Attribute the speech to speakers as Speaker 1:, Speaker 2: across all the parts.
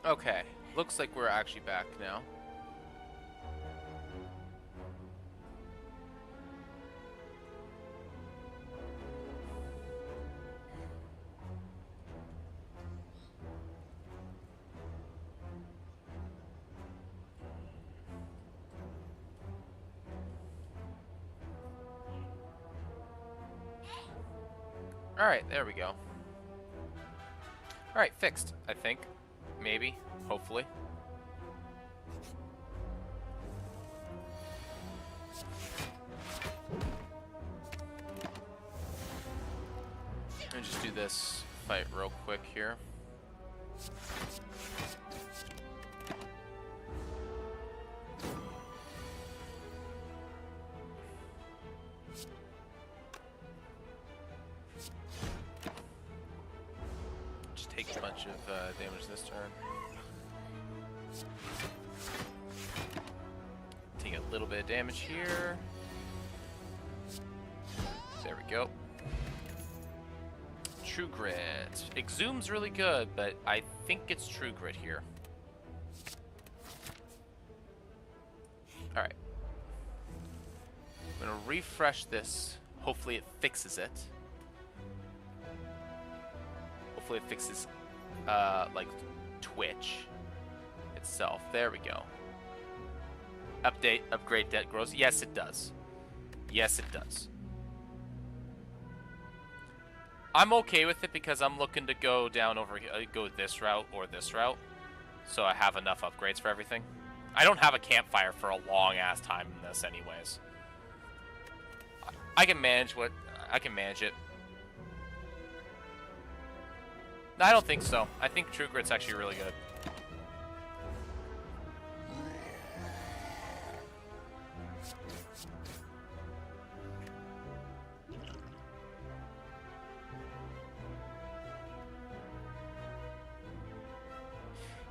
Speaker 1: Okay, looks like we're actually back now. Alright, there we go. Alright, fixed, I think. Maybe. Hopefully. Let me just do this fight real quick here. Just take a bunch of damage this turn. Take a little bit of damage here. There we go. True Grit. Exhume's really good, but I think it's True Grit here. Alright. I'm gonna refresh this. Hopefully it fixes it. Hopefully it fixes, like, Twitch itself. There we go. Update, upgrade, debt grows. Yes, it does. Yes, it does. I'm okay with it because I'm looking to go down over here, go this route or this route, so I have enough upgrades for everything. I don't have a campfire for a long-ass time in this anyways. I can manage I can manage it. No, I don't think so. I think True Grit's actually really good.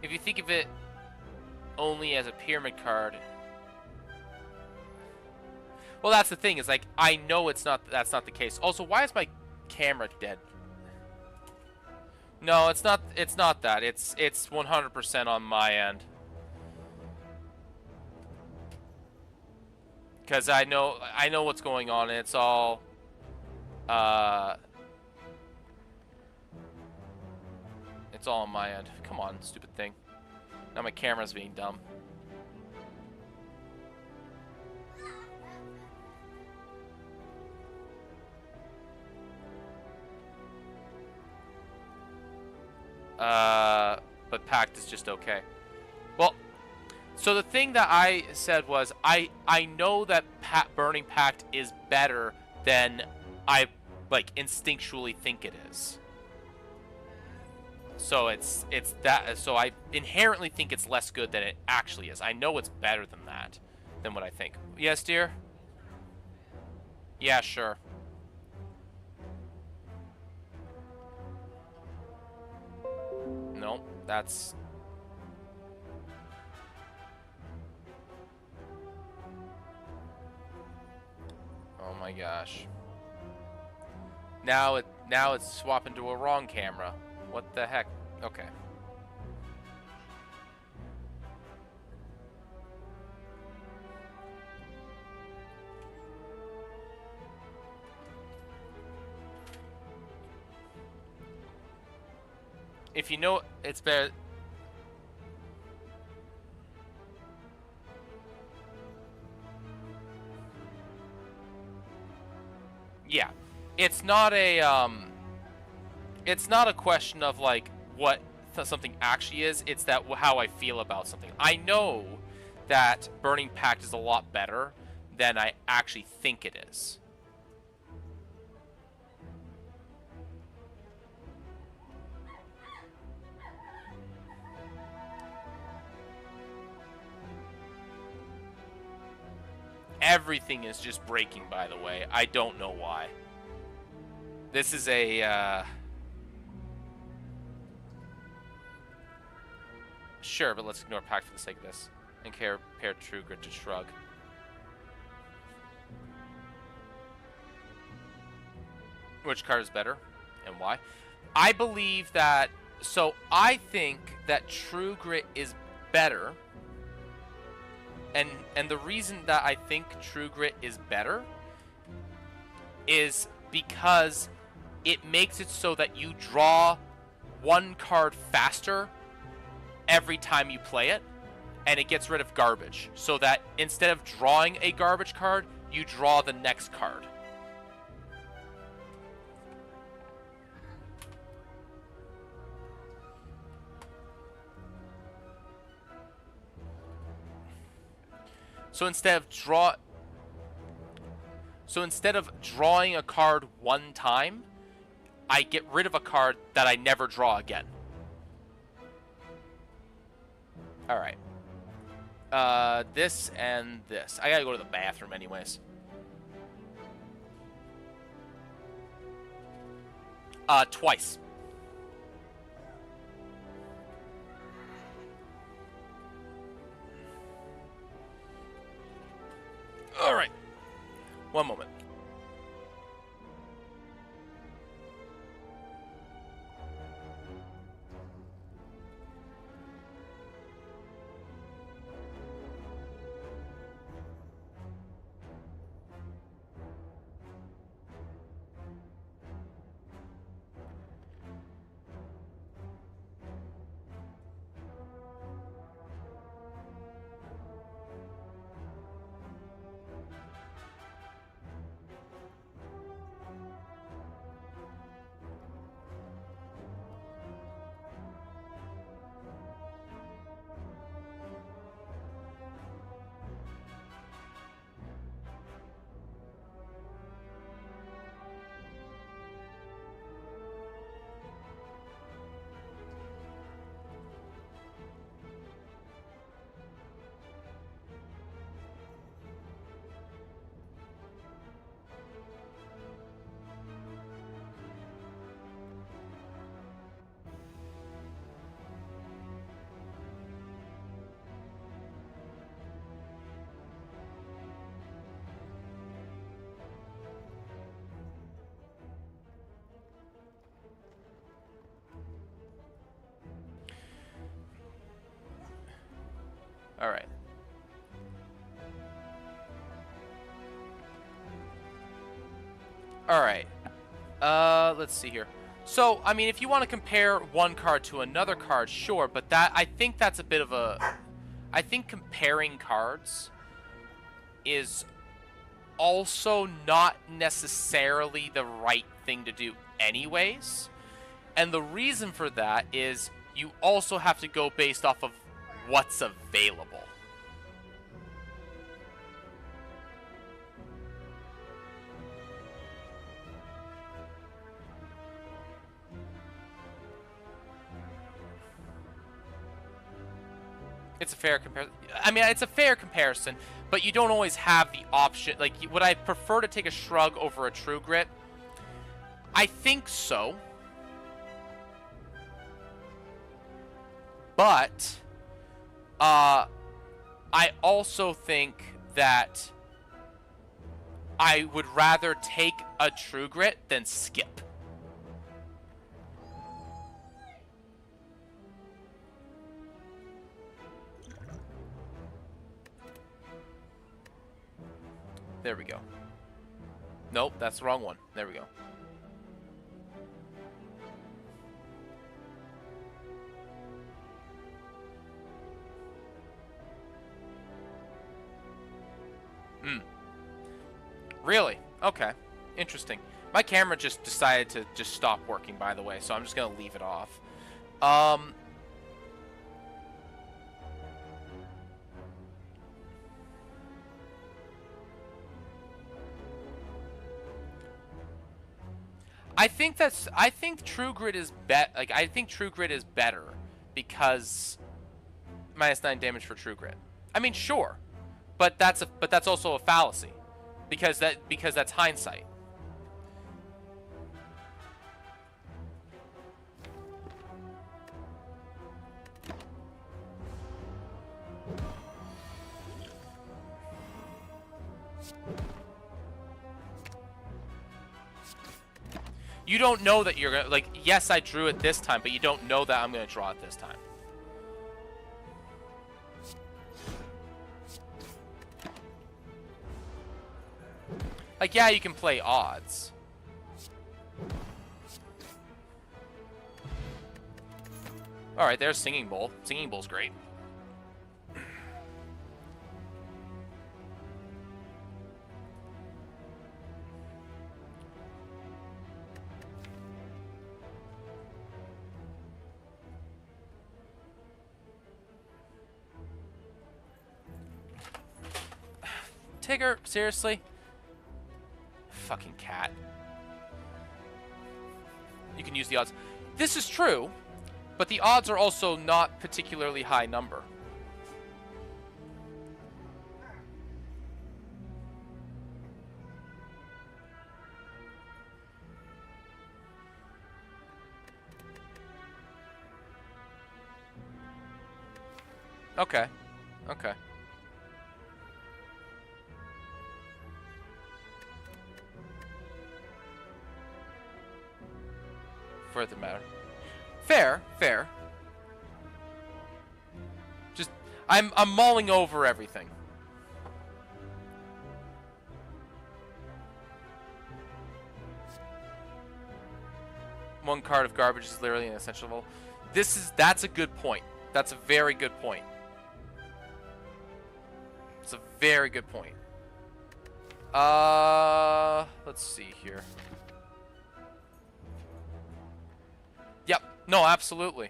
Speaker 1: If you think of it only as a pyramid card, well, that's the thing. Is like I know it's not. That's not the case. Also, why is my camera dead? No, it's not. It's not that. It's 100% on my end. Because I know what's going on. And it's all. It's all on my end. Come on, stupid thing. Now my camera's being dumb. But Pact is just okay. Well, so the thing that I said was I know that Burning Pact is better than I like instinctually think it is. So it's that. So I inherently think it's less good than it actually is. I know it's better than that, than what I think. Yes, dear? Yeah, sure. No, that's... Oh my gosh. Now it's swapping to a wrong camera. What the heck? Okay. If you know it's better... Yeah. It's not a question of like what something actually is. It's that how I feel about something. I know that Burning Pact is a lot better than I actually think it is. Everything is just breaking, by the way. I don't know why. This is a, Sure, but let's ignore Pact for the sake of this. And pair True Grit to Shrug. Which card is better? And why? I believe that So I think that True Grit is better, and the reason that I think True Grit is better is because it makes it so that you draw one card faster every time you play it, and it gets rid of garbage, so that instead of drawing a garbage card, you draw the next card. So instead of drawing a card one time, I get rid of a card that I never draw again. Alright. This and this. I gotta go to the bathroom anyways. Twice. Alright. One moment. Alright. Alright. Let's see here. So, I mean, if you want to compare one card to another card, sure, but I think that's a bit of a... I think comparing cards is also not necessarily the right thing to do anyways. And the reason for that is you also have to go based off of what's available. It's a fair comparison. I mean, it's a fair comparison, but you don't always have the option. Like, would I prefer to take a Shrug over a True Grit? I think so. But I also think that I would rather take a True Grit than skip. There we go. Nope, that's the wrong one. There we go. Really? Okay. Interesting. My camera just decided to just stop working, by the way, so I'm just going to leave it off. I think True Grit is I think True Grit is better because -9 damage for True Grit. I mean, sure, but that's also a fallacy because that's hindsight. You don't know that you're gonna, like, yes, I drew it this time, but you don't know that I'm gonna draw it this time. Like, yeah, you can play odds. Alright, there's Singing Bowl. Singing Bowl's great. Tigger, seriously? Fucking cat. You can use the odds. This is true, but the odds are also not particularly high number. Okay. Okay. For the matter. Fair, fair. Just, I'm mulling over everything. One card of garbage is literally an essential. That's a good point. That's a very good point. It's a very good point. Let's see here. Yep. No, absolutely.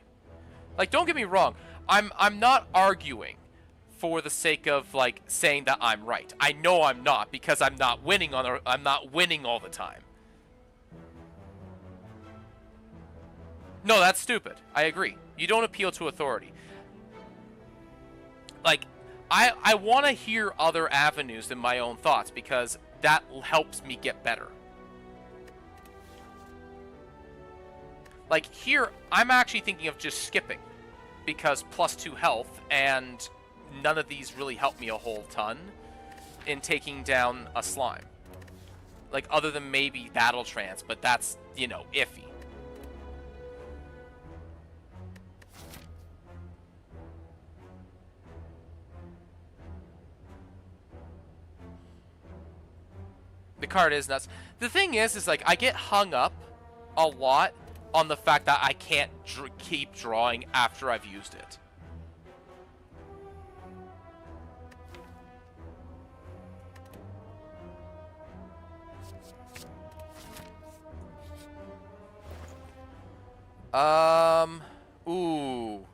Speaker 1: Like, don't get me wrong. I'm not arguing for the sake of, like, saying that I'm right. I know I'm not, because I'm not winning all the time. No, that's stupid. I agree. You don't appeal to authority. Like, I want to hear other avenues than my own thoughts, because that helps me get better. Like, here, I'm actually thinking of just skipping, because +2 health, and none of these really help me a whole ton in taking down a slime. Like, other than maybe Battle Trance, but that's, you know, iffy. The card is nuts. The thing is like, I get hung up a lot on the fact that I can't keep drawing after I've used it. Ooh.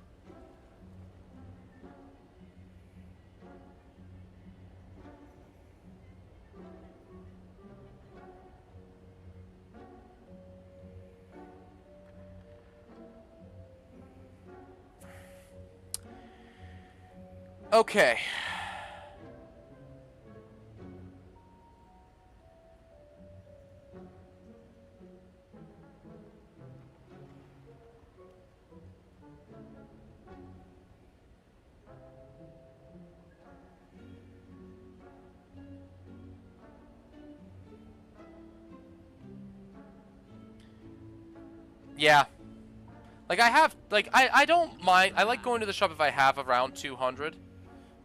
Speaker 1: Okay. Yeah. Like, I have, like, I don't mind. I like going to the shop if I have around 200.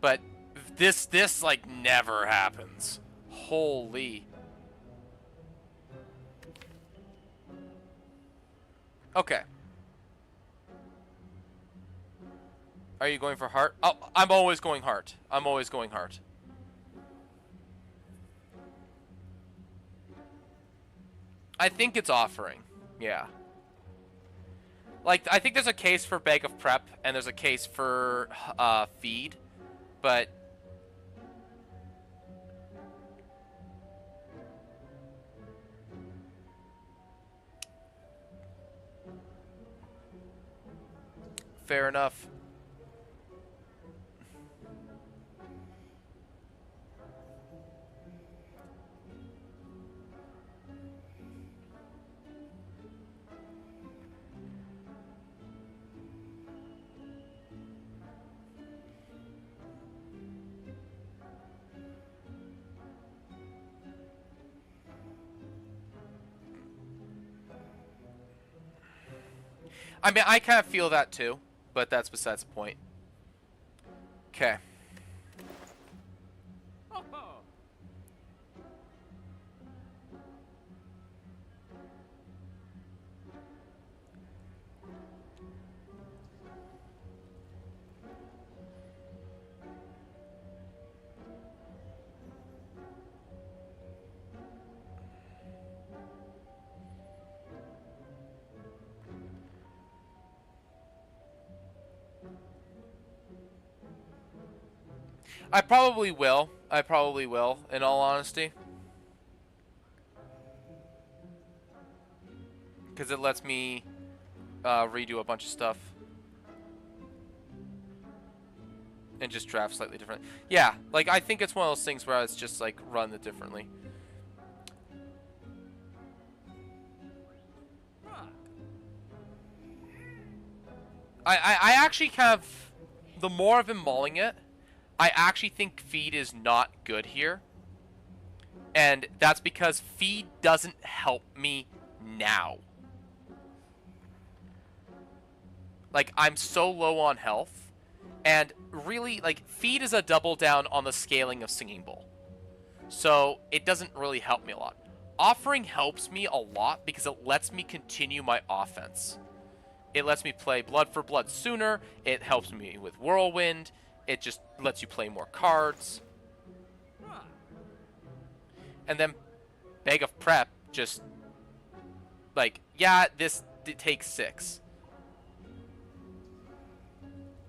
Speaker 1: But this, like, never happens. Holy. Okay. Are you going for heart? Oh, I'm always going heart. I'm always going heart. I think it's offering. Yeah. Like, I think there's a case for Bag of Prep, and there's a case for Feed, but... Fair enough. I mean, I kind of feel that too, but that's besides the point. Okay. I probably will. I probably will, in all honesty. Because it lets me redo a bunch of stuff. And just draft slightly different. Yeah, like, I think it's one of those things where it's just, like, run it differently. I actually kind of... The more I've been mulling it, I actually think feed is not good here. And that's because feed doesn't help me now. Like, I'm so low on health. And really, like, feed is a double down on the scaling of Singing Bowl. So, it doesn't really help me a lot. Offering helps me a lot because it lets me continue my offense. It lets me play Blood for Blood sooner. It helps me with Whirlwind. It just lets you play more cards. And then Bag of Prep just, like, yeah, this takes 6.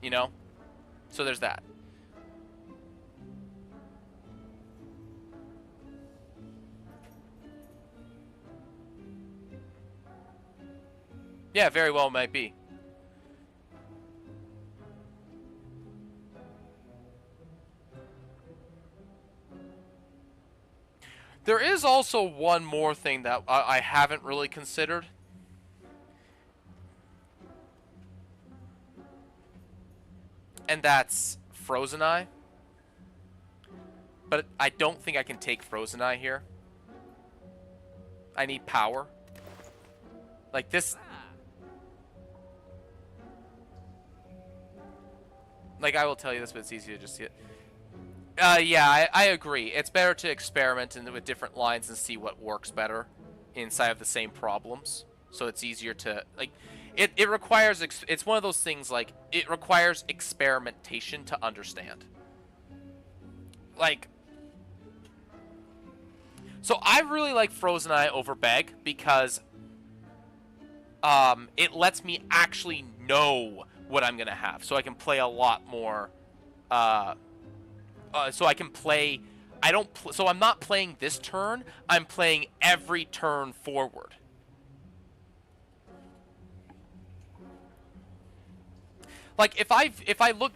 Speaker 1: You know? So there's that. Yeah, very well might be. There is also one more thing that I haven't really considered. And that's Frozen Eye. But I don't think I can take Frozen Eye here. I need power. Like this... Like, I will tell you this, but it's easier to just see it. Yeah, I agree. It's better to experiment with different lines and see what works better inside of the same problems. So it's easier to, like, it requires, it's one of those things, like, it requires experimentation to understand. Like, so I really like Frozen Eye over Beg because it lets me actually know what I'm gonna have, so I can play a lot more. So I can play. So I'm not playing this turn. I'm playing every turn forward. Like if I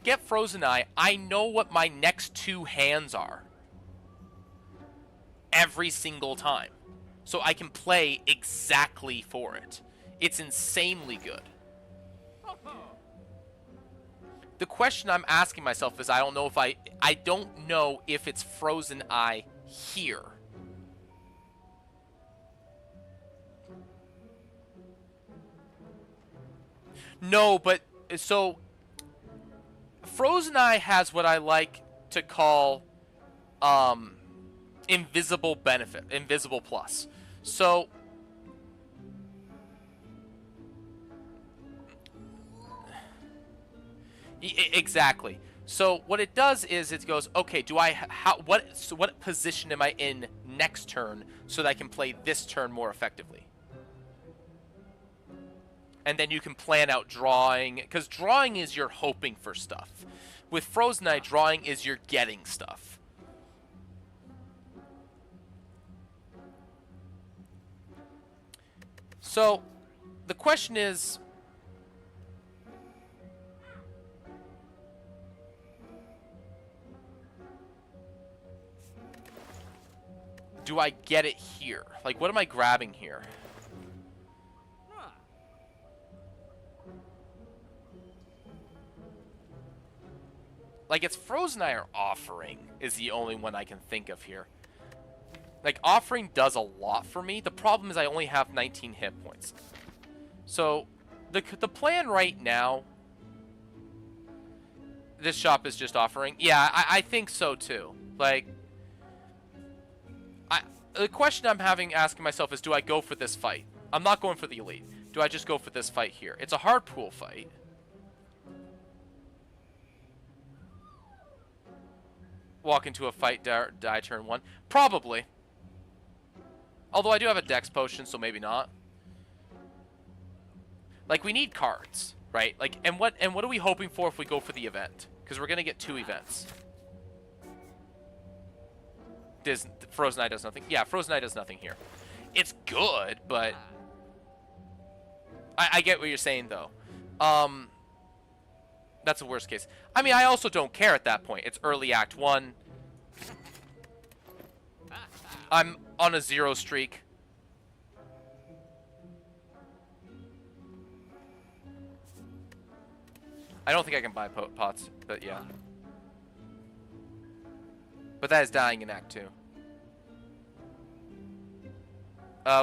Speaker 1: get Frozen Eye, I know what my next 2 hands are. Every single time, so I can play exactly for it. It's insanely good. The question I'm asking myself is I don't know if it's Frozen Eye here. No, but so Frozen Eye has what I like to call invisible benefit, invisible plus. So exactly. So what it does is it goes, okay, what position am I in next turn so that I can play this turn more effectively? And then you can plan out drawing, because drawing is you're hoping for stuff. With Frozen Eye, drawing is you're getting stuff. So the question is, do I get it here? Like, what am I grabbing here? Like, it's Frozen Eye or Offering is the only one I can think of here. Like, Offering does a lot for me. The problem is I only have 19 hit points. So, The plan right now, this shop is just offering. Yeah, I think so too. Like, the question I'm asking myself is, do I go for this fight? I'm not going for the elite. Do I just go for this fight here? It's a hard pool fight. Walk into a fight, die turn 1. Probably. Although I do have a dex potion, so maybe not. Like, we need cards, right? Like, and what are we hoping for if we go for the event? Because we're gonna get 2 events. Frozen Eye does nothing. Yeah, Frozen Eye does nothing here. It's good, but I get what you're saying though. That's the worst case. I mean, I also don't care at that point. It's early Act 1. I'm on a 0 streak. I don't think I can buy pots, but yeah. But that is dying in Act 2.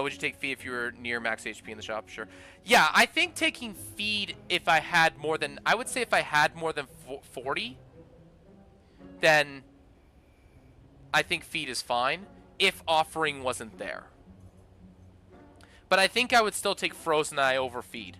Speaker 1: Would you take feed if you were near max HP in the shop? Sure. Yeah, I think taking feed if I had more than... I would say if I had more than 40, then I think feed is fine if offering wasn't there. But I think I would still take Frozen Eye over feed.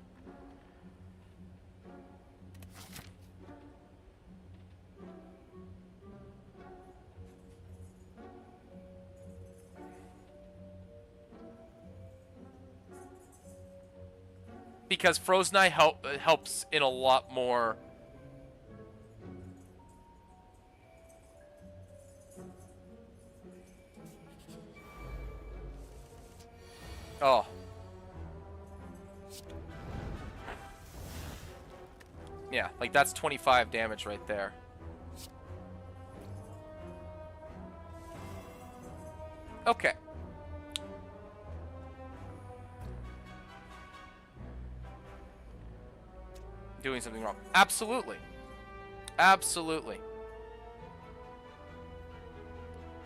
Speaker 1: Because Frozen Eye helps in a lot more... Oh. Yeah, like that's 25 damage right there. Okay. Doing something wrong. Absolutely. Absolutely.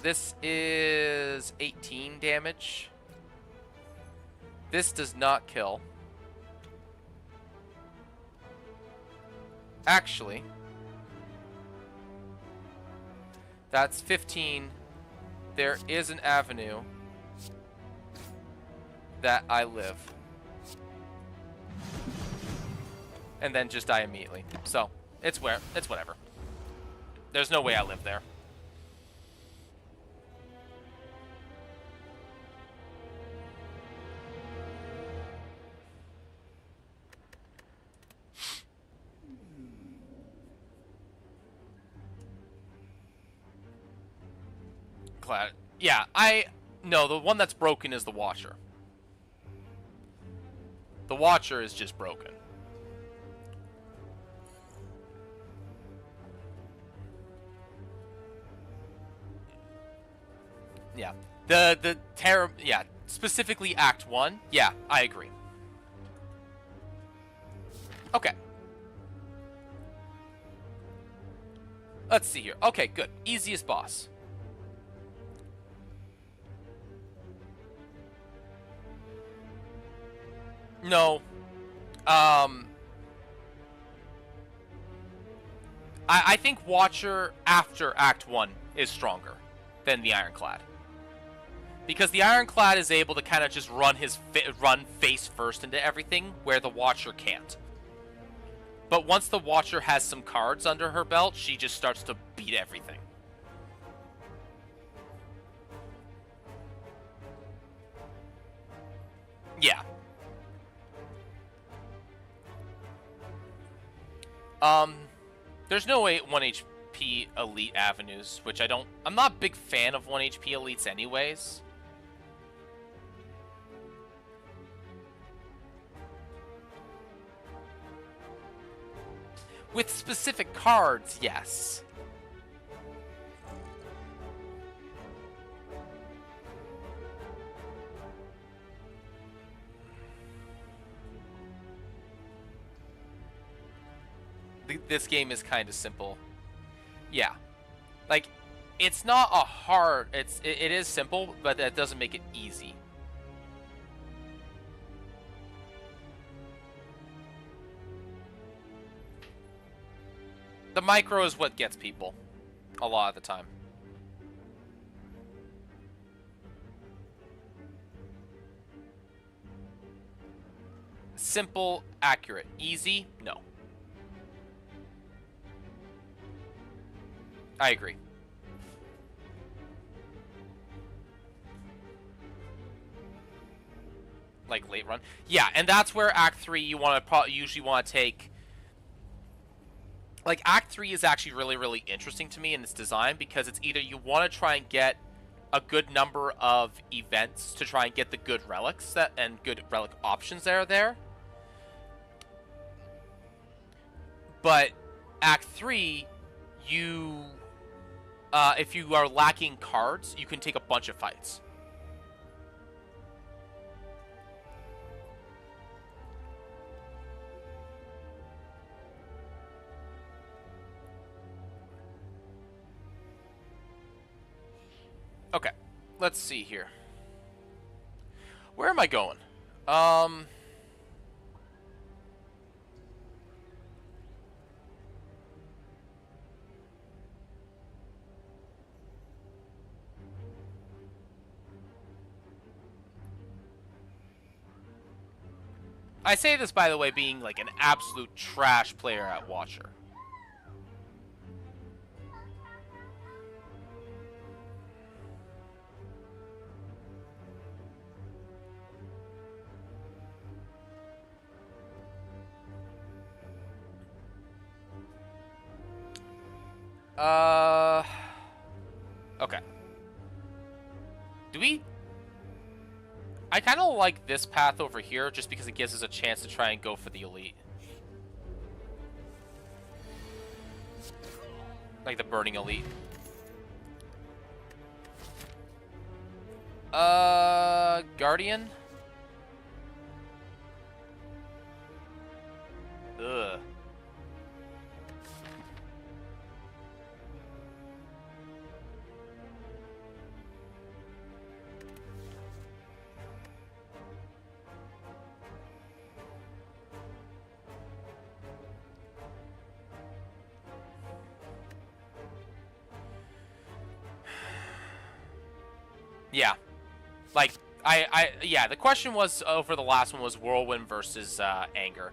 Speaker 1: This is 18 damage. This does not kill. Actually, that's 15. There is an avenue that I live. And then just die immediately. So, it's whatever. There's no way I live there. Glad. Yeah, no, the one that's broken is the Watcher. The Watcher is just broken. Yeah. The terror, yeah, specifically Act 1. Yeah, I agree. Okay. Let's see here. Okay, good. Easiest boss. No. I think Watcher after Act 1 is stronger than the Ironclad. Because the Ironclad is able to kind of just run face first into everything, where the Watcher can't. But once the Watcher has some cards under her belt, she just starts to beat everything. Yeah. There's no 1 HP elite avenues, which I'm not a big fan of 1 HP elites anyways. With specific cards, yes. This game is kind of simple. Yeah. Like, it's not a hard... It is simple, but that doesn't make it easy. The micro is what gets people a lot of the time. Simple, accurate. Easy? No. I agree. Like late run. Yeah, and that's where Act 3 you want to usually want to take. Like Act 3 is actually really, really interesting to me in its design because it's either you want to try and get a good number of events to try and get the good relics and good relic options that are there. But Act 3, you, if you are lacking cards, you can take a bunch of fights. Okay, let's see here. Where am I going? I say this, by the way, being like an absolute trash player at Watcher. Okay. Do we... I kind of like this path over here just because it gives us a chance to try and go for the elite. Like the burning elite. Guardian? Ugh. Yeah. Like, yeah, the question was, over the last one, was Whirlwind versus, Anger.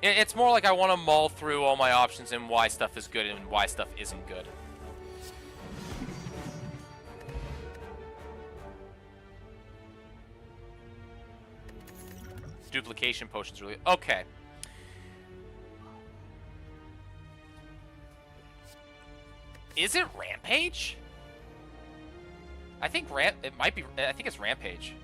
Speaker 1: It's more like I want to mull through all my options and why stuff is good and why stuff isn't good. Duplication potions really... Okay. Is it Rampage? I think it might be... I think it's Rampage.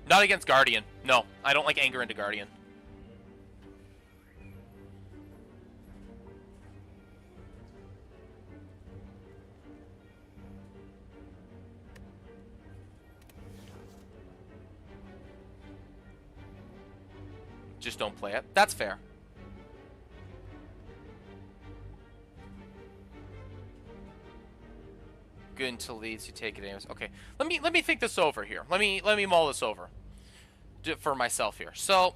Speaker 1: Not against Guardian. No, I don't like Anger into Guardian. Just don't play it. That's fair. Good until leads, you take it anyways. Okay, let me think this over here. Let me mull this over for myself here. So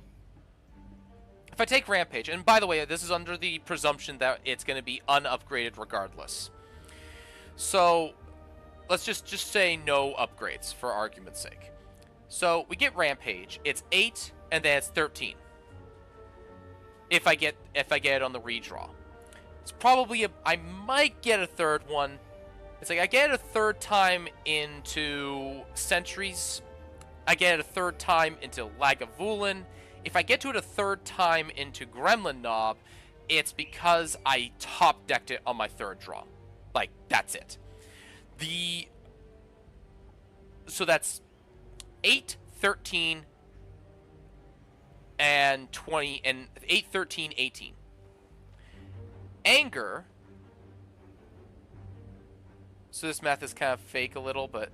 Speaker 1: if I take Rampage, and by the way, this is under the presumption that it's going to be unupgraded regardless. So let's just say no upgrades for argument's sake. So we get Rampage. It's 8 and then it's 13. If I get it on the redraw, it's probably I might get a third one. It's like I get it a third time into Sentries. I get it a third time into Lagavulin. If I get to it a third time into Gremlin Knob, it's because I top decked it on my third draw. Like, that's it. So that's 8, 13, and 20, and 8, 13, 18. Anger. So this math is kind of fake a little bit.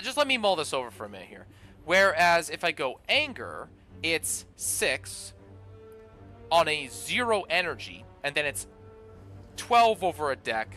Speaker 1: Just let me mull this over for a minute here. Whereas if I go Anger, it's 6 on a 0 energy, and then it's 12 over a deck.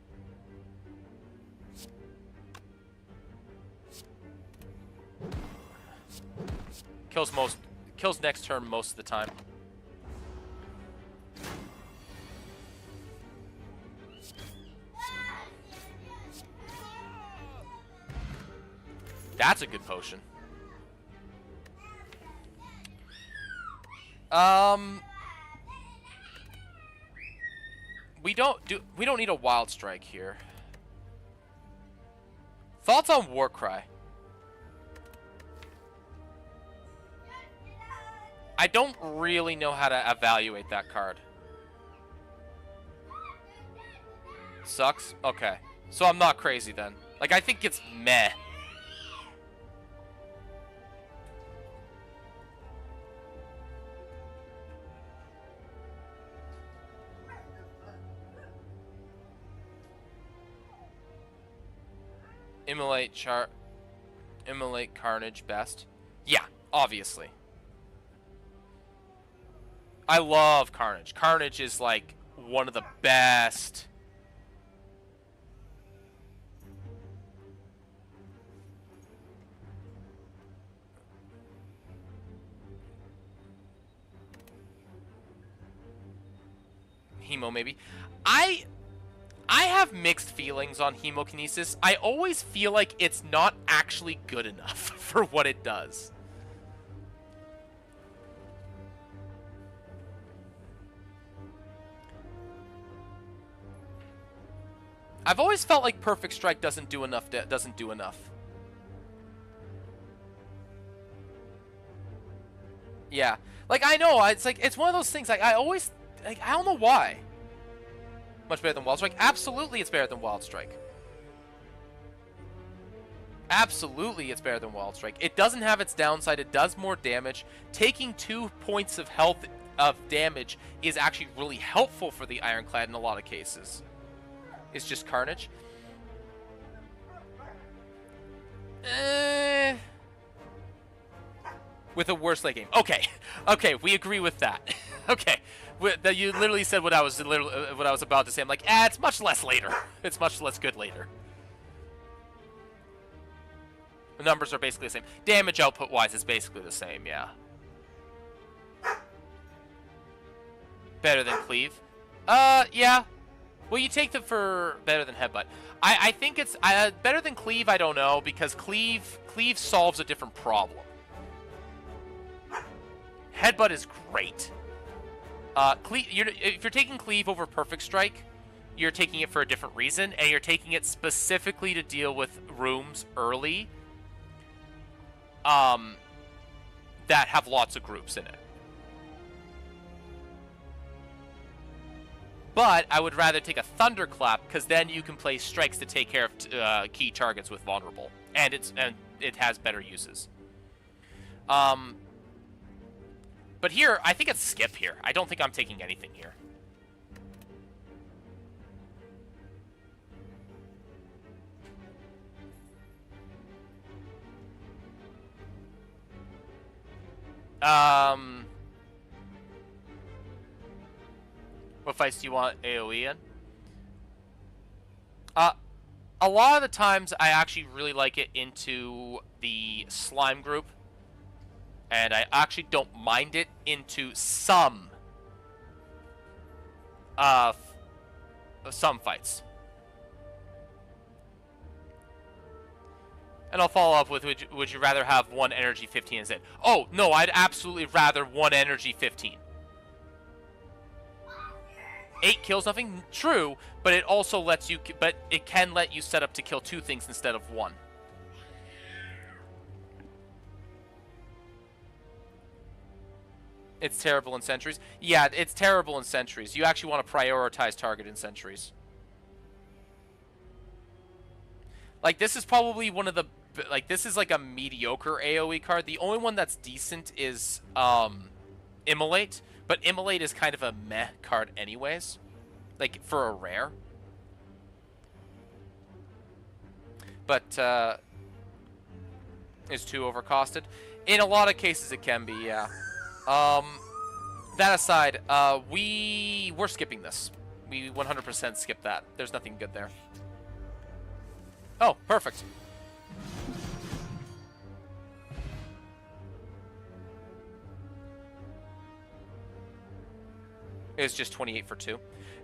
Speaker 1: Kills next turn most of the time. That's a good potion. We don't need a Wild Strike here. Thoughts on Warcry? I don't really know how to evaluate that card. Sucks? Okay. So I'm not crazy then. Like, I think it's meh. Immolate Carnage best. Yeah, obviously. I love Carnage. Carnage is like one of the best. Hemo maybe. I have mixed feelings on Hemokinesis. I always feel like it's not actually good enough for what it does. I've always felt like Perfect Strike doesn't do enough. Yeah, like I know it's one of those things. Like I always I don't know why. Much better than Wild Strike? Absolutely it's better than Wild Strike. Absolutely it's better than Wild Strike. It doesn't have its downside. It does more damage. Taking 2 points of health of damage is actually really helpful for the Ironclad in a lot of cases. It's just Carnage. With a worse late game. Okay. Okay, we agree with that. Okay. You literally said what I was about to say. I'm like, it's much less later. It's much less good later. The numbers are basically the same. Damage output-wise, it's basically the same, yeah. Better than Cleave? Yeah. Well, you take them for better than Headbutt. I think it's better than Cleave, I don't know, because Cleave solves a different problem. Headbutt is great. If you're taking Cleave over Perfect Strike, you're taking it for a different reason, and you're taking it specifically to deal with rooms early that have lots of groups in it. But I would rather take a Thunderclap, because then you can play strikes to take care of key targets with Vulnerable, and it has better uses. But here, I think it's skip here. I don't think I'm taking anything here. What fights do you want AoE in? A lot of the times, I actually really like it into the Slime group. And I actually don't mind it into some fights. And I'll follow up with, would you rather have 1 energy 15 instead? Oh, no, I'd absolutely rather 1 energy 15. 8 kills nothing? True, but it also lets you, but it can let you set up to kill 2 things instead of 1. It's terrible in Sentries. Yeah, it's terrible in Sentries. You actually want to prioritize target in Sentries. Like, this is probably one of the... Like, this is like a mediocre AoE card. The only one that's decent is Immolate. But Immolate is kind of a meh card anyways. Like, for a rare. But, is too overcosted. In a lot of cases, it can be, yeah. That aside, we're skipping this. We 100% skip that. There's nothing good there. Oh, perfect. It's just 28 for 2.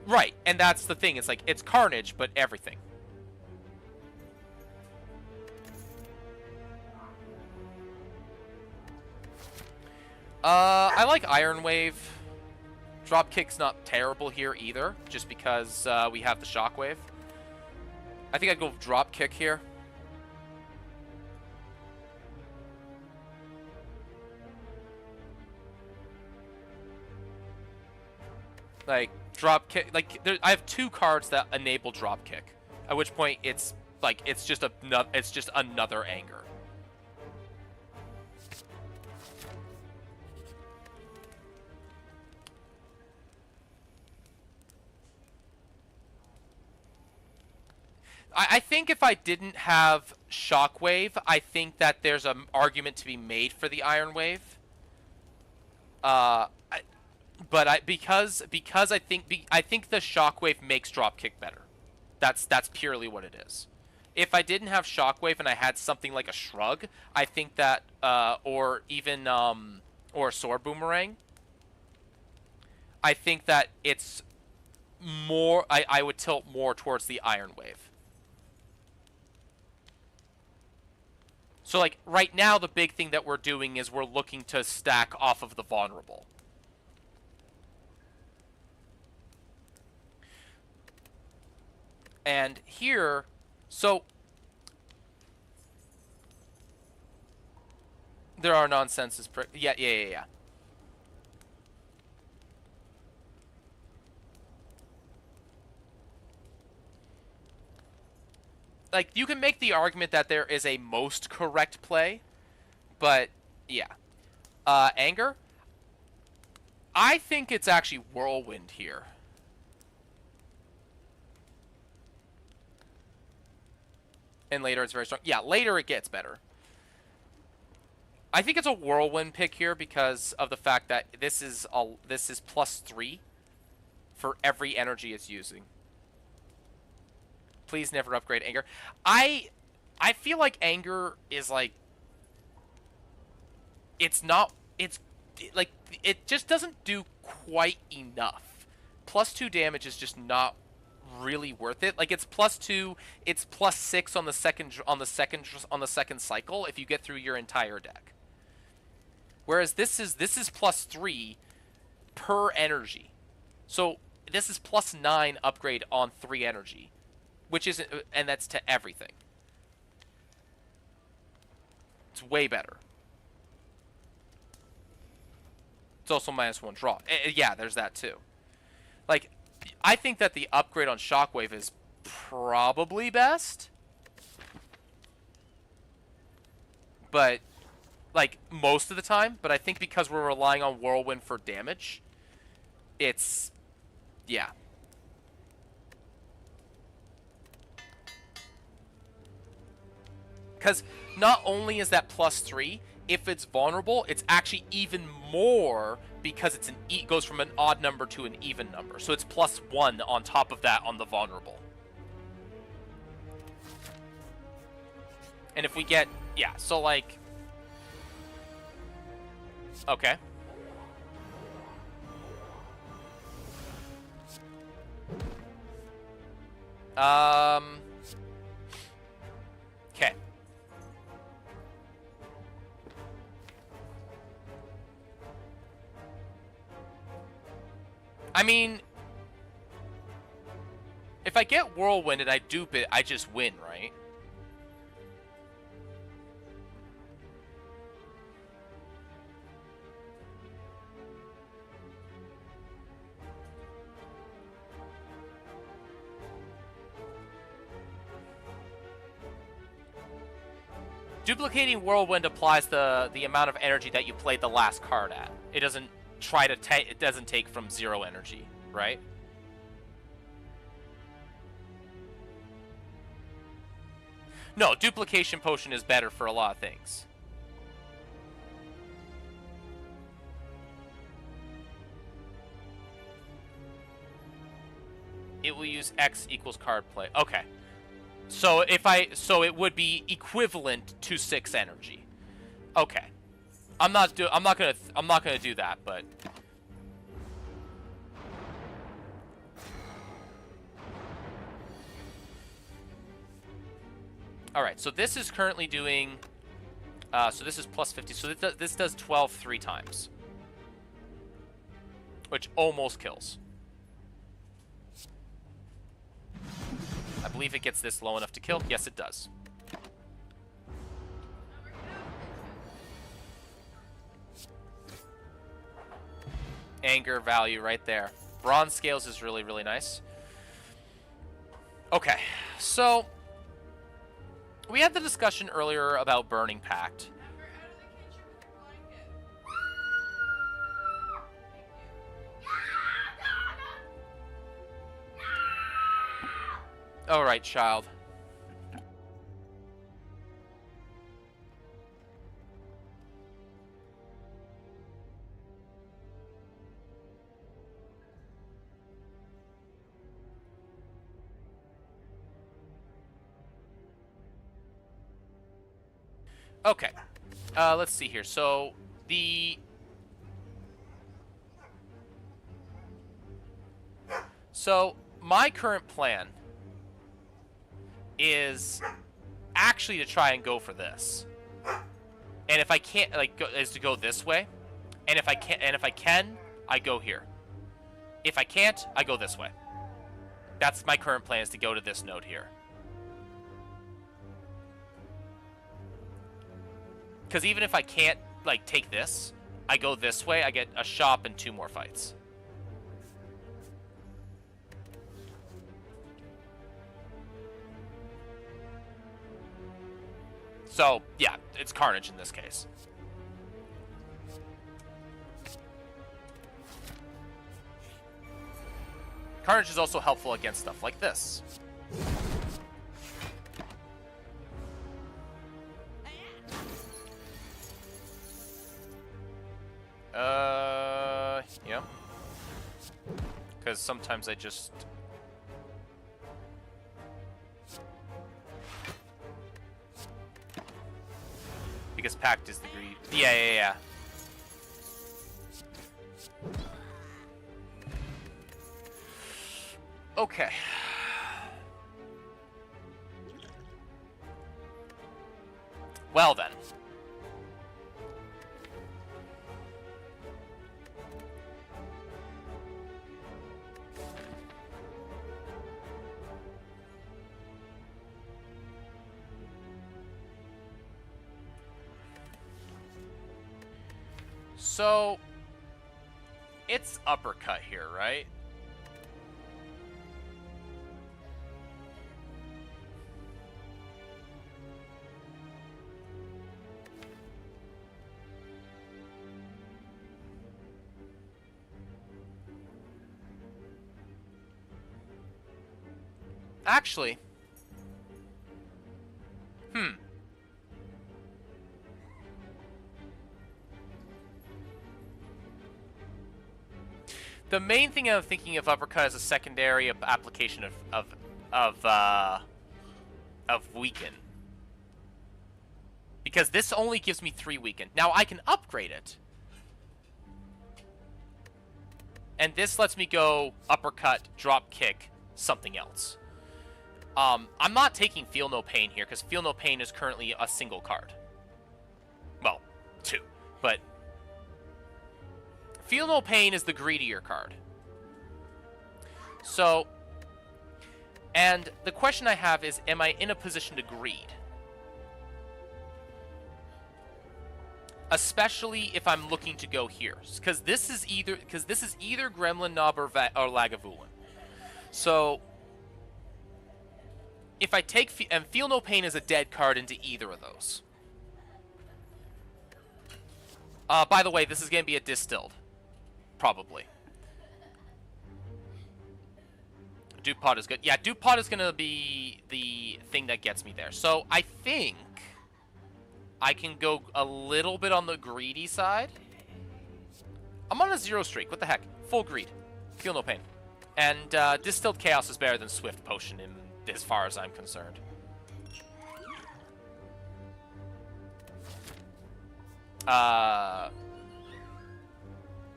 Speaker 1: Right, and that's the thing. It's like, it's Carnage, but everything. I like Iron Wave. Dropkick's not terrible here either, just because we have the Shockwave. I think I'd go Dropkick here. Like, Dropkick, like, I have 2 cards that enable Dropkick. At which point, it's, like, it's just another Anger. I think if I didn't have Shockwave, I think that there's an argument to be made for the Iron Wave. Because I think the Shockwave makes Dropkick better. That's purely what it is. If I didn't have Shockwave and I had something like a Shrug, I think that or even or Sword Boomerang, I think that it's more. I would tilt more towards the Iron Wave. So, like, right now, the big thing that we're doing is we're looking to stack off of the vulnerable. And here, so there are nonsenses. Yeah. Like, you can make the argument that there is a most correct play, but yeah. Anger? I think it's actually Whirlwind here. And later it's very strong. Yeah, later it gets better. I think it's a Whirlwind pick here because of the fact that this is +3 for every energy it's using. Please never upgrade Anger. I feel like Anger is like, it just doesn't do quite enough. +2 damage is just not really worth it. Like, it's +2, it's +6 on the second cycle if you get through your entire deck. Whereas this is +3 per energy. So this is +9 upgrade on 3 energy. Which isn't, and that's to everything. It's way better. It's also -1 draw. Yeah, there's that too. Like, I think that the upgrade on Shockwave is probably best. But, like, most of the time. But I think because we're relying on Whirlwind for damage, it's, yeah. Because not only is that +3, if it's vulnerable, it's actually even more because it's goes from an odd number to an even number. So it's +1 on top of that on the vulnerable. And if we get, yeah, so like, okay. Okay. I mean, if I get Whirlwind and I dupe it, I just win, right? Duplicating Whirlwind applies the amount of energy that you played the last card at. It doesn't try to it doesn't take from 0 energy, right? No, Duplication Potion is better for a lot of things. It will use X equals card play. Okay. So it would be equivalent to 6 energy. Okay. I'm not gonna do that, but Alright, so this is currently doing... so this is plus 50. So this does 12 3 times. Which almost kills. I believe it gets this low enough to kill. Yes, it does. Anger value right there. Bronze scales is really, really nice. Okay, so we had the discussion earlier about Burning Pact. All right, child. Okay, let's see here. So my current plan is actually to try and go for this. And if I can't, like, is to go this way. And if I can, I go here. If I can't, I go this way. That's my current plan, is to go to this node here. Because even if I can't, like, take this, I go this way, I get a shop and 2 more fights. So, yeah, it's Carnage in this case. Carnage is also helpful against stuff like this. Yeah. Because sometimes I just... Because Pact is the greed. Yeah. Okay. Well then. So, it's uppercut here, right? Actually, the main thing I'm thinking of uppercut as a secondary application of weaken, because this only gives me 3 weaken. Now I can upgrade it, and this lets me go uppercut, drop kick, something else. I'm not taking Feel No Pain here, because Feel No Pain is currently a single card. Well, 2, but Feel No Pain is the greedier card. So, and the question I have is, am I in a position to greed? Especially if I'm looking to go here, because this is either Gremlin Knob or Lagavulin. So, if I take and Feel No Pain is a dead card into either of those. By the way, this is going to be a distilled. Probably. Duke Pot is good. Yeah, Duke Pot is going to be the thing that gets me there. So I think I can go a little bit on the greedy side. I'm on a 0 streak. What the heck? Full greed. Feel No Pain. And Distilled Chaos is better than Swift Potion as far as I'm concerned.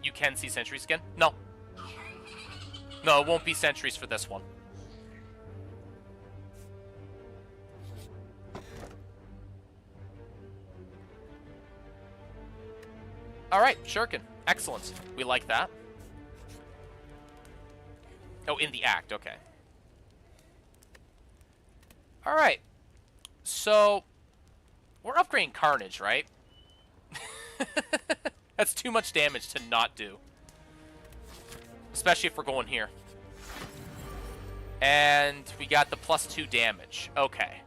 Speaker 1: You can see Sentries again? No. No, it won't be Sentries for this one. Alright, Shuriken. Excellent. We like that. Oh, in the act. Okay. Alright. So, we're upgrading Carnage, right? That's too much damage to not do. Especially if we're going here. And we got the +2 damage. Okay.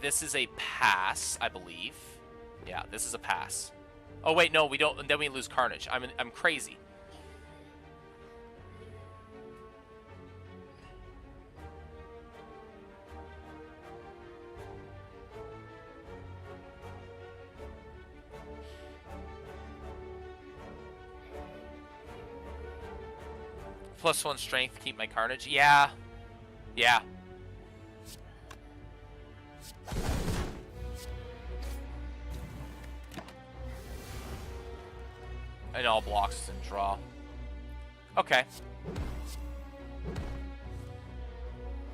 Speaker 1: This is a pass, I believe. Yeah, this is a pass. Oh wait, no, we don't. Then we lose Carnage. I'm crazy. +1 strength, keep my Carnage. Yeah. Yeah. And all blocks and draw. Okay.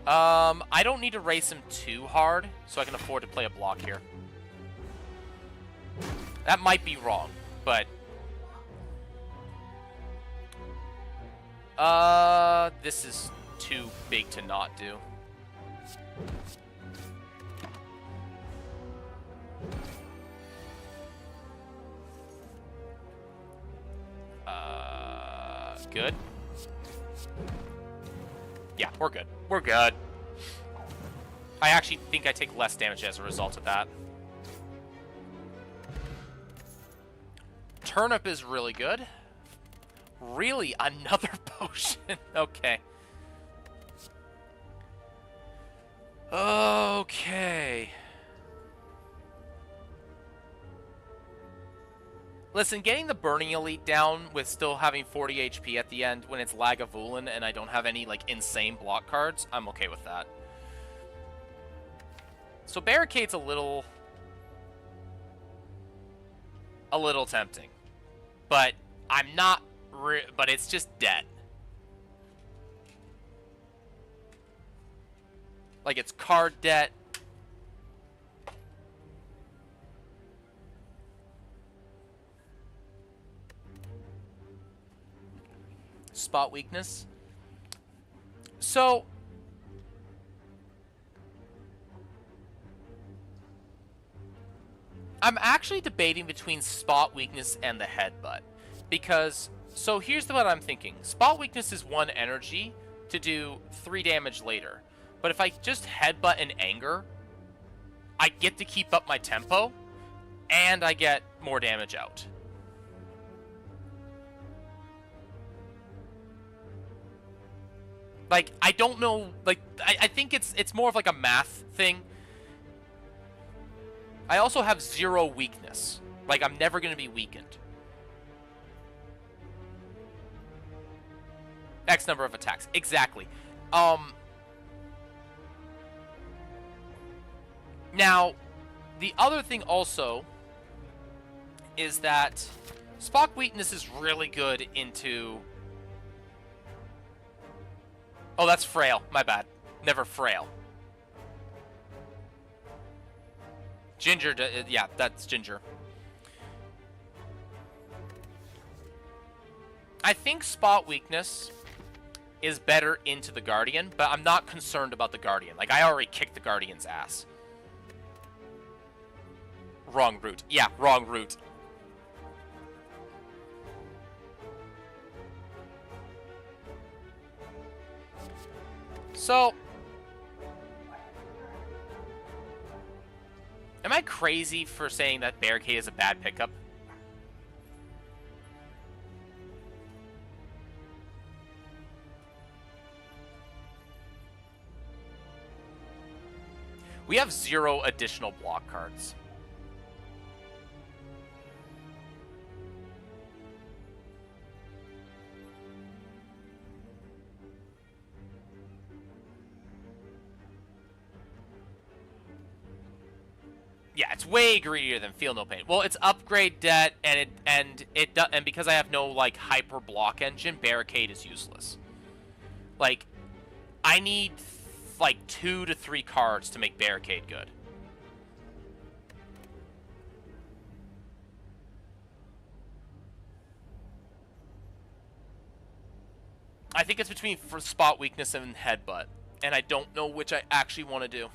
Speaker 1: I don't need to race him too hard, so I can afford to play a block here. That might be wrong, but... this is too big to not do. Good. Yeah, we're good. We're good. I actually think I take less damage as a result of that. Turnip is really good. Really? Another potion? Okay. Okay. Listen, getting the Burning Elite down with still having 40 HP at the end when it's Lagavulin and I don't have any, like, insane block cards, I'm okay with that. So Barricade's a little tempting. But I'm not... but it's just dead. Like, it's card debt. Spot weakness. So... I'm actually debating between spot weakness and the headbutt. Because... so here's what I'm thinking. Spot weakness is 1 energy to do 3 damage later. But if I just headbutt in anger, I get to keep up my tempo, and I get more damage out. Like, I don't know, like, I think it's more of like a math thing. I also have 0 weakness. Like, I'm never going to be weakened. X number of attacks. Exactly. Now, the other thing also is that Spock weakness is really good into... oh, that's frail. My bad. Never frail. Ginger, yeah, that's Ginger. I think spot weakness is better into the Guardian, but I'm not concerned about the Guardian. Like, I already kicked the Guardian's ass. Wrong route. Yeah, wrong route. So... am I crazy for saying that Barricade is a bad pickup? We have 0 additional block cards. Yeah, it's way greedier than Feel No Pain. Well, it's upgrade debt, and because I have no like hyper block engine, Barricade is useless. Like, I need like 2 to 3 cards to make Barricade good. I think it's between Spot Weakness and Headbutt, and I don't know which I actually want to do.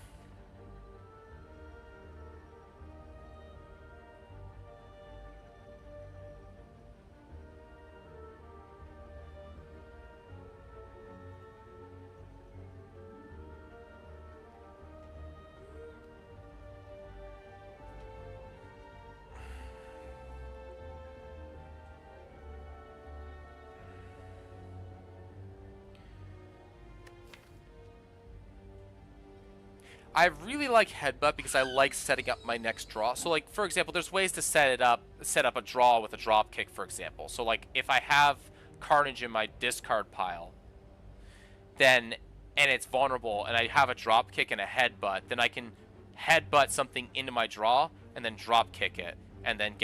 Speaker 1: I really like Headbutt because I like setting up my next draw. So, like, for example, there's ways to set up a draw with a drop kick, for example. So, like, if I have Carnage in my discard pile, then, and it's vulnerable, and I have a drop kick and a headbutt, then I can headbutt something into my draw, and then drop kick it, and then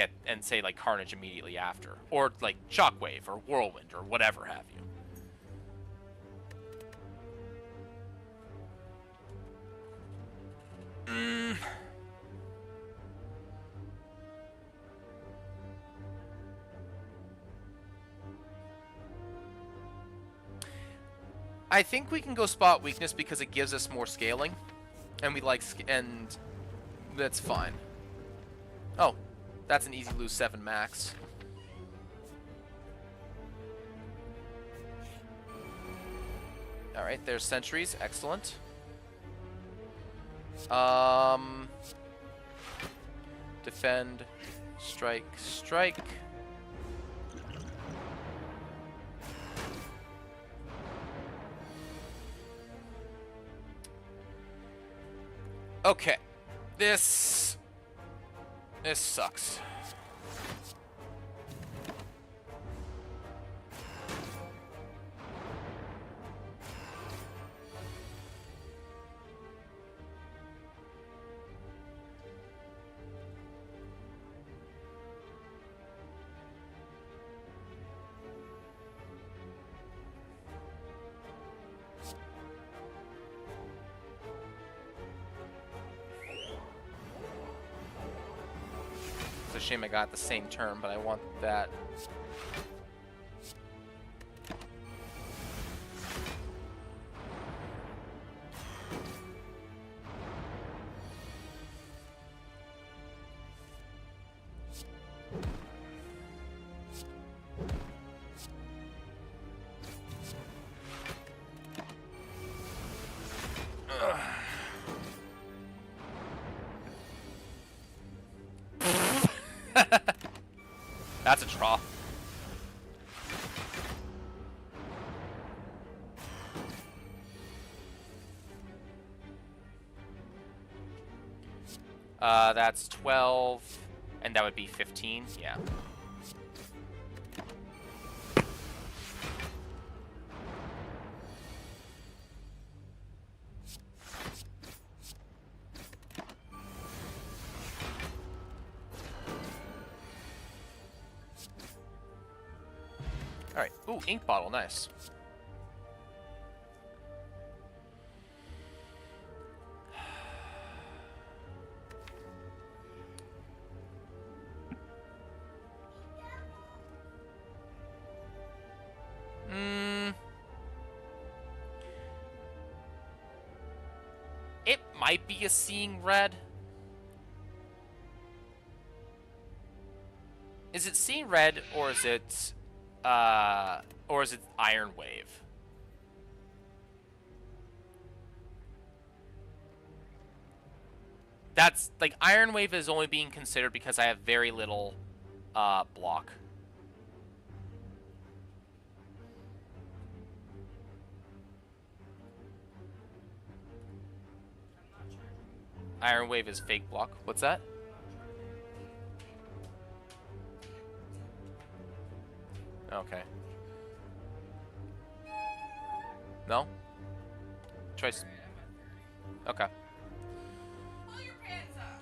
Speaker 1: say, like, Carnage immediately after. Or, like, Shockwave, or Whirlwind, or whatever have you. I think we can go Spot Weakness because it gives us more scaling, and we like, and that's fine. Oh, that's an easy lose 7 max. All right, there's Sentries, excellent. Defend, strike, strike. Okay, this sucks. It's a shame I got the same turn, but I want that. That's a draw. That's 12, and that would be 15, yeah. Alright, ooh, ink bottle, nice. It might be a Seeing Red. Is it Seeing Red, or is it Iron Wave? That's, like, Iron Wave is only being considered because I have very little block. Iron Wave is fake block. What's that? Okay. No? Choice. Okay.
Speaker 2: Pull your pants up.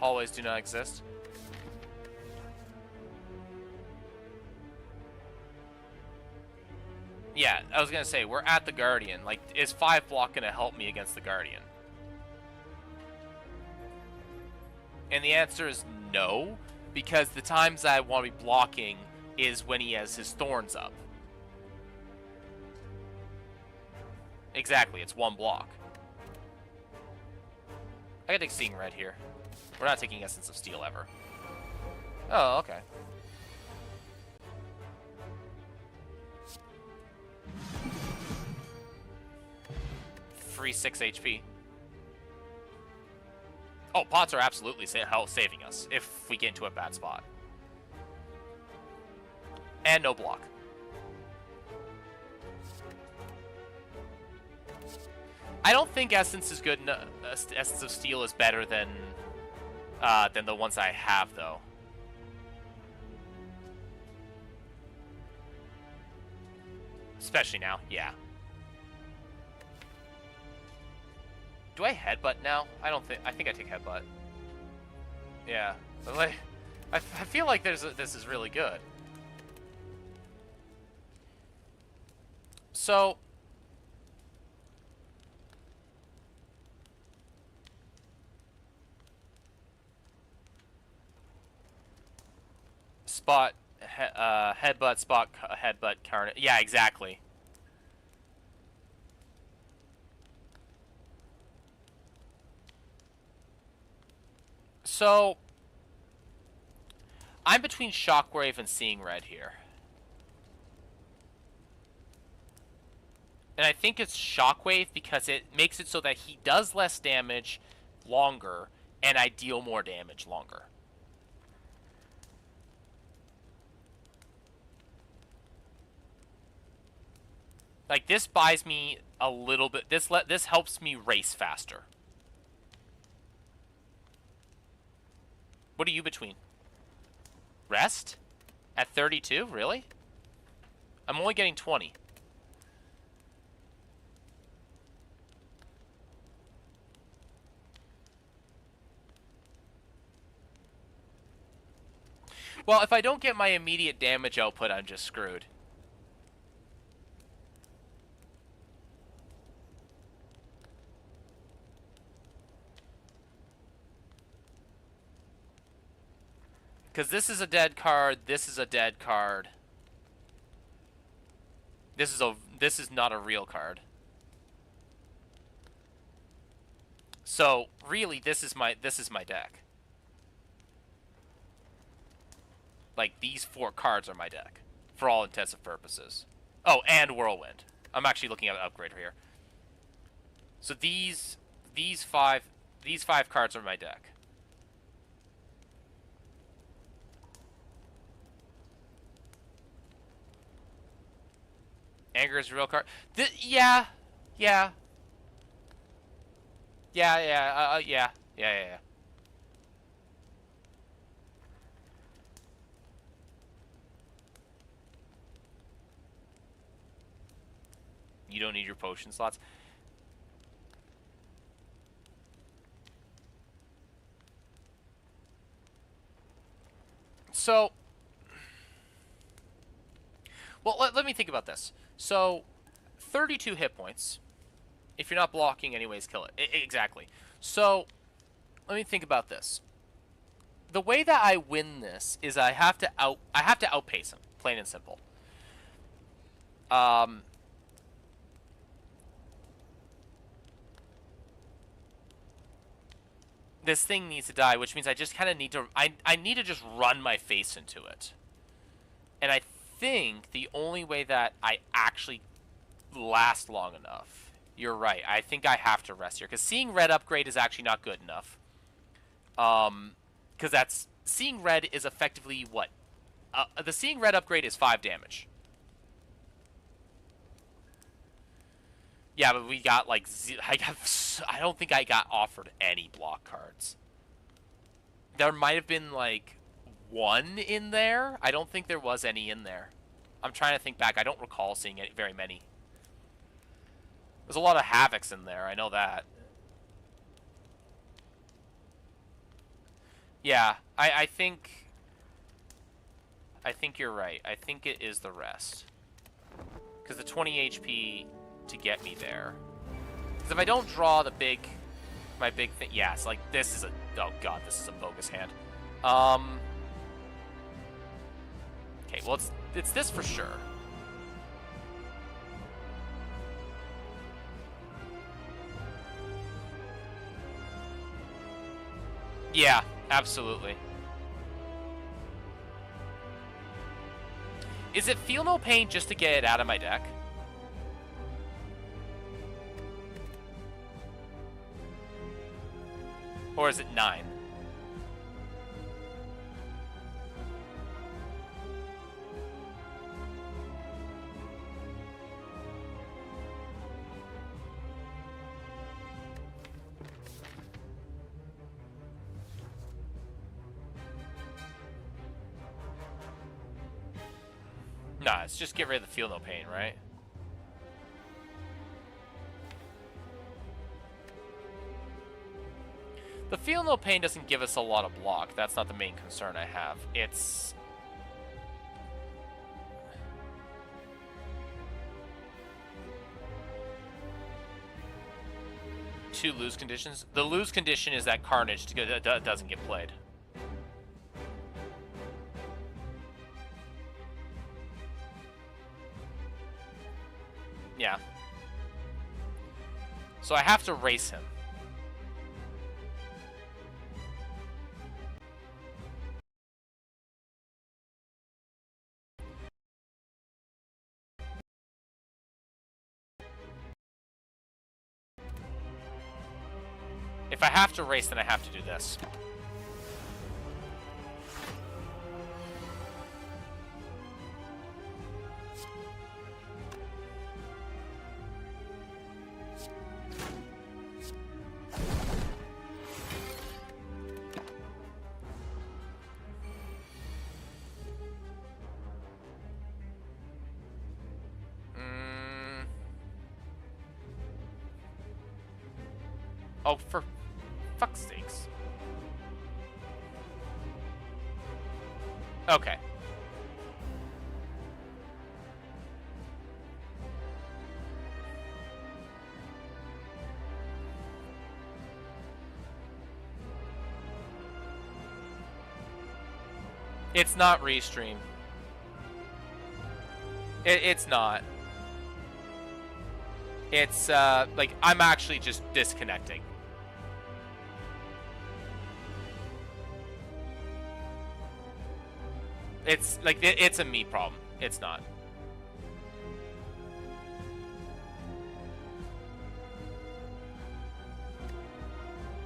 Speaker 1: Hallways do not exist. Yeah, I was gonna say, we're at the Guardian. Like, is 5 block gonna help me against the Guardian? And the answer is no, because the times I want to be blocking is when he has his thorns up. Exactly, it's 1 block. I gotta take Seeing Red here. We're not taking Essence of Steel ever. Oh, okay. Free 6 HP. Oh, pots are absolutely saving us if we get into a bad spot. And no block. I don't think Essence is good. Essence of Steel is better than the ones I have, though. Especially now, yeah. Do I headbutt now? I don't think. I think I take headbutt. Yeah, but like, I feel like this is really good. So. Spot, headbutt, spot, headbutt, carnage. Yeah, exactly. So, I'm between Shockwave and Seeing Red here. And I think it's Shockwave because it makes it so that he does less damage longer, and I deal more damage longer. Like, this buys me a little bit. This helps me race faster. What are you between? Rest? At 32? Really? I'm only getting 20. Well, if I don't get my immediate damage output, I'm just screwed. Because this is a dead card, this is a dead card. This is not a real card. So, really, this is my deck. Like, these 4 cards are my deck, for all intents and purposes. Oh, and Whirlwind. I'm actually looking at an upgrade here. So these 5 cards are my deck. Anger is a real card. Yeah. You don't need your potion slots. So, well, let me think about this. So, 32 hit points. If you're not blocking anyways, kill it. Exactly. So, let me think about this. The way that I win this is I have to outpace him, plain and simple. This thing needs to die, which means I just kind of need to I need to just run my face into it. And I think the only way that I actually last long enough, you're right, I think I have to rest here, because Seeing Red upgrade is actually not good enough. Because that's Seeing Red is effectively what? The Seeing Red upgrade is 5 damage. Yeah, but we got like I don't think I got offered any block cards. There might have been like 1 in there. I don't think there was any in there. I'm trying to think back. I don't recall seeing very many. There's a lot of Havocs in there. I know that. Yeah, I think you're right. I think it is the rest. Because the 20 HP to get me there. Because if I don't draw my big thing, yeah, it's like this is oh god, this is a bogus hand. Okay, well it's this for sure. Yeah, absolutely. Is it Feel No Pain just to get it out of my deck? Or is it 9? Nah, it's just get rid of the Feel No Pain, right? The Feel No Pain doesn't give us a lot of block. That's not the main concern I have. It's... two lose conditions. The lose condition is that Carnage doesn't get played. Yeah. So I have to race him. If I have to race, then I have to do this. Oh, for fuck's sakes. Okay. It's not restream. It's not. It's, like, I'm actually just disconnecting. It's, like, it's a me problem. It's not.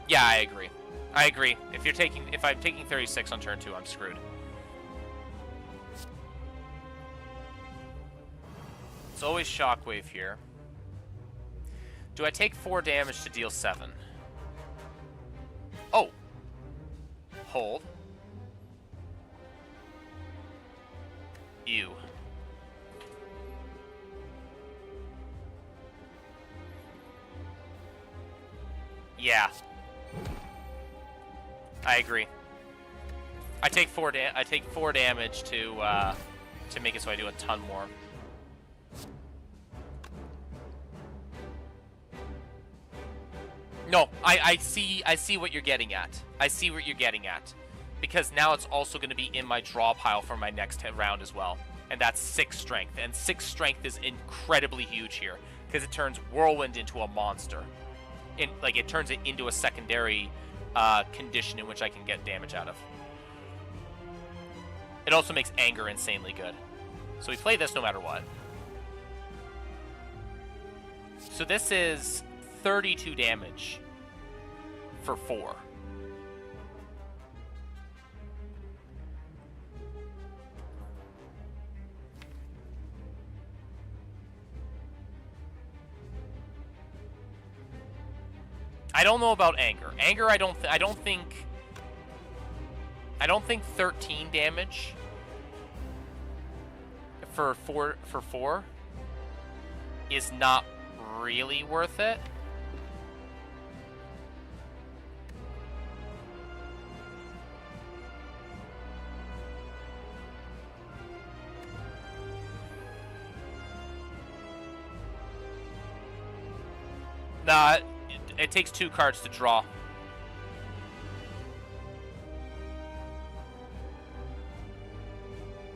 Speaker 1: Yeah, I agree. I agree. If I'm taking 36 on turn 2, I'm screwed. It's always Shockwave here. Do I take 4 damage to deal 7? Oh. Hold. Ew. Yeah. I agree. I take 4 damage to make it so I do a ton more. No, I see what you're getting at. I see what you're getting at. Because now it's also going to be in my draw pile for my next round as well. And that's 6 strength. And 6 strength is incredibly huge here. Because it turns Whirlwind into a monster. Like, it turns it into a secondary condition in which I can get damage out of. It also makes Anger insanely good. So we play this no matter what. So this is 32 damage for 4. I don't know about Anger. Anger, I don't think 13 damage for 4 is not really worth it. Nah, it takes 2 cards to draw.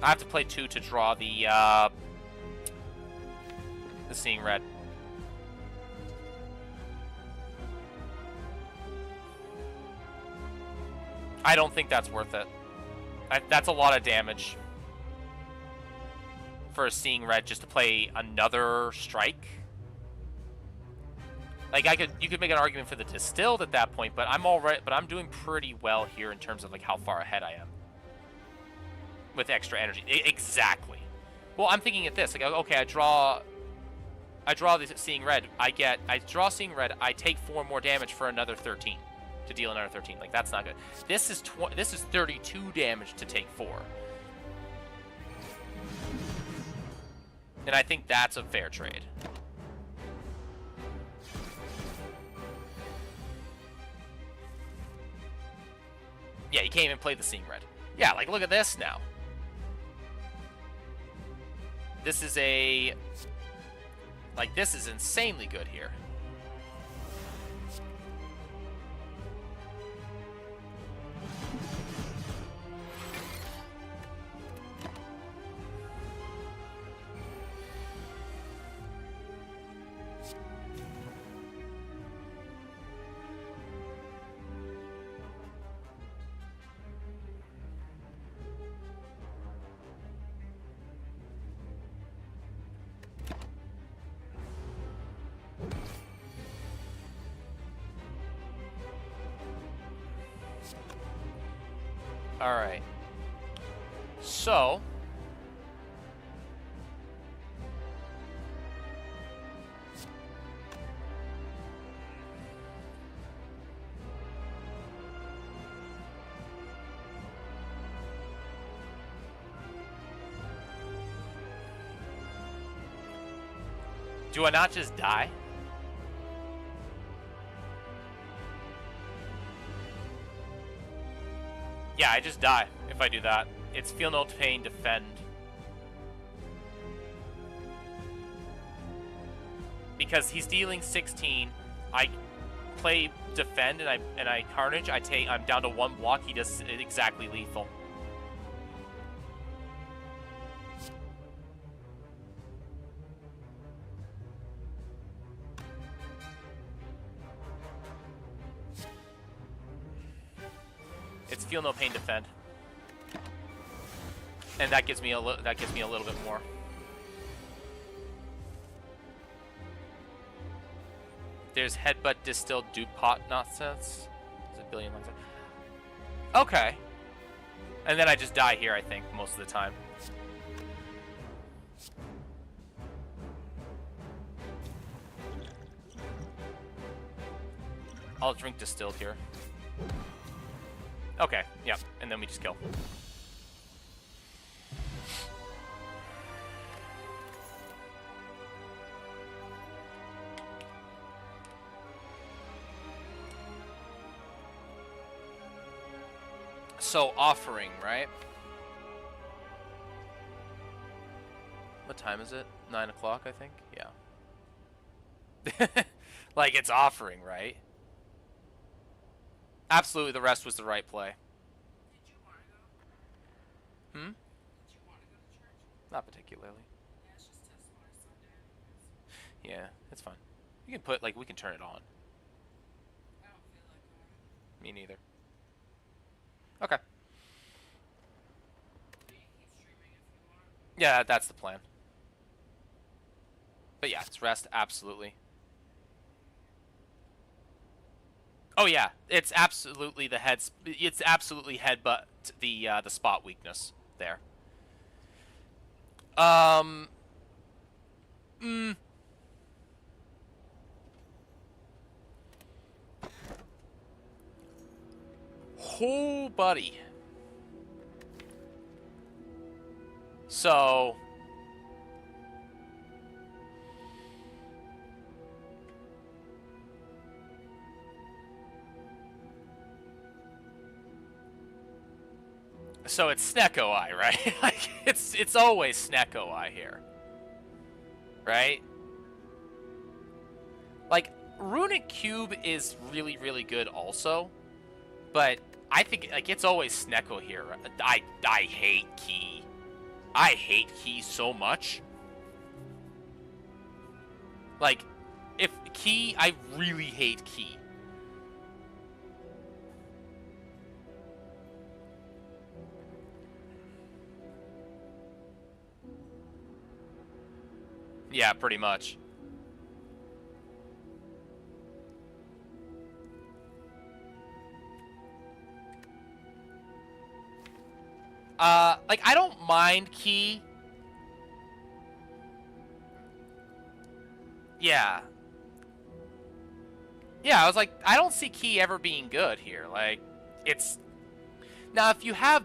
Speaker 1: I have to play 2 to draw the Seeing Red. I don't think that's worth it. That's a lot of damage for a Seeing Red just to play another strike. Like you could make an argument for the Distilled at that point, but I'm doing pretty well here in terms of like how far ahead I am with extra energy. Exactly. Well, I'm thinking at this, like, okay, I draw the Seeing Red. I draw Seeing Red. I take 4 more damage for another 13 to deal another 13. Like, that's not good. This is 32 damage to take 4, and I think that's a fair trade. Yeah, you can't even play the Seeing Red. Yeah, like, look at this now. This is this is insanely good here. All right. So, do I not just die? Yeah, I just die if I do that. It's Feel No Pain, Defend. Because he's dealing 16, I play Defend and I Carnage. I'm down to 1 block. He does exactly lethal. It's Feel No Pain, Defend, and that gives me a little bit more. There's Headbutt, Distilled, Dupont nonsense. There's a billion lines. Okay, and then I just die here. I think most of the time. I'll drink Distilled here. Okay, yeah, and then we just kill. So, offering, right? What time is it? 9 o'clock, I think? Yeah. Like, it's offering, right? Absolutely, the rest was the right play.
Speaker 2: Did you want to go?
Speaker 1: Hmm?
Speaker 2: Did you want to go to church?
Speaker 1: Not particularly.
Speaker 2: Yeah, it's just Tesla Sunday.
Speaker 1: Yeah, it's fine. You can put, like, we can turn it on.
Speaker 2: I don't feel like going.
Speaker 1: Me neither. Okay.
Speaker 2: You can keep streaming if you want.
Speaker 1: Yeah, that's the plan. But yeah, it's rest, absolutely. Oh yeah, it's absolutely the it's absolutely headbutt the spot weakness there. Oh, buddy. So it's Snecko Eye, right? Like it's always Snecko Eye here. Right? Like Runic Cube is really, really good also, but I think like it's always Snecko here. I hate Key. I hate Key so much. Like, if Key, I really hate Key. Yeah, pretty much. Like, I don't mind Key. Yeah. Yeah, I was like, I don't see Key ever being good here. Like, it's... Now, if you have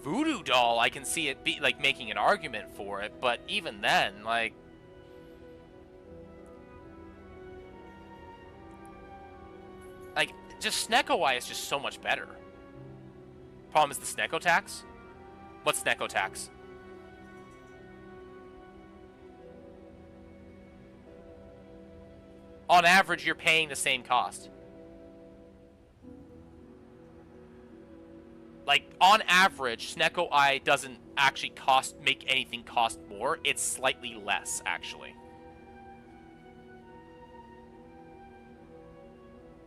Speaker 1: Voodoo Doll, I can see it be, like, making an argument for it, but even then, like... Like, just Snecko-Eye is just so much better. Problem is the Snecko tax? What's Snecko tax? On average, you're paying the same cost. Like, on average, Snecko-Eye doesn't actually make anything cost more. It's slightly less, actually.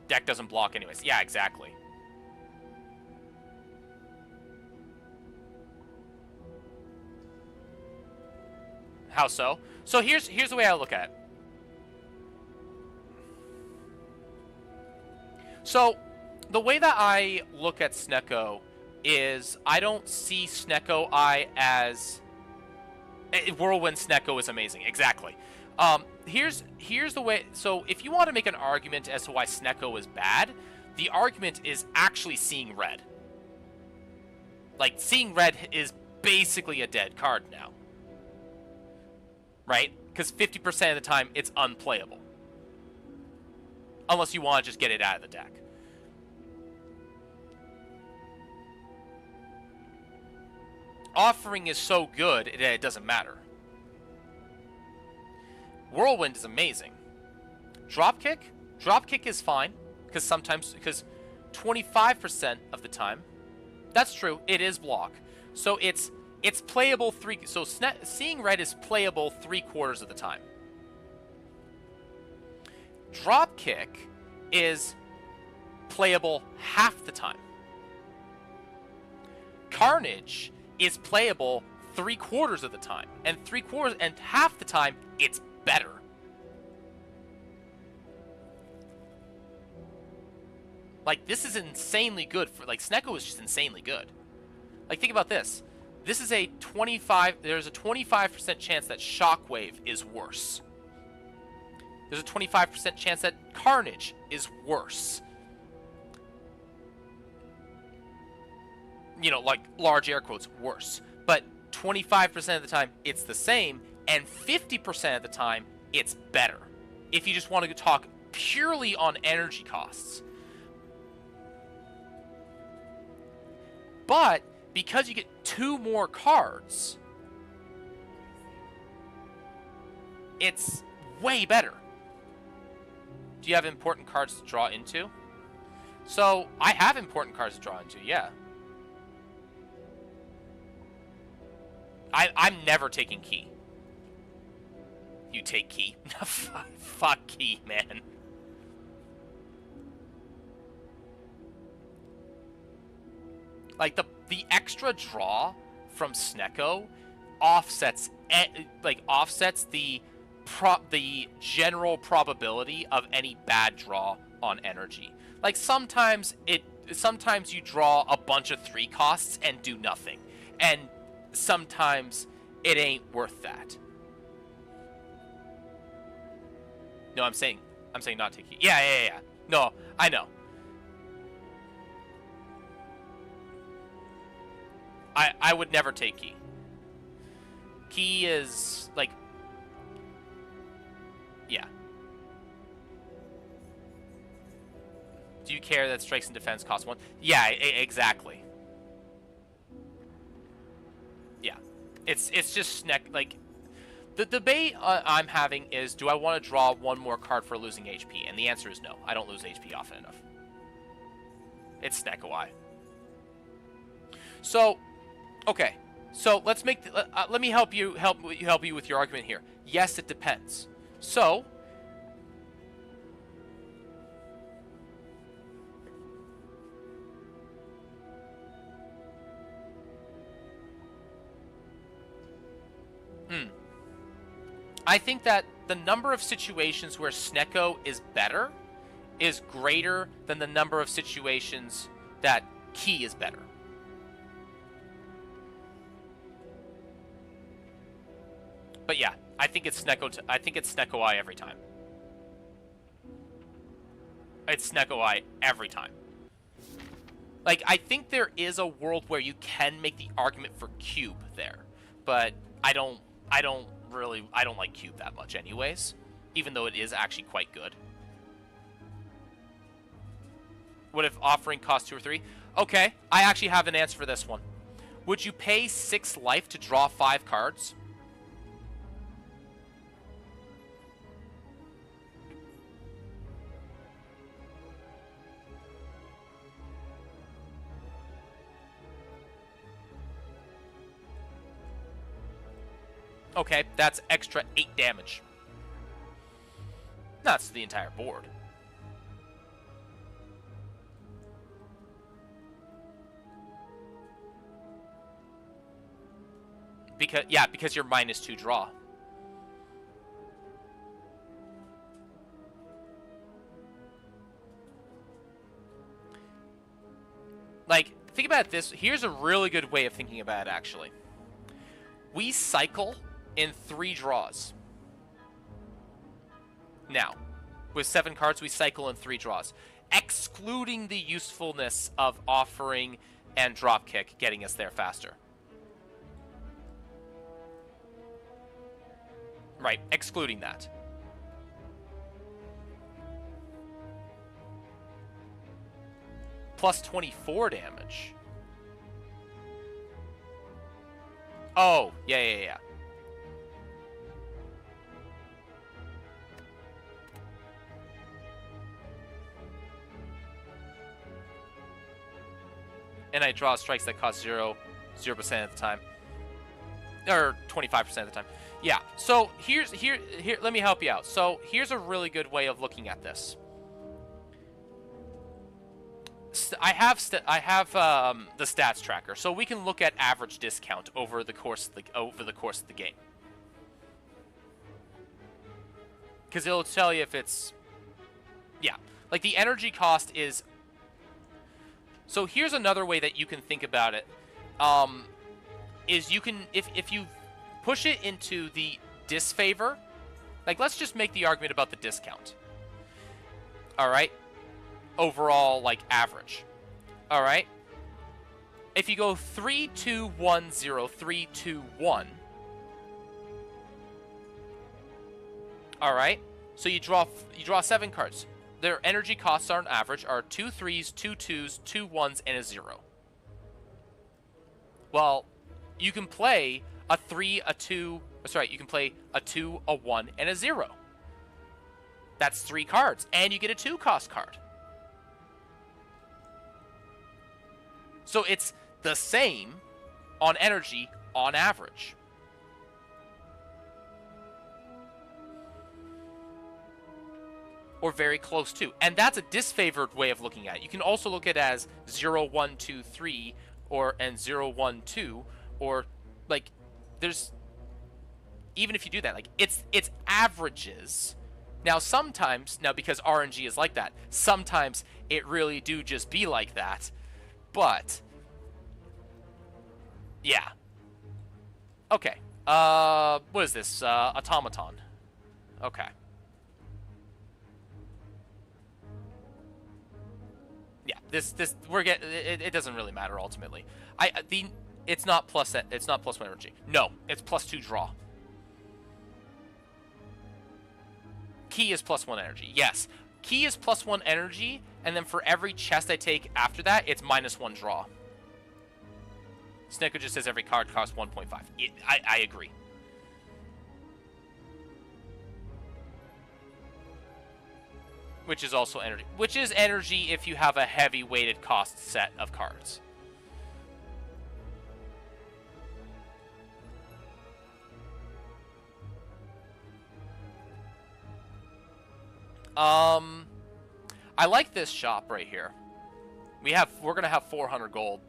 Speaker 1: Deck doesn't block anyways. Yeah, exactly. How so? So here's the way I look at it. So, the way that I look at Snecko is I don't see Snecko-Eye as... Whirlwind Snecko is amazing, exactly. Here's the way... So, if you want to make an argument as to why Snecko is bad, the argument is actually Seeing Red. Like, Seeing Red is basically a dead card now. Right? Because 50% of the time, it's unplayable. Unless you want to just get it out of the deck. Offering is so good that it doesn't matter. Whirlwind is amazing. Dropkick? Dropkick is fine. Because 25% of the time, that's true, it is block. So it's playable Seeing Red is playable 3/4 of the time. Dropkick is playable half the time. Carnage is playable 3/4 of the time, and half the time it's better. Like, this is insanely good for, like, Snecko is just insanely good. Like, think about this. This is there's a 25% chance that Shockwave is worse. There's a 25% chance that Carnage is worse. You know, like, large air quotes, worse. But 25% of the time, it's the same, and 50% of the time, it's better. If you just want to talk purely on energy costs. But, because you get 2 more cards, it's way better. Do you have important cards to draw into? So, I have important cards to draw into, yeah. I'm never taking Key. You take Key? Fuck Key, man. Like, the extra draw from Snecko offsets the general probability of any bad draw on energy. Like, sometimes you draw a bunch of 3 costs and do nothing. And sometimes it ain't worth that. No, I'm saying not take Key. Yeah. No, I know. I would never take Key. Key is, like... Yeah. Do you care that strikes and defense cost 1? Yeah, exactly. Yeah. It's just like... The debate I'm having is, do I want to draw one more card for losing HP? And the answer is no. I don't lose HP often enough. It's Snecko Eye. So, okay. So let's make. Let me help you with your argument here. Yes, it depends. So. I think that the number of situations where Snecko is better is greater than the number of situations that Key is better. But yeah, I think it's Snecko Eye every time. It's Snecko Eye every time. Like, I think there is a world where you can make the argument for Cube there, but I don't like Cube that much anyways, even though it is actually quite good. What if offering costs 2 or 3? Okay, I actually have an answer for this one. Would you pay 6 life to draw 5 cards? Okay, that's extra 8 damage. That's the entire board. Because you're -2 draw. Like, think about this. Here's a really good way of thinking about it, actually. We cycle in 3 draws. Now, with 7 cards, we cycle in 3 draws, excluding the usefulness of offering and dropkick getting us there faster. Right, excluding that. Plus 24 damage. Oh, yeah. And I draw strikes that cost 0% at the time. Or 25% of the time. Yeah, so here, let me help you out. So here's a really good way of looking at this. I have the stats tracker, so we can look at average discount over the course of the game. Because it'll tell you if it's, yeah, like the energy cost is. So here's another way that you can think about it. Is you can if you push it into the disfavor, like let's just make the argument about the discount. All right. Overall, like average. All right. If you go 3, 2, 1, 0, 3, 2, 1. All right. So you draw 7 cards. Their energy costs on average are 2 3s, 2 2s, 2 1s, and a 0. Well, you can play a 3, a 2. Sorry, you can play a 2, a 1, and a 0. That's 3 cards, and you get a 2-cost card. So it's the same on energy on average. Or very close to. And that's a disfavored way of looking at it. You can also look at it as 0, 1, 2, 3, and 0, 1, 2, or like there's, even if you do that, like it's averages. Now sometimes, because RNG is like that, sometimes it really do just be like that. But yeah. Okay. What is this? Automaton. Okay. Yeah, this we're getting it doesn't really matter ultimately. It's not plus 1 energy. No, it's plus 2 draw. Key is plus 1 energy. Yes. Key is plus 1 energy, and then for every chest I take after that, it's -1 draw. Snecko just says every card costs 1.5. I agree. which is also energy. Which is energy if you have a heavy weighted cost set of cards. I like this shop right here. We're gonna have 400 gold.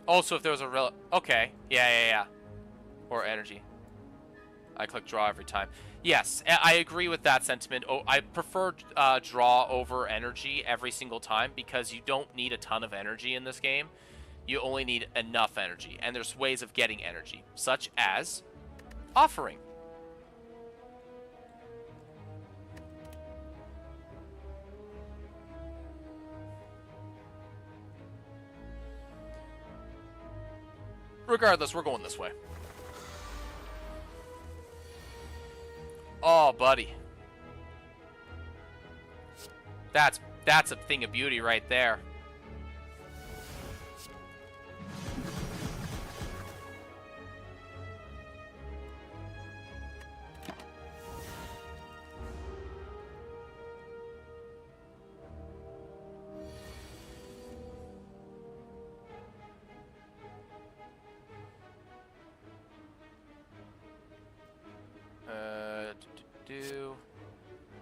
Speaker 1: Also, if there was a real... Okay. Yeah. Or energy. I click draw every time. Yes, I agree with that sentiment. Oh, I prefer draw over energy every single time because you don't need a ton of energy in this game. You only need enough energy. And there's ways of getting energy, such as offering. Regardless, we're going this way. Oh, buddy. That's a thing of beauty right there.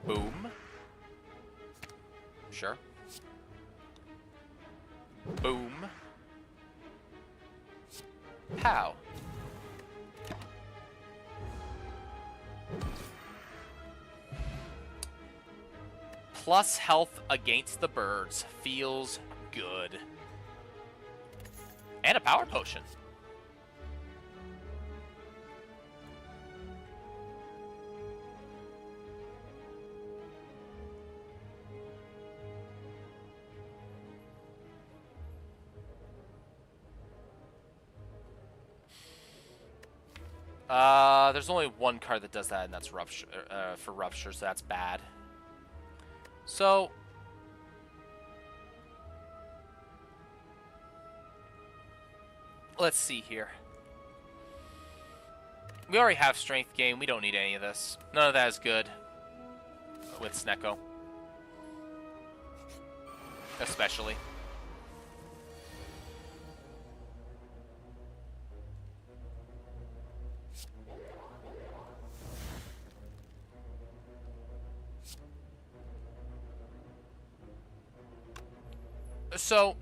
Speaker 1: Boom. Sure. Boom. Pow. Plus health against the birds. Feels good. And a power potion. There's only one card that does that, and that's Rupture, for Rupture, so that's bad. So, let's see here. We already have Strength Gain. We don't need any of this. None of that is good with Snecko. Especially. So,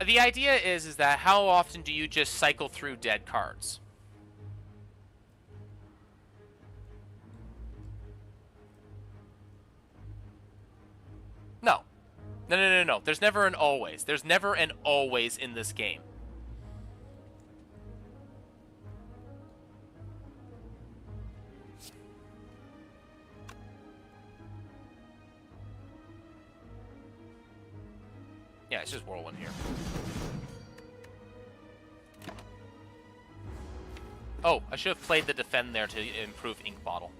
Speaker 1: the idea is that how often do you just cycle through dead cards? No. No. There's never an always. There's never an always in this game. Yeah, it's just Whirlwind here. Oh, I should have played the Defend there to improve Ink Bottle.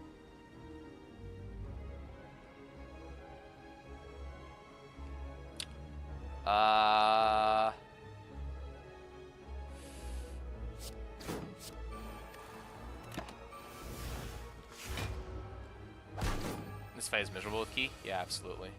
Speaker 1: This fight is miserable with Key? Yeah, absolutely.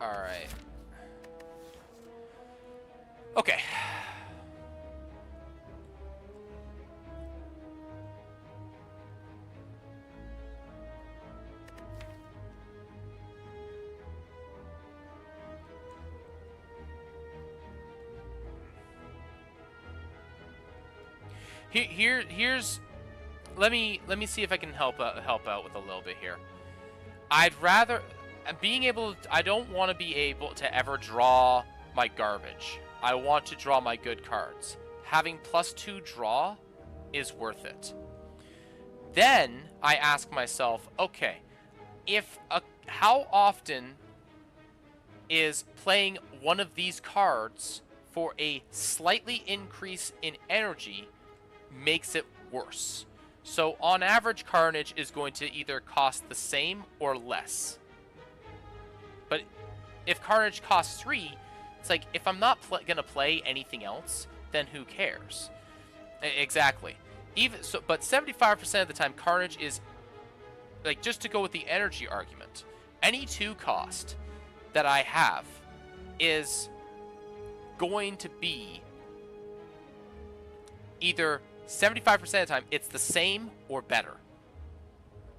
Speaker 1: Alright. Okay. Here's let me see if I can help out with a little bit here. I'd rather being able to, I don't want to be able to ever draw my garbage. I want to draw my good cards. Having +2 draw is worth it. Then I ask myself, okay, how often is playing one of these cards for a slightly increase in energy makes it worse? So on average, Carnage is going to either cost the same or less. But if Carnage costs 3, it's like, if I'm not going to play anything else, then who cares? Exactly. But 75% of the time, Carnage is, like, just to go with the energy argument, any 2 cost that I have is going to be either 75% of the time, it's the same or better.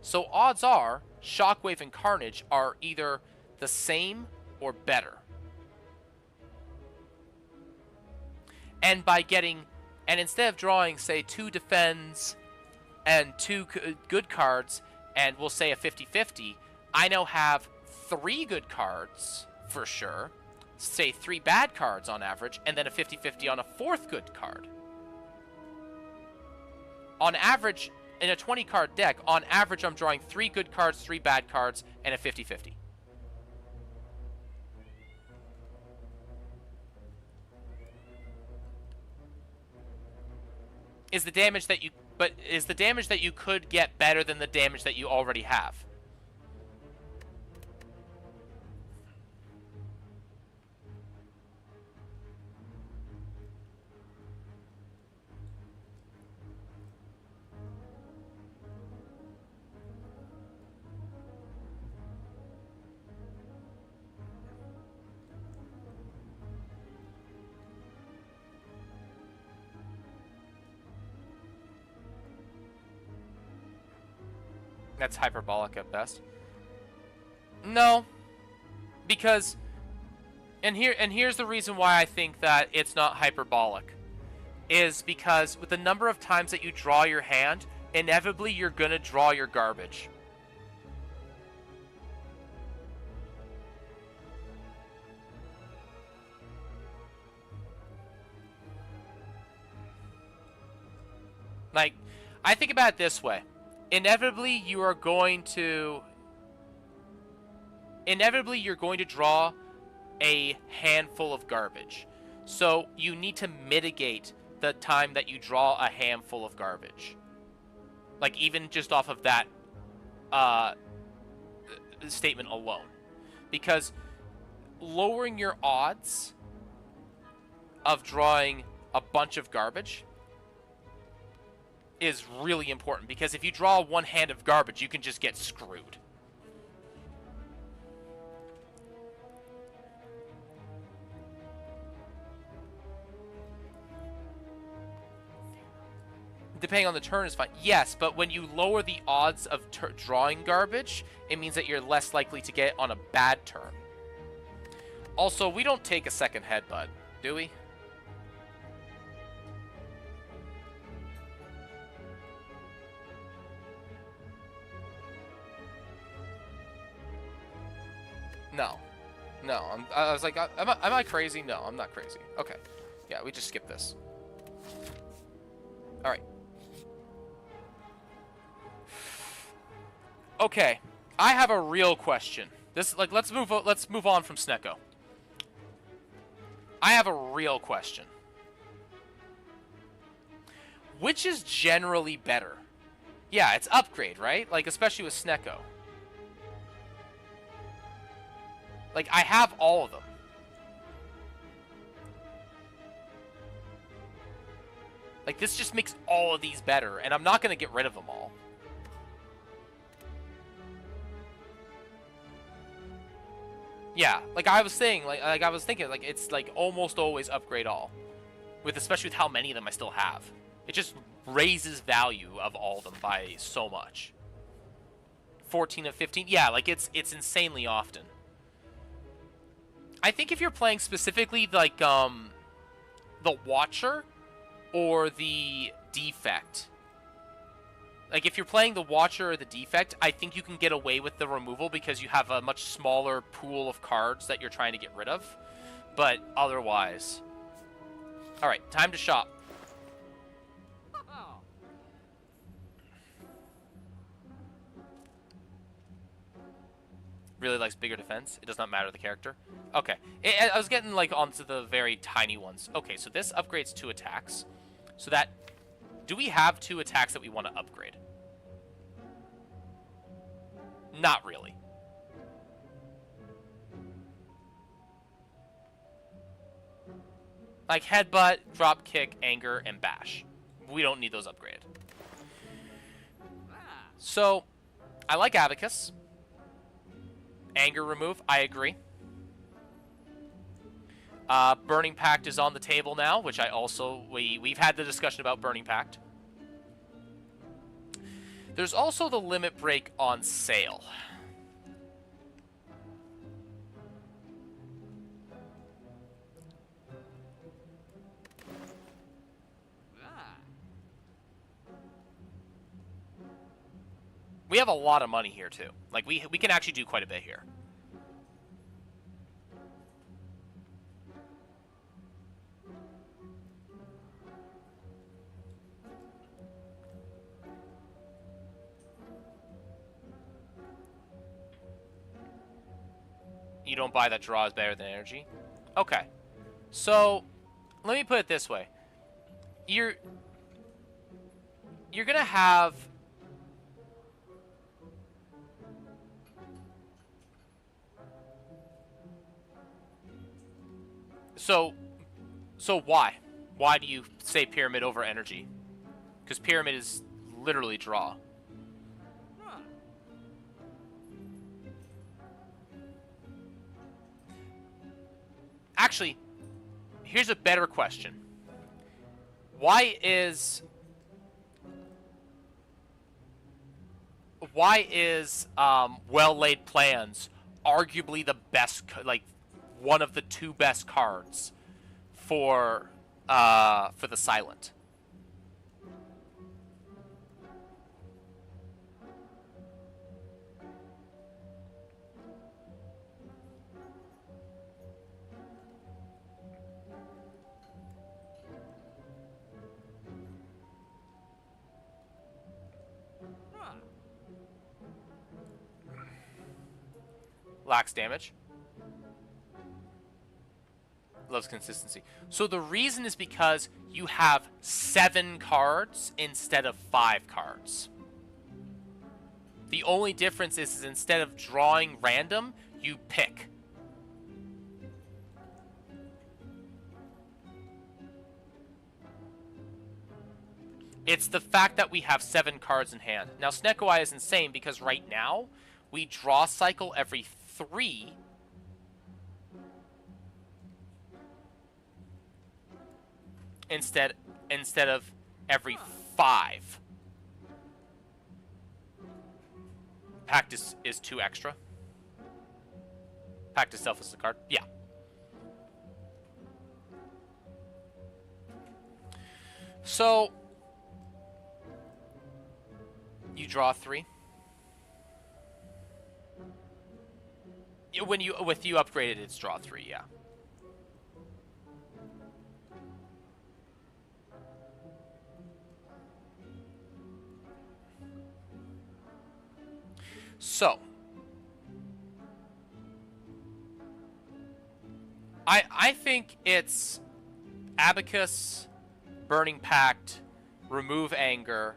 Speaker 1: So odds are, Shockwave and Carnage are either the same or better. And instead of drawing, say, 2 defends and 2 good cards, and we'll say a 50-50, I now have 3 good cards, for sure, say 3 bad cards on average, and then a 50-50 on a 4th good card. On average, in a 20-card deck, on average, I'm drawing 3 good cards, 3 bad cards, and a 50-50. Is the damage that you could get better than the damage that you already have? That's hyperbolic at best. No, because, and here's the reason why I think that it's not hyperbolic, is because with the number of times that you draw your hand, inevitably you're gonna draw your garbage. Like, I think about it this way. Inevitably, you're going to draw a handful of garbage. So you need to mitigate the time that you draw a handful of garbage. Like, even just off of that statement alone. Because lowering your odds of drawing a bunch of garbage is really important, because if you draw one hand of garbage, you can just get screwed. Depending on the turn is fine. Yes, but when you lower the odds of drawing garbage, it means that you're less likely to get on a bad turn. Also, we don't take a second headbutt, do we? No. I was like, am I crazy? No, I'm not crazy. Okay. Yeah, we just skip this. All right. Okay. I have a real question. Let's move on from Snecko. I have a real question. Which is generally better? Yeah, it's upgrade, right? Like, especially with Snecko. Like, I have all of them. Like, this just makes all of these better, and I'm not going to get rid of them all. Yeah, like I was saying, like I was thinking, like, it's like almost always upgrade all. Especially with how many of them I still have. It just raises value of all of them by so much. 14 of 15, yeah, like it's insanely often. I think if you're playing specifically, like, the Watcher or the Defect, Like, if you're playing the Watcher or the Defect, I think you can get away with the removal because you have a much smaller pool of cards that you're trying to get rid of. But otherwise... Alright, time to shop. Really likes bigger defense. It does not matter the character. Okay. I was getting, like, onto the very tiny ones. Okay, so this upgrades 2 attacks. So that... Do we have 2 attacks that we want to upgrade? Not really. Like headbutt, drop kick, anger, and bash. We don't need those upgraded. So, I like Abacus. Anger remove, I agree. Burning Pact is on the table now, which I also... We've had the discussion about Burning Pact. There's also the Limit Break on sale. We have a lot of money here, too. Like, we can actually do quite a bit here. You don't buy that draw is better than energy? Okay. So, let me put it this way. You're gonna have... So why? Why do you say Pyramid over energy? Because Pyramid is literally draw. Actually, here's a better question. Why is Well-Laid Plans arguably the best, like, one of the 2 best cards for the Silent? Lacks damage. Loves consistency. So the reason is because you have 7 cards instead of 5 cards. The only difference is instead of drawing random, you pick. It's the fact that we have 7 cards in hand. Now, Snecko Eye is insane because right now, we draw cycle every 3. Instead of every 5. Pact is 2 extra. Pact itself is the card. Yeah. So you draw 3. With you upgraded, it's draw 3, yeah. So, I think it's Abacus, Burning Pact, remove Anger,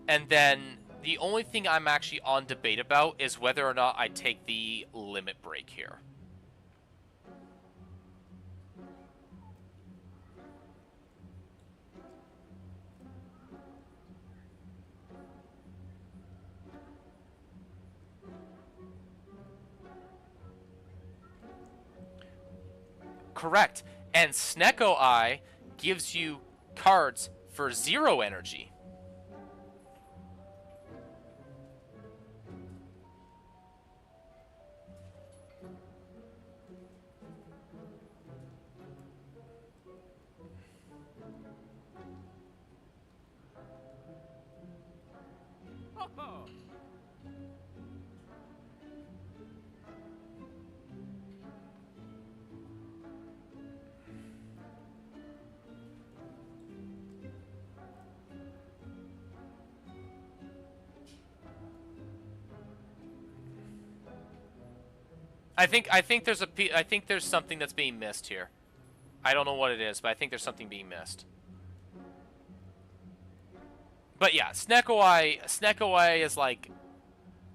Speaker 1: and then the only thing I'm actually on debate about is whether or not I take the Limit Break here. Correct. And Snecko Eye gives you cards for 0 energy. I think I think there's something that's being missed here. I don't know what it is, but I think there's something being missed. But yeah, Snecko is like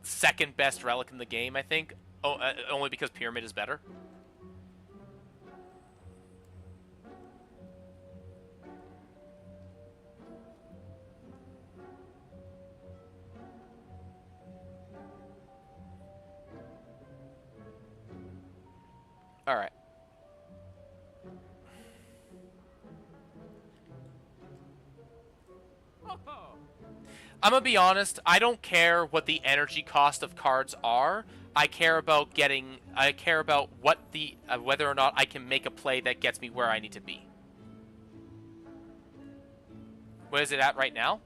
Speaker 1: second best relic in the game, I think. Oh, only because Pyramid is better. All right. I'm gonna be honest. I don't care what the energy cost of cards are. I care about getting. I care about what the whether or not I can make a play that gets me where I need to be. What is it at right now?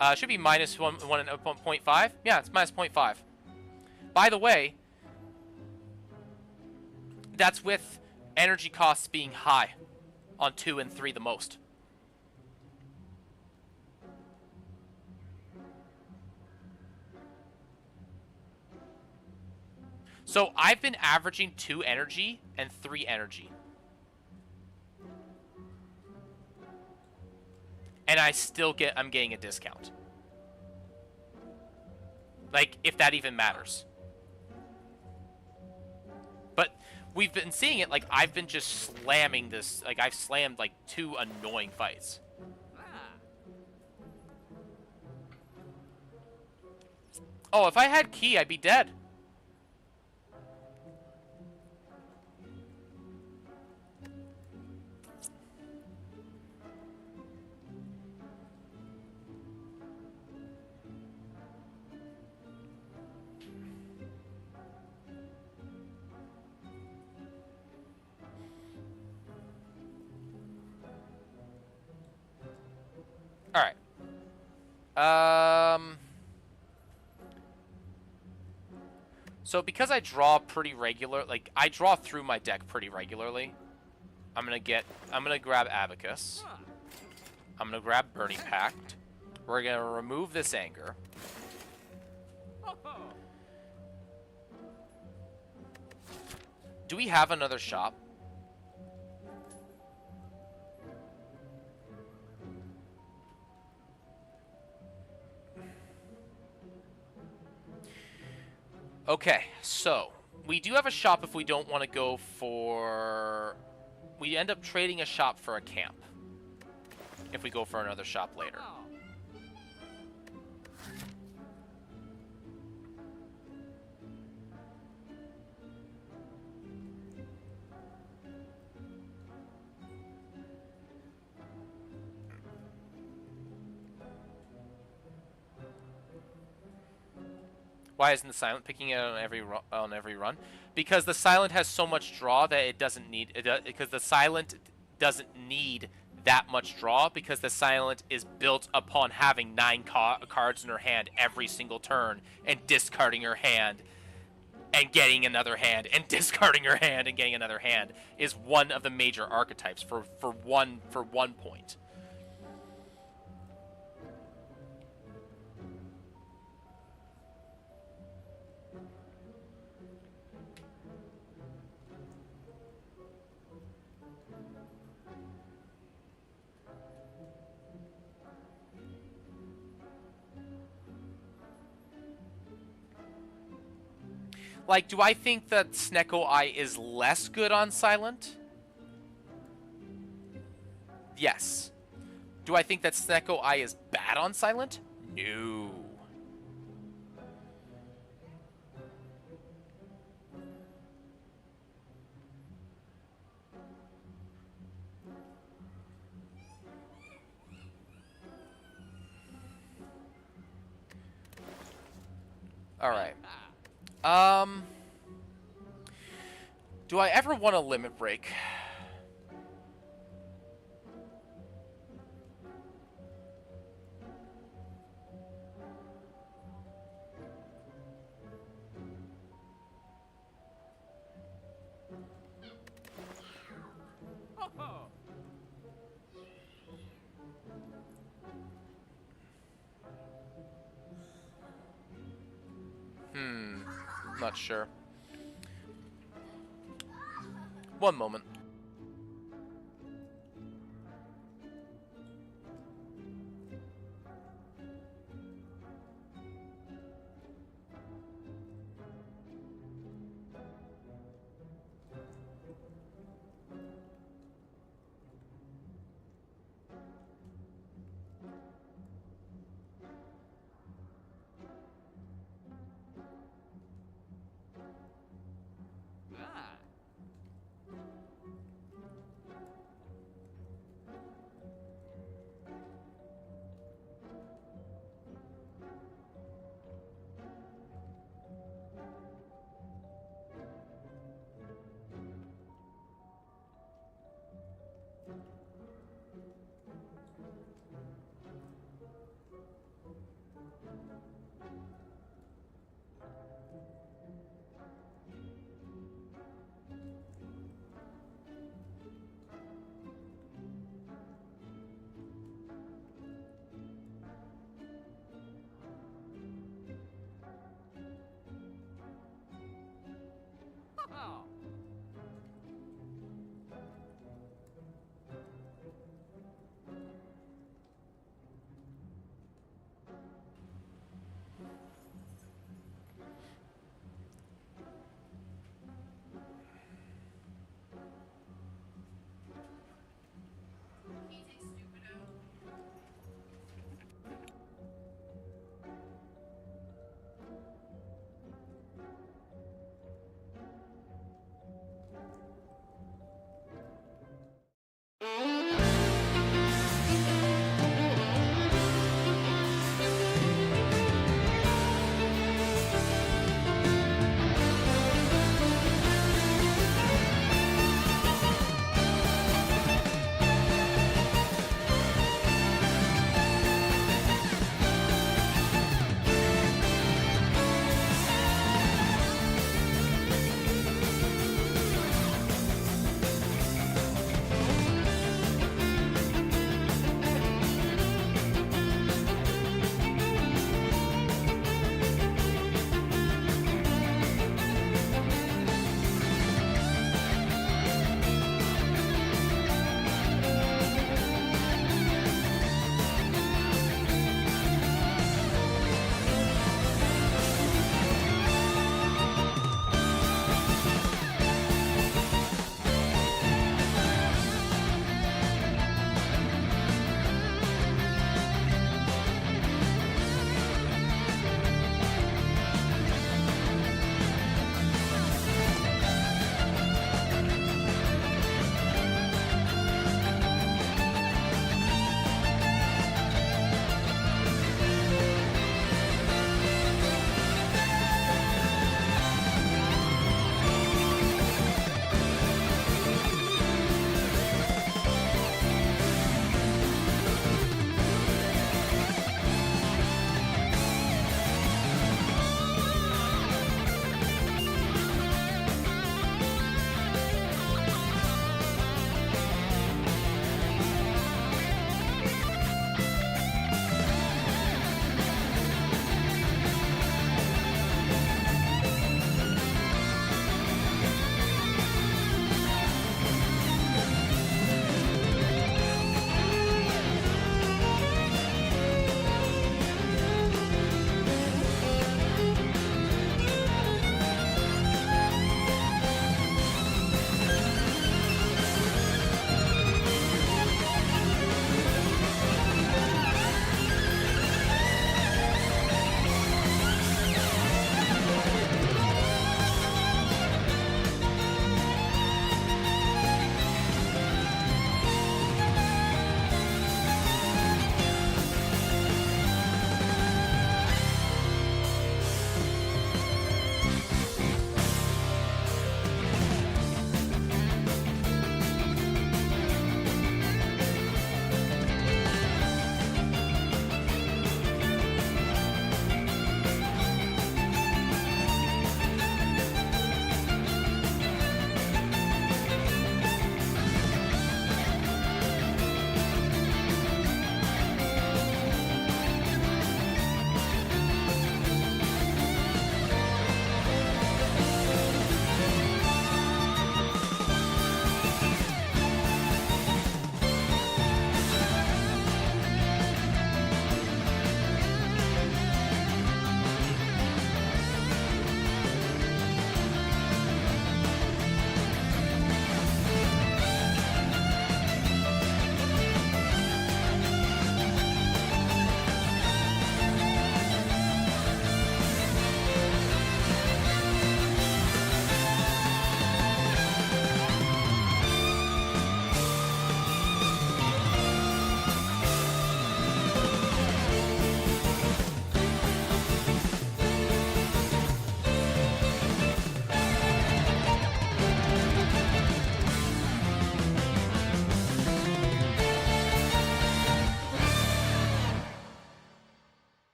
Speaker 1: It should be minus 1.5. Yeah, it's minus 0.5. By the way, that's with energy costs being high on 2 and 3 the most. So I've been averaging 2 energy and 3 energy. And I'm getting a discount. Like, if that even matters. But we've been seeing it, like, I've been just slamming this, like, I've slammed, like, 2 annoying fights. Oh, if I had Key, I'd be dead. Alright. So because I draw pretty regular, like, I draw through my deck pretty regularly, I'm gonna grab Abacus. I'm gonna grab Burning Pact. We're gonna remove this Anger. Do we have another shop? Okay, so we do have a shop if we don't want to go for... We end up trading a shop for a camp if we go for another shop later. Why isn't the Silent picking it on every run? Because the Silent has so much draw that it doesn't need because the Silent doesn't need that much draw because the Silent is built upon having 9 cards in her hand every single turn and discarding her hand and getting another hand and discarding her hand and getting another hand is one of the major archetypes for one point. Like, do I think that Snecko Eye is less good on Silent? Yes. Do I think that Snecko Eye is bad on Silent? No. Alright. Do I ever want a limit break? Not sure. One moment.
Speaker 3: Ah.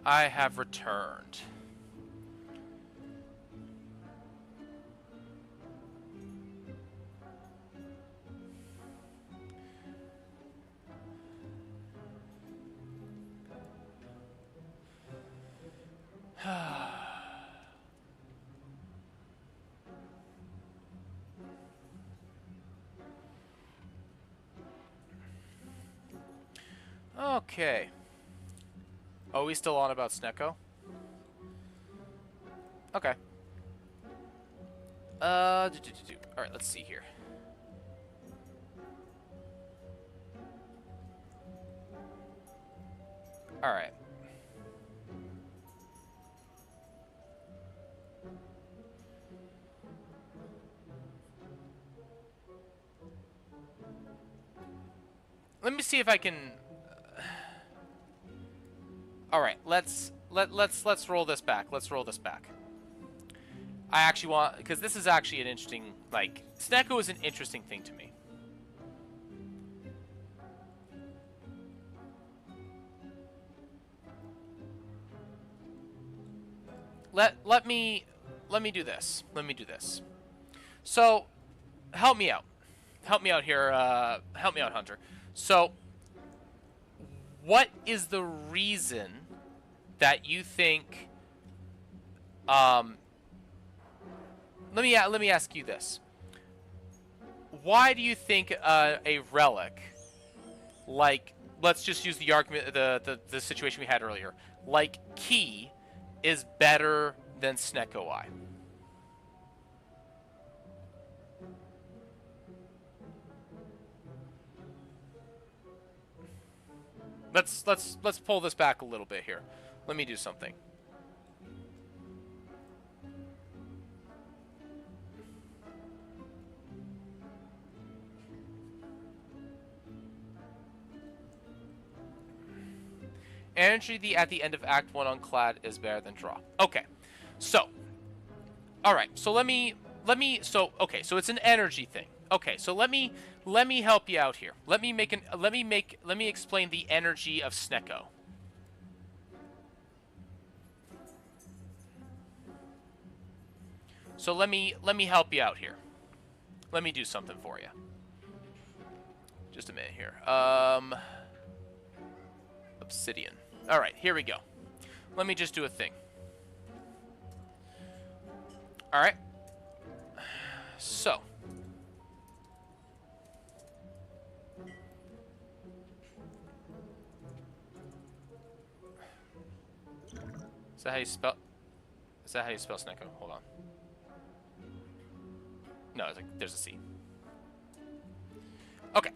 Speaker 1: I have returned. Okay. Oh, we still on about Snecko? Okay. All right, let's see here. All right. Let me see if I can. All right, let's roll this back. Let's roll this back. I actually want, because this is actually an interesting, like, Snecko is an interesting thing to me. Let me do this. Let me do this. So, help me out. Help me out here. Help me out, Hunter. So, what is the reason that you think? Let me ask you this. Why do you think a relic, like, let's just use the argument, the situation we had earlier, like Key, is better than Snecko Eye? Let's pull this back a little bit here. Let me do something. Energy at the end of Act 1 on Clad is better than draw. Okay. So, all right. So okay, so it's an energy thing. Okay, so let me help you out here. Let me explain the energy of Snecko. So let me help you out here. Let me do something for you. Just a minute here. Obsidian. All right, here we go. Let me just do a thing. All right. So. Is that how you spell? Is that how you spell Snecko? Hold on. No, it's like there's a C. Okay.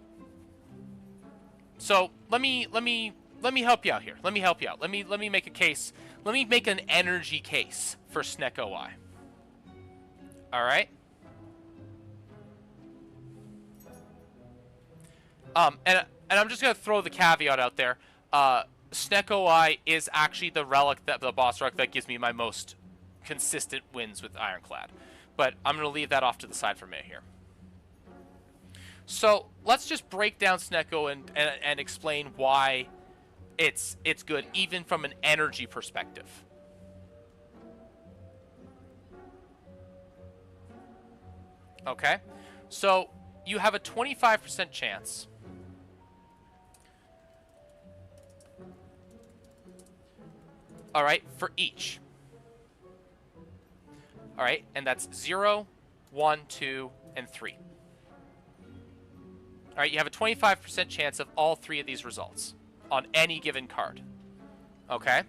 Speaker 1: So let me help you out here. Let me help you out. Let me make a case. Let me make an energy case for Snecko Eye. All right. And I'm just gonna throw the caveat out there. Snecko Eye is actually the boss relic that gives me my most consistent wins with Ironclad. But I'm gonna leave that off to the side for a minute here. So let's just break down Snecko and explain why it's good, even from an energy perspective. Okay, so you have a 25% chance. All right, for each. All right, and that's 0, 1, 2, and 3. All right, you have a 25% chance of all three of these results on any given card. Okay?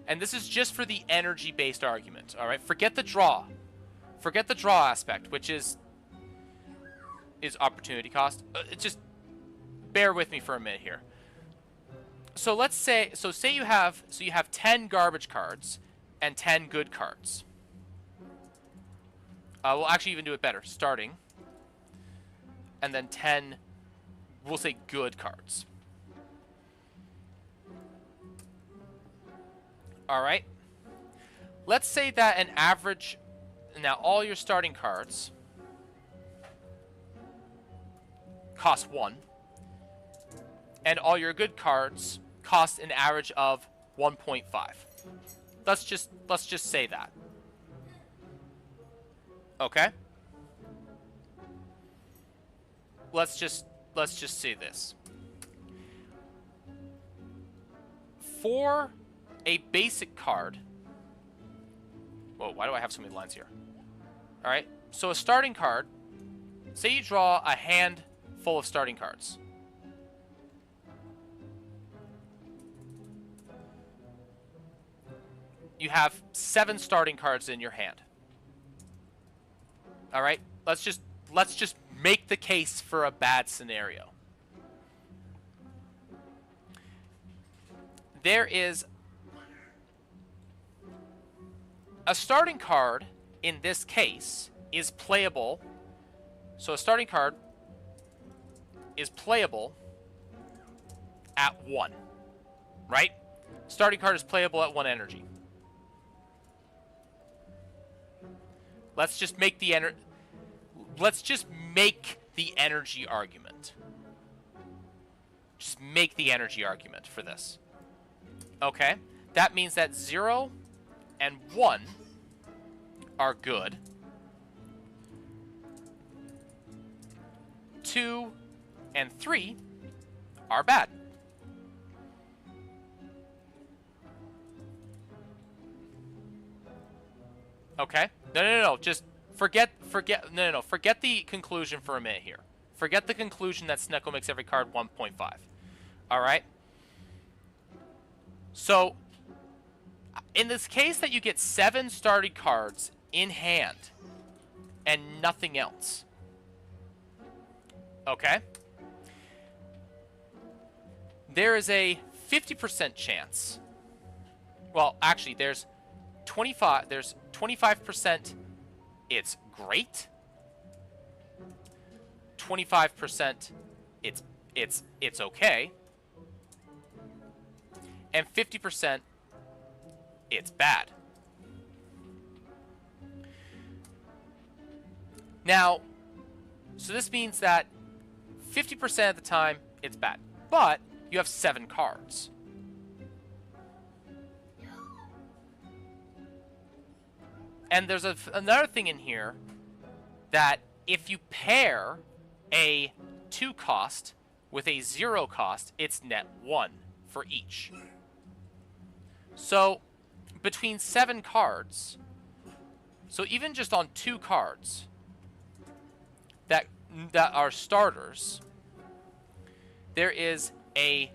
Speaker 1: And this is just for the energy-based argument. All right, forget the draw. Forget the draw aspect, which is opportunity cost. Just bear with me for a minute here. So let's say you have 10 garbage cards and 10 good cards. We'll actually even do it better. Starting. And then 10, we'll say good cards. All right. Let's say that an average, now all your starting cards cost 1. And all your good cards cost an average of 1.5. Let's just say that. Okay? Let's just say this. For a basic card. Whoa, why do I have so many lines here? All right. So a starting card, say you draw a hand full of starting cards. You have 7 starting cards in your hand. All right? Let's just make the case for a bad scenario. There is a starting card in this case is playable. So a starting card is playable at 1, right? Starting card is playable at 1 energy. Let's just make the energy argument. Just make the energy argument for this. Okay? That means that 0 and 1 are good. 2 and 3 are bad. Okay? No. Just forget the conclusion for a minute here. Forget the conclusion that Snecko makes every card 1.5. All right? So, in this case that you get 7 starting cards in hand and nothing else. Okay? There is a 50% chance. Well, actually, there's 25% it's great. 25% it's okay. And 50% it's bad. Now, so this means that 50% of the time it's bad. But you have 7 cards. And there's another thing in here that if you pair a 2 cost with a 0 cost, it's net 1 for each. So between 7 cards, so even just on 2 cards that are starters, there is a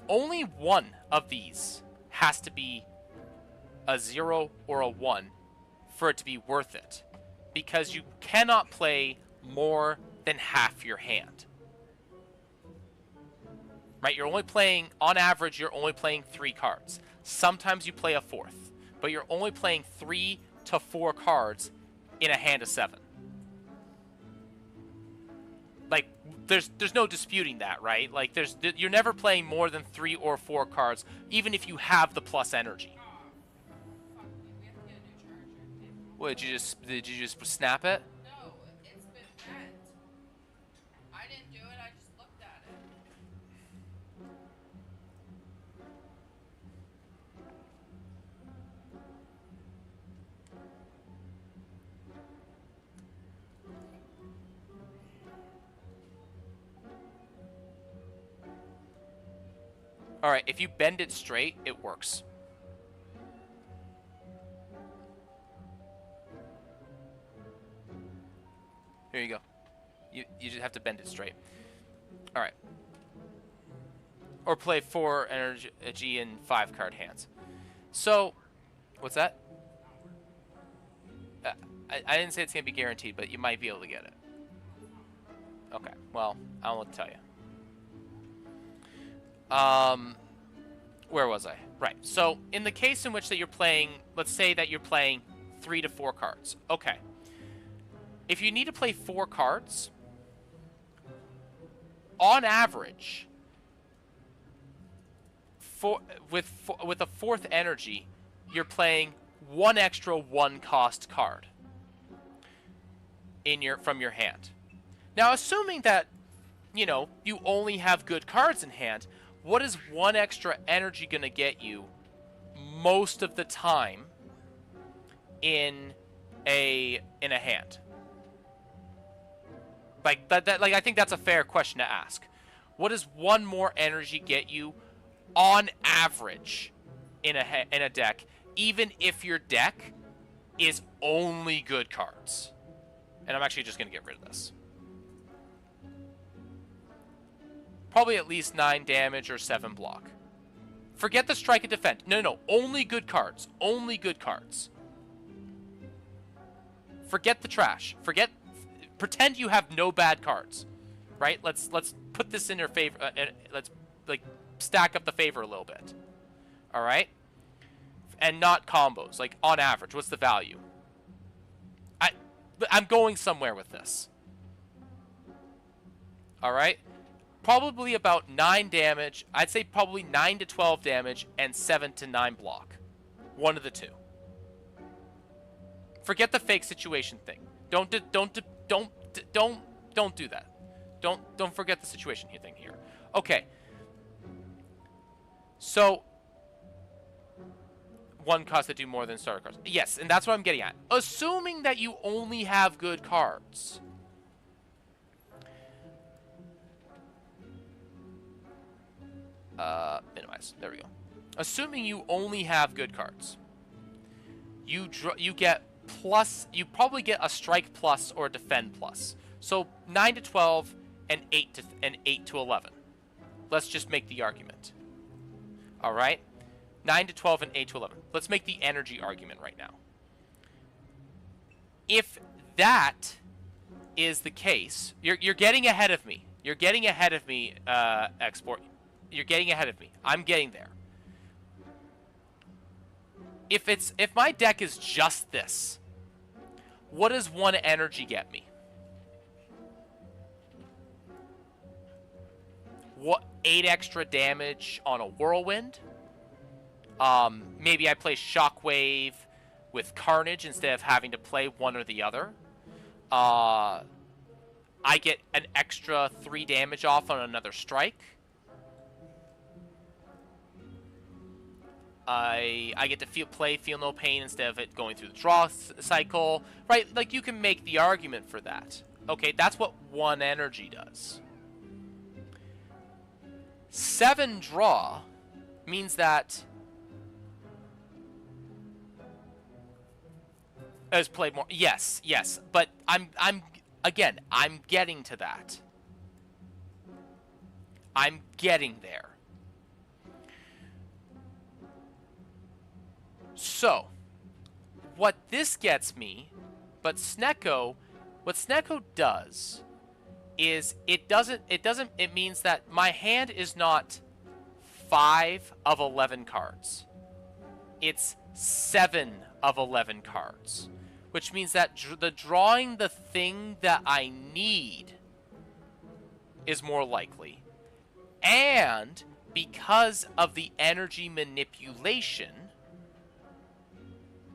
Speaker 1: only one of these has to be a 0 or a 1 for it to be worth it, because you cannot play more than half your hand. Right? You're only playing, on average, you're only playing 3 cards. Sometimes you play a 4th, but you're only playing 3 to 4 cards in a hand of 7. Like, there's no disputing that, right? Like, you're never playing more than 3 or 4 cards, even if you have the plus energy.
Speaker 2: Fuck me, we have to get a new charger.
Speaker 1: What, did you just snap it?
Speaker 2: No, it's been bent. I didn't do it, I just looked at it.
Speaker 1: All right, if you bend it straight, it works. Here you go. You just have to bend it straight. All right. Or play 4 energy in 5 card hands. So, what's that? I didn't say it's gonna be guaranteed, but you might be able to get it. Okay. Well, I don't know what to tell you. Where was I? Right. So, in the case in which that you're playing, let's say that you're playing 3 to 4 cards. Okay. If you need to play 4 cards, on average, with a 4th energy, you're playing 1 extra 1 cost card from your hand. Now, assuming that you know, you only have good cards in hand, what is one extra energy going to get you most of the time in a hand? Like that like I think that's a fair question to ask. What does one more energy get you on average in a deck, even if your deck is only good cards? And I'm actually just going to get rid of this. Probably at least 9 damage or 7 block. Forget the strike and defend. No. Only good cards. Only good cards. Forget the trash. Pretend you have no bad cards. Right? Let's put this in your favor. Let's like stack up the favor a little bit. All right? And not combos. Like on average, what's the value? I'm going somewhere with this. All right? Probably about 9 damage. I'd say probably 9 to 12 damage and 7 to 9 block. One of the two. Forget the fake situation thing. Don't do that. Don't forget the situation thing here. Okay. So one cost to do more than starter cards. Yes, and that's what I'm getting at. Assuming that you only have good cards. Minimize. There we go. Assuming you only have good cards, you get plus. You probably get a strike plus or a defend plus. So 9 to 12 and 8 to 11. Let's just make the argument. All right, 9 to 12 and 8 to 11. Let's make the energy argument right now. If that is the case, you're getting ahead of me. You're getting ahead of me, Export. You're getting ahead of me. I'm getting there. If my deck is just this, what does one energy get me? What, 8 extra damage on a whirlwind? Maybe I play Shockwave with Carnage instead of having to play one or the other. I get an extra 3 damage off on another strike. I get to feel no pain instead of it going through the draw cycle, right? Like, you can make the argument for that. Okay, that's what one energy does. 7 draw means that as played more. Yes, but I'm getting to that. I'm getting there. So, what this gets me, what Snecko does is it means that my hand is not 5 of 11 cards. It's 7 of 11 cards, which means that drawing the thing that I need is more likely. And because of the energy manipulation,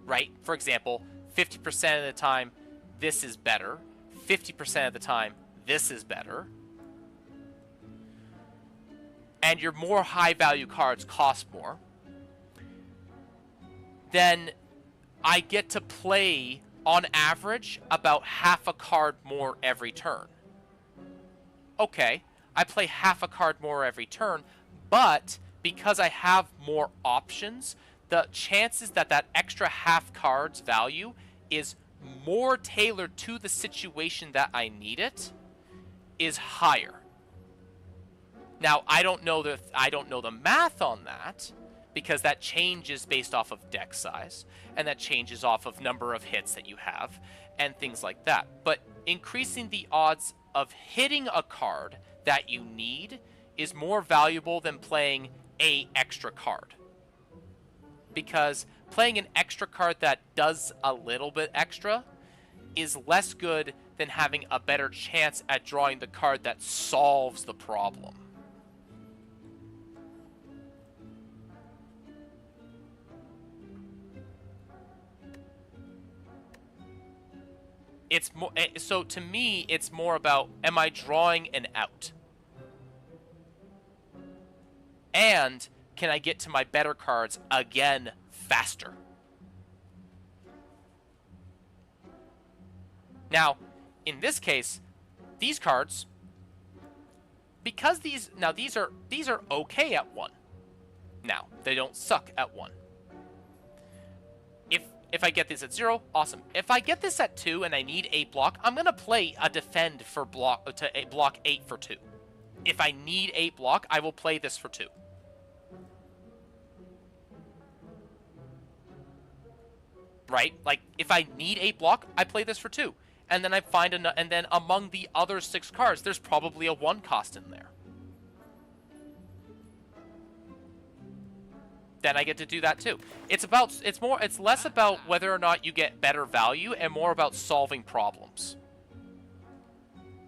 Speaker 1: right? For example, 50% of the time, this is better. 50% of the time, this is better. And your more high-value cards cost more. Then I get to play, on average, about half a card more every turn. Okay, I play half a card more every turn, but because I have more options, the chances that that extra half card's value is more tailored to the situation that I need it is higher. Now, I don't know the math on that, because that changes based off of deck size, and that changes off of number of hits that you have, and things like that. But increasing the odds of hitting a card that you need is more valuable than playing an extra card. Because playing an extra card that does a little bit extra is less good than having a better chance at drawing the card that solves the problem. It's more, so to me, it's more about, am I drawing an out? And can I get to my better cards again faster? Now, in this case, these cards, because these are okay at 1. Now, they don't suck at 1. If I get this at 0, awesome. If I get this at 2 and I need 8 block, I'm going to play a defend for block 8 for 2. If I need 8 block, I will play this for 2. Right? Like, if I need 8 block, I play this for 2. And then I find and then among the other 6 cards, there's probably a 1 cost in there. Then I get to do that too. It's less about whether or not you get better value and more about solving problems.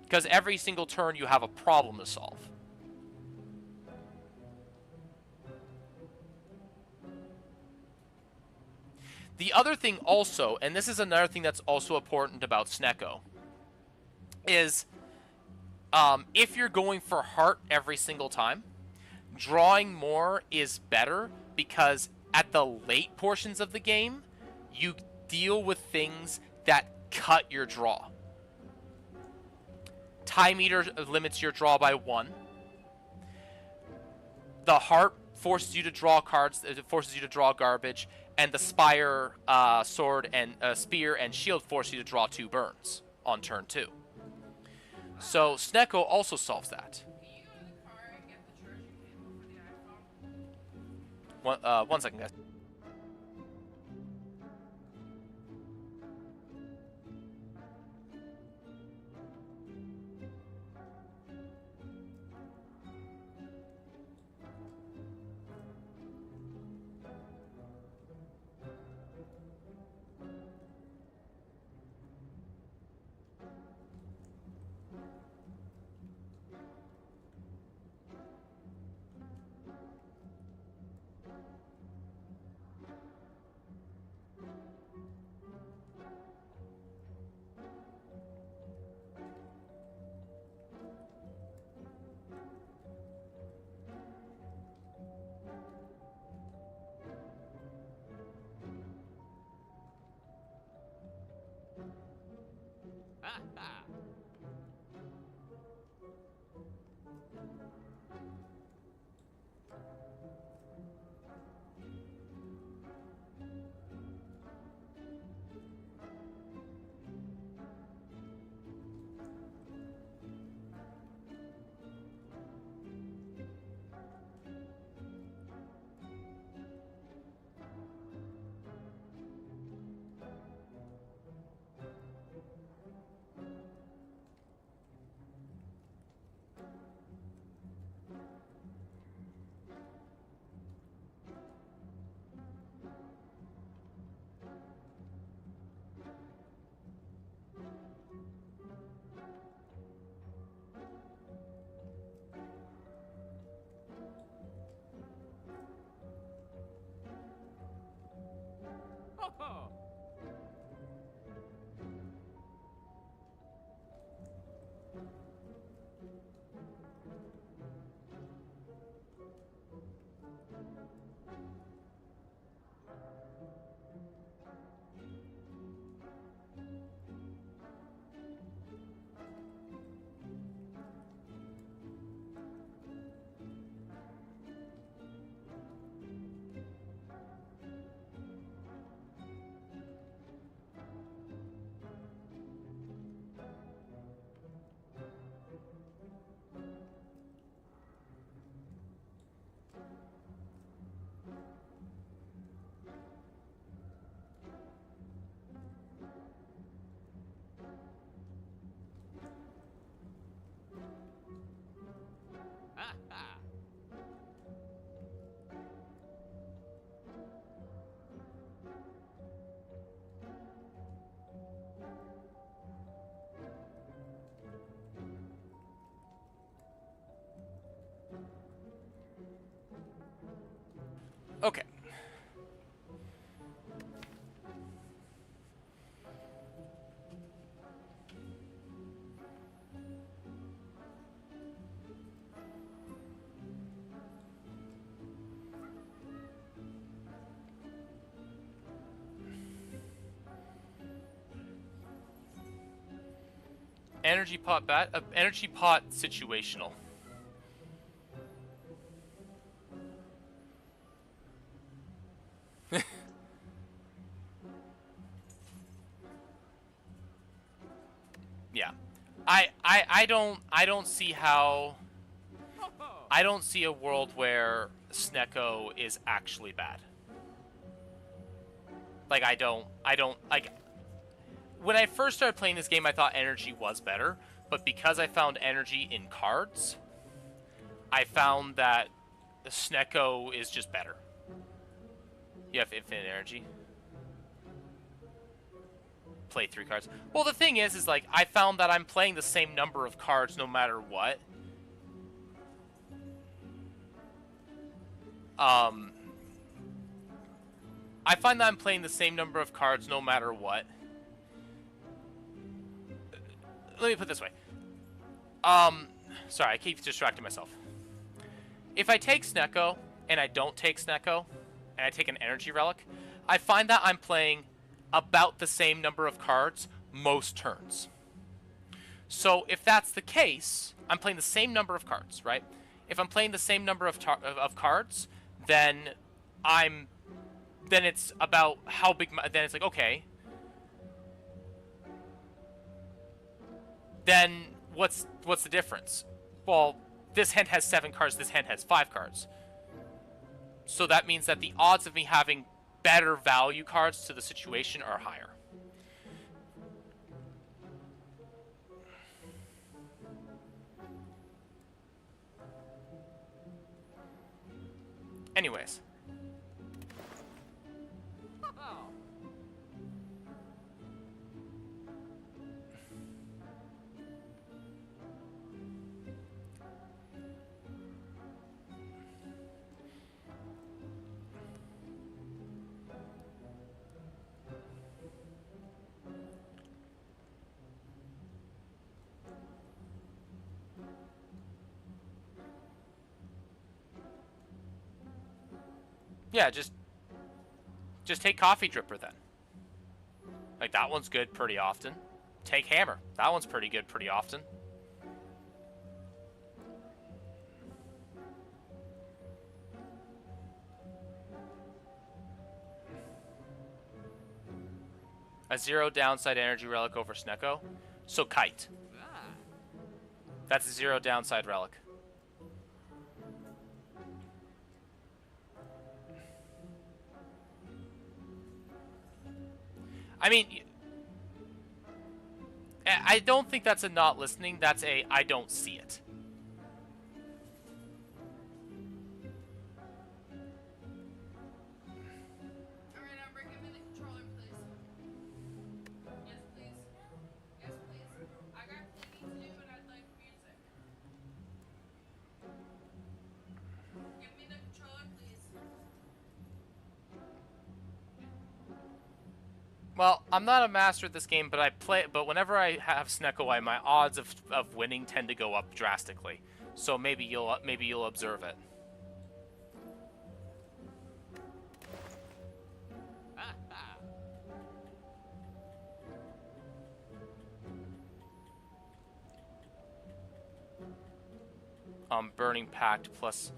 Speaker 1: Because every single turn you have a problem to solve. The other thing also, and this is another thing that's also important about Snecko, is if you're going for heart every single time, drawing more is better because at the late portions of the game, you deal with things that cut your draw. Time Eater limits your draw by 1. The heart forces you to draw cards, it forces you to draw garbage, and the Spire, Sword, and Spear, and Shield force you to draw 2 burns on turn 2. So Snecko also solves that.
Speaker 2: Can you go to the car and get the charging cable for the iPhone?
Speaker 1: One second, guys. Energy pot bad? Energy pot situational. Yeah. I don't see how... I don't see a world where Snecko is actually bad. Like, I don't, like... When I first started playing this game, I thought energy was better, but because I found energy in cards, I found that Snecko is just better. You have infinite energy. Play 3 cards. Well, the thing is like, I found that I'm playing the same number of cards no matter what. I find that I'm playing the same number of cards no matter what. Let me put it this way. Sorry, I keep distracting myself. If I take Snecko, and I don't take Snecko, and I take an energy relic, I find that I'm playing about the same number of cards most turns. So if that's the case, I'm playing the same number of cards, right? If I'm playing the same number of cards, then it's about how big then it's like, okay, then what's the difference? Well, this hand has 7 cards, this hand has 5 cards. So that means that the odds of me having better value cards to the situation are higher. Anyways. Yeah, just take Coffee Dripper then. Like, that one's good pretty often. Take Hammer. That one's pretty good pretty often. A 0 downside energy relic over Snecko. So Kite. That's a 0 downside relic. I mean, I don't think that's a not listening. That's a I don't see it.
Speaker 2: Alright, Amber, give me the controller, please. Yes, please. Yes, please. I got cleaning to do and I'd like music. Give me the controller, please.
Speaker 1: Well, I'm not a master at this game, but But whenever I have Snecko, my odds of winning tend to go up drastically. So maybe you'll observe it. Burning Pact plus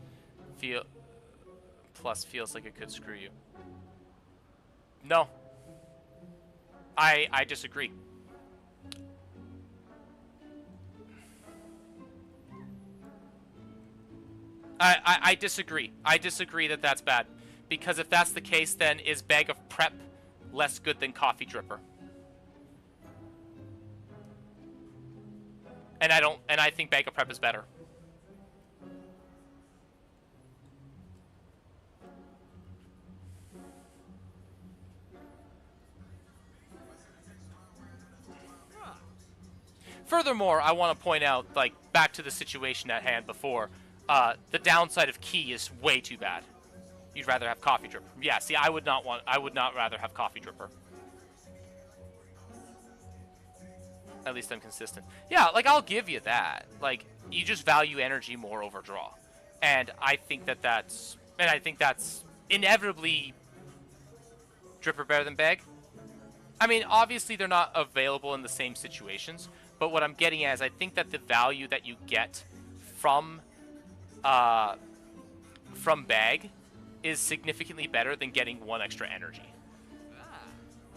Speaker 1: feels like it could screw you. No. I disagree. I disagree. I disagree that that's bad. Because if that's the case, then is Bag of Prep less good than Coffee Dripper? And I think Bag of Prep is better. Furthermore, I want to point out, like, back to the situation at hand before, the downside of Key is way too bad. You'd rather have Coffee Dripper. Yeah, see, I would not rather have Coffee Dripper. At least I'm consistent. Yeah, like, I'll give you that. Like, you just value energy more over draw. And I think that's inevitably Dripper better than Bag. I mean, obviously they're not available in the same situations, But what I'm getting at is I think that the value that you get from bag is significantly better than getting 1 extra energy.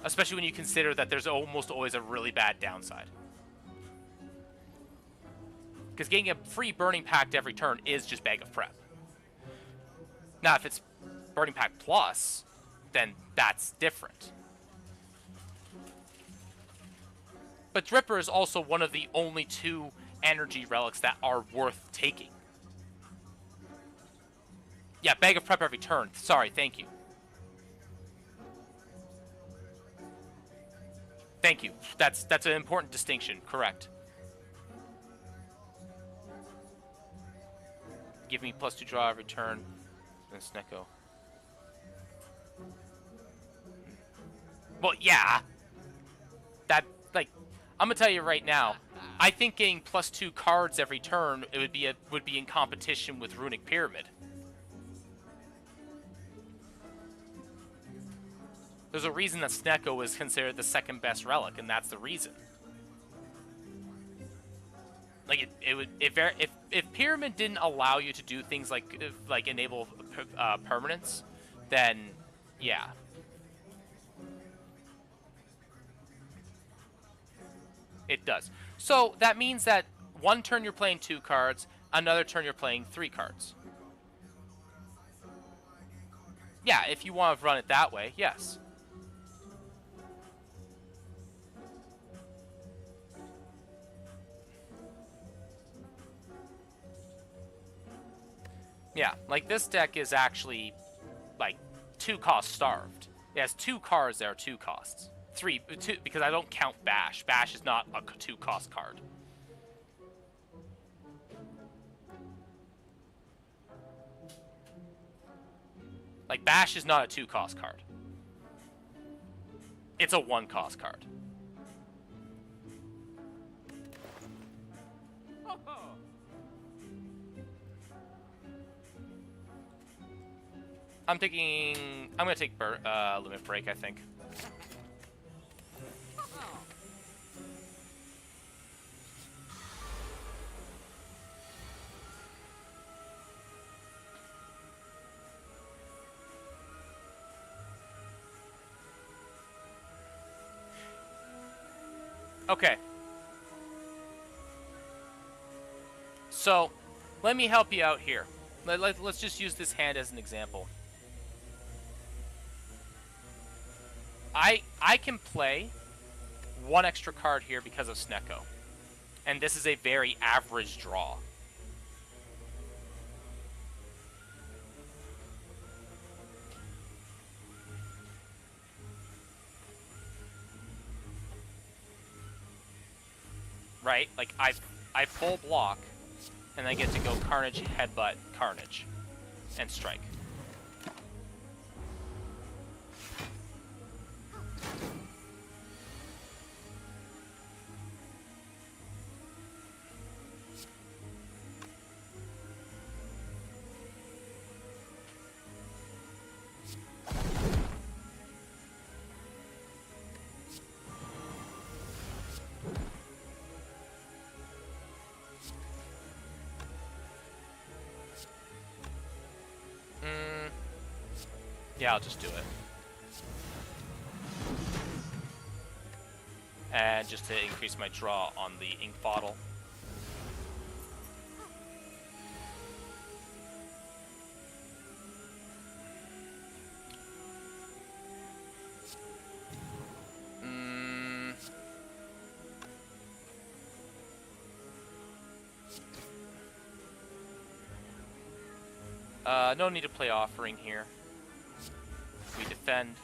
Speaker 1: Especially when you consider that there's almost always a really bad downside. Because getting a free Burning Pact every turn is just Bag of Prep. Now, if it's Burning Pact Plus, then that's different. But Dripper is also one of the only 2 energy relics that are worth taking. Yeah, Bag of Prep every turn. Sorry, thank you. Thank you. That's an important distinction. Correct. Give me +2 draw every turn. And Snecko. Well, yeah. That, like, I'm gonna tell you right now. I think getting +2 cards every turn would be in competition with Runic Pyramid. There's a reason that Snecko is considered the 2nd best relic, and that's the reason. Like if Pyramid didn't allow you to do things like enable permanence, then yeah. It does. So that means that one turn you're playing 2 cards, another turn you're playing 3 cards. Yeah, if you want to run it that way, yes. Yeah, like this deck is actually like 2 cost starved. It has 2 cards that are 2 costs. 2 because I don't count Bash. Bash is not a 2 cost card. Like Bash is not a 2 cost card. It's a 1 cost card. I'm gonna take Limit Break, I think. Okay. So, let me help you out here. Let's just use this hand as an example. I can play 1 extra card here because of Snecko. And this is a very average draw. Right? Like, I full block, and I get to go Carnage, Headbutt, Carnage, and Strike. Yeah, I'll just do it. And just to increase my draw on the ink bottle. No need to play Offering here. We defend.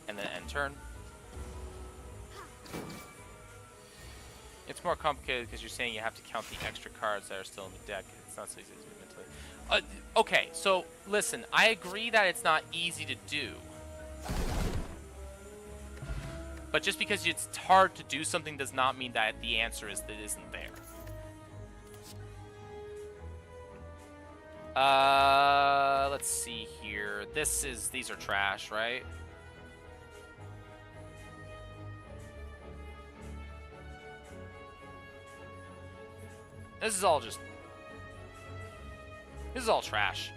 Speaker 1: And then end turn. It's more complicated because you're saying you have to count the extra cards that are still in the deck. It's not so easy mentally. Okay, so listen, I agree that it's not easy to do. But just because it's hard to do something does not mean that the answer is that it isn't there. Let's see here. These are trash, right? This is all just... This is all trash.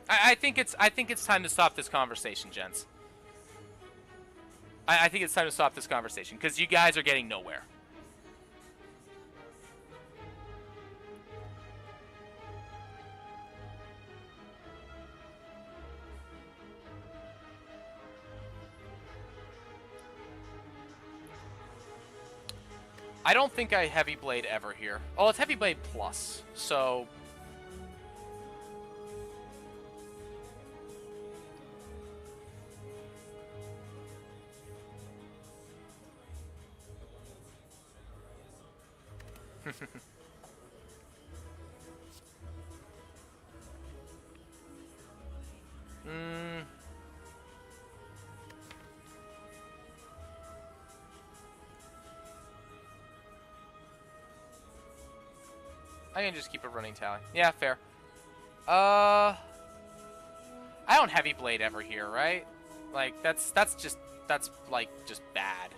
Speaker 1: I think it's time to stop this conversation, gents. I think it's time to stop this conversation because you guys are getting nowhere. I don't think I Heavy Blade ever here. Oh, it's Heavy Blade Plus, so... I can just keep a running tally. Yeah, fair. I don't Heavy Blade ever here, right? Like, that's like, just bad.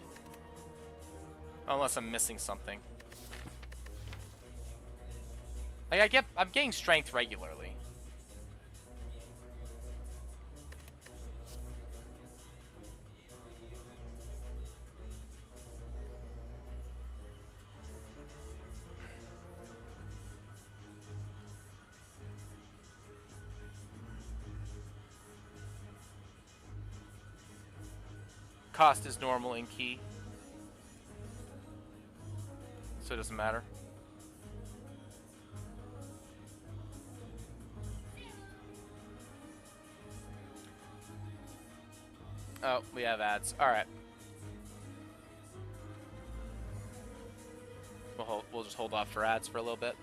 Speaker 1: Unless I'm missing something. Like, I'm getting strength regularly. Cost is normal in key. So it doesn't matter. Oh, we have ads. Alright. We'll just hold off for ads for a little bit.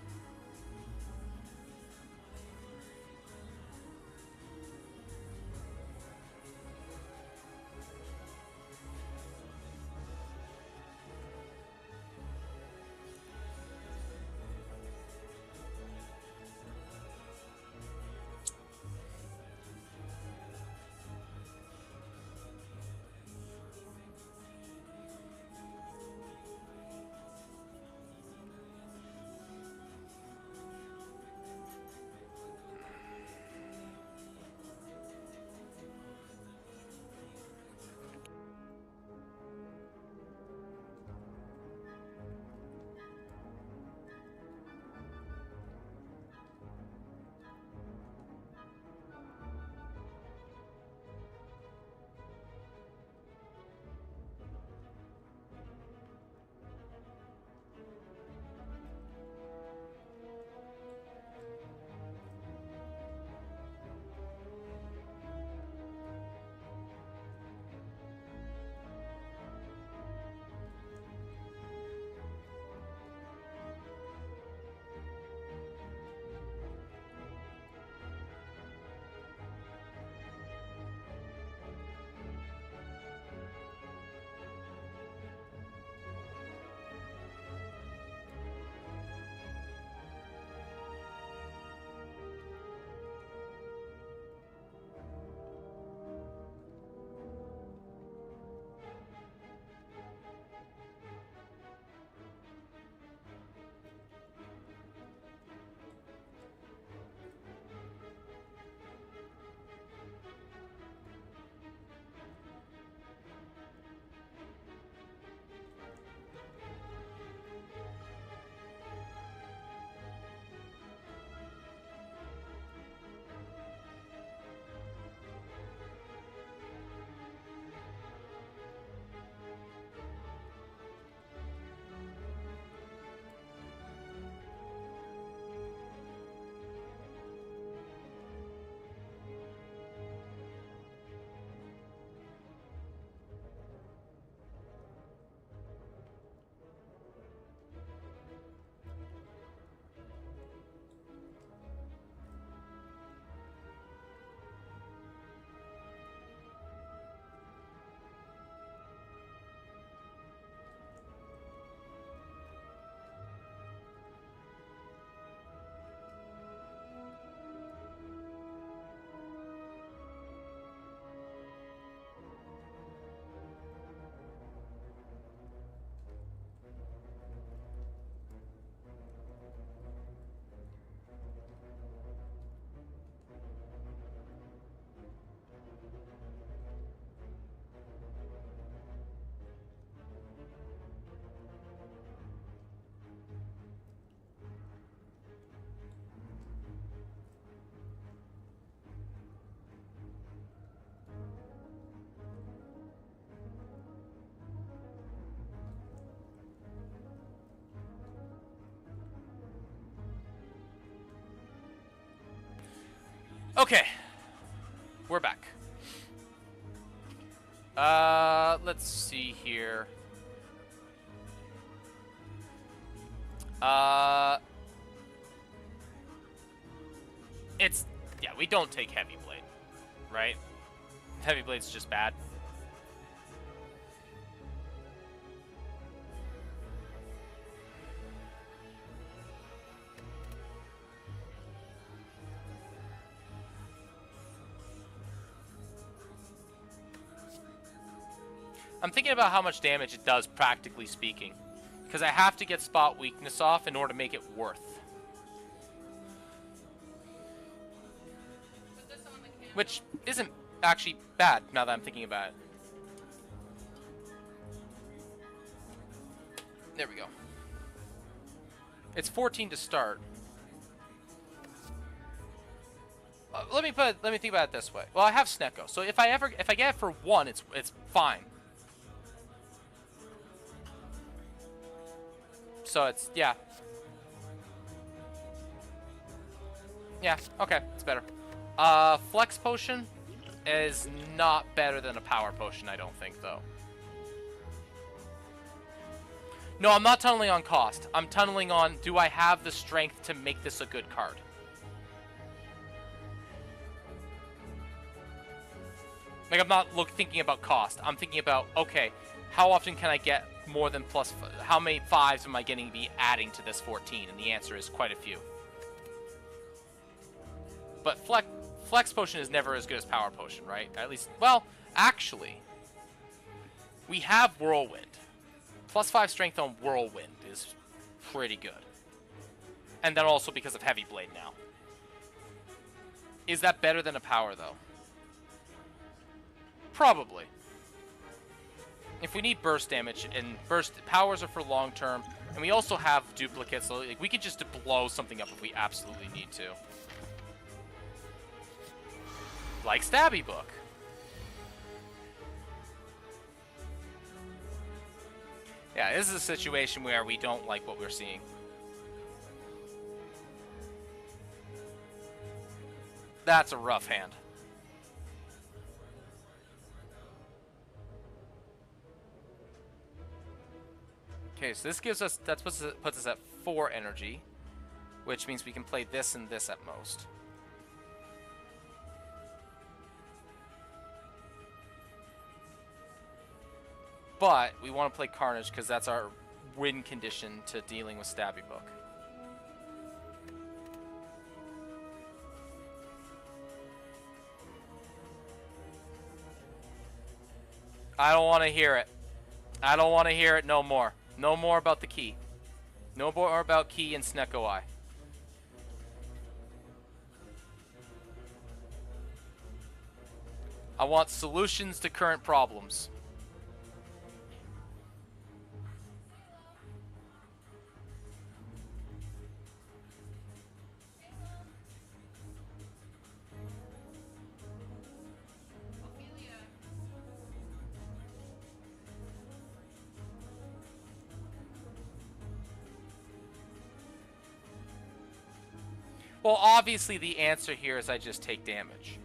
Speaker 1: Okay. We're back. Let's see here. Yeah, we don't take Heavy Blade, right? Heavy Blade's just bad. I'm thinking about how much damage it does, practically speaking. Because I have to get spot weakness off in order to make it worth.
Speaker 2: Put this on the camera.
Speaker 1: Which isn't actually bad, now that I'm thinking about it. There we go. It's 14 to start. Let me think about it this way. Well, I have Snecko, so if I get it for 1, it's fine. So it's, yeah. Yeah, okay, it's better. Flex Potion is not better than a Power Potion, I don't think, though. No, I'm not tunneling on cost. I'm tunneling on, do I have the strength to make this a good card? Like, I'm not thinking about cost. I'm thinking about, okay, how often can I get more than plus... How many 5s am I going to be adding to this 14? And the answer is quite a few. But Flex Potion is never as good as Power Potion, right? At least, well, actually, we have Whirlwind. Plus 5 strength on Whirlwind is pretty good. And then also because of Heavy Blade now. Is that better than a Power, though? Probably. If we need burst damage, and burst powers are for long term, and we also have duplicates, so like, we could just blow something up if we absolutely need to. Like Stabby Book. Yeah, this is a situation where we don't like what we're seeing. That's a rough hand. Okay, so this gives us, that puts us at 4 energy, which means we can play this and this at most. But we want to play Carnage because that's our win condition to dealing with Stabby Book. I don't want to hear it. I don't want to hear it no more. No more about the key. No more about key and Snecko Eye. I want solutions to current problems. Well, obviously the answer here is I just take damage.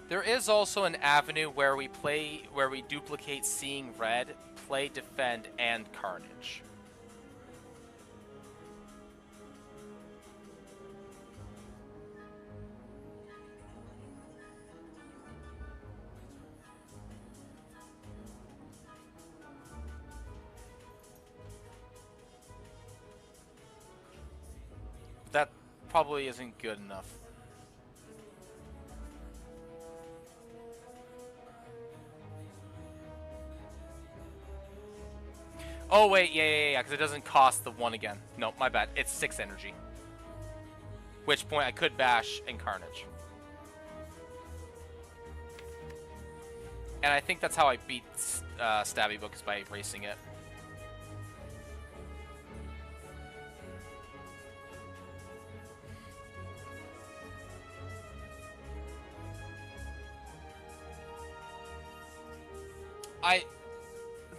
Speaker 1: There is also an avenue where we duplicate Seeing Red, play Defend, and Carnage. That probably isn't good enough. Oh, wait, yeah, because it doesn't cost the 1 again. No, my bad. It's 6 energy. Which point I could bash and Carnage. And I think that's how I beat Stabby Book, is by erasing it.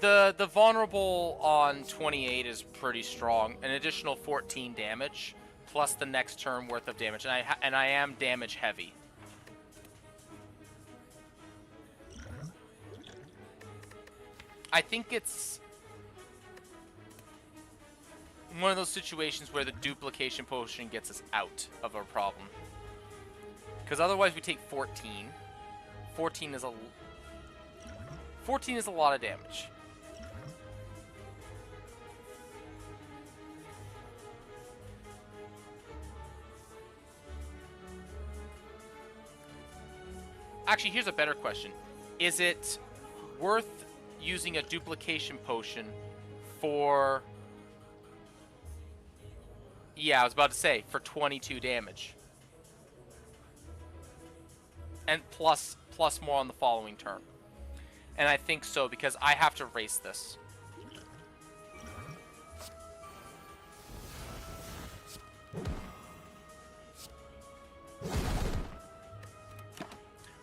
Speaker 1: The vulnerable on 28 is pretty strong. An additional 14 damage, plus the next turn worth of damage, and I am damage heavy. I think it's one of those situations where the duplication potion gets us out of our problem. Because otherwise we take 14. 14 is a lot of damage. Actually, here's a better question. Is it worth using a duplication potion for... Yeah, I was about to say, for 22 damage. And plus more on the following turn. And I think so, because I have to race this.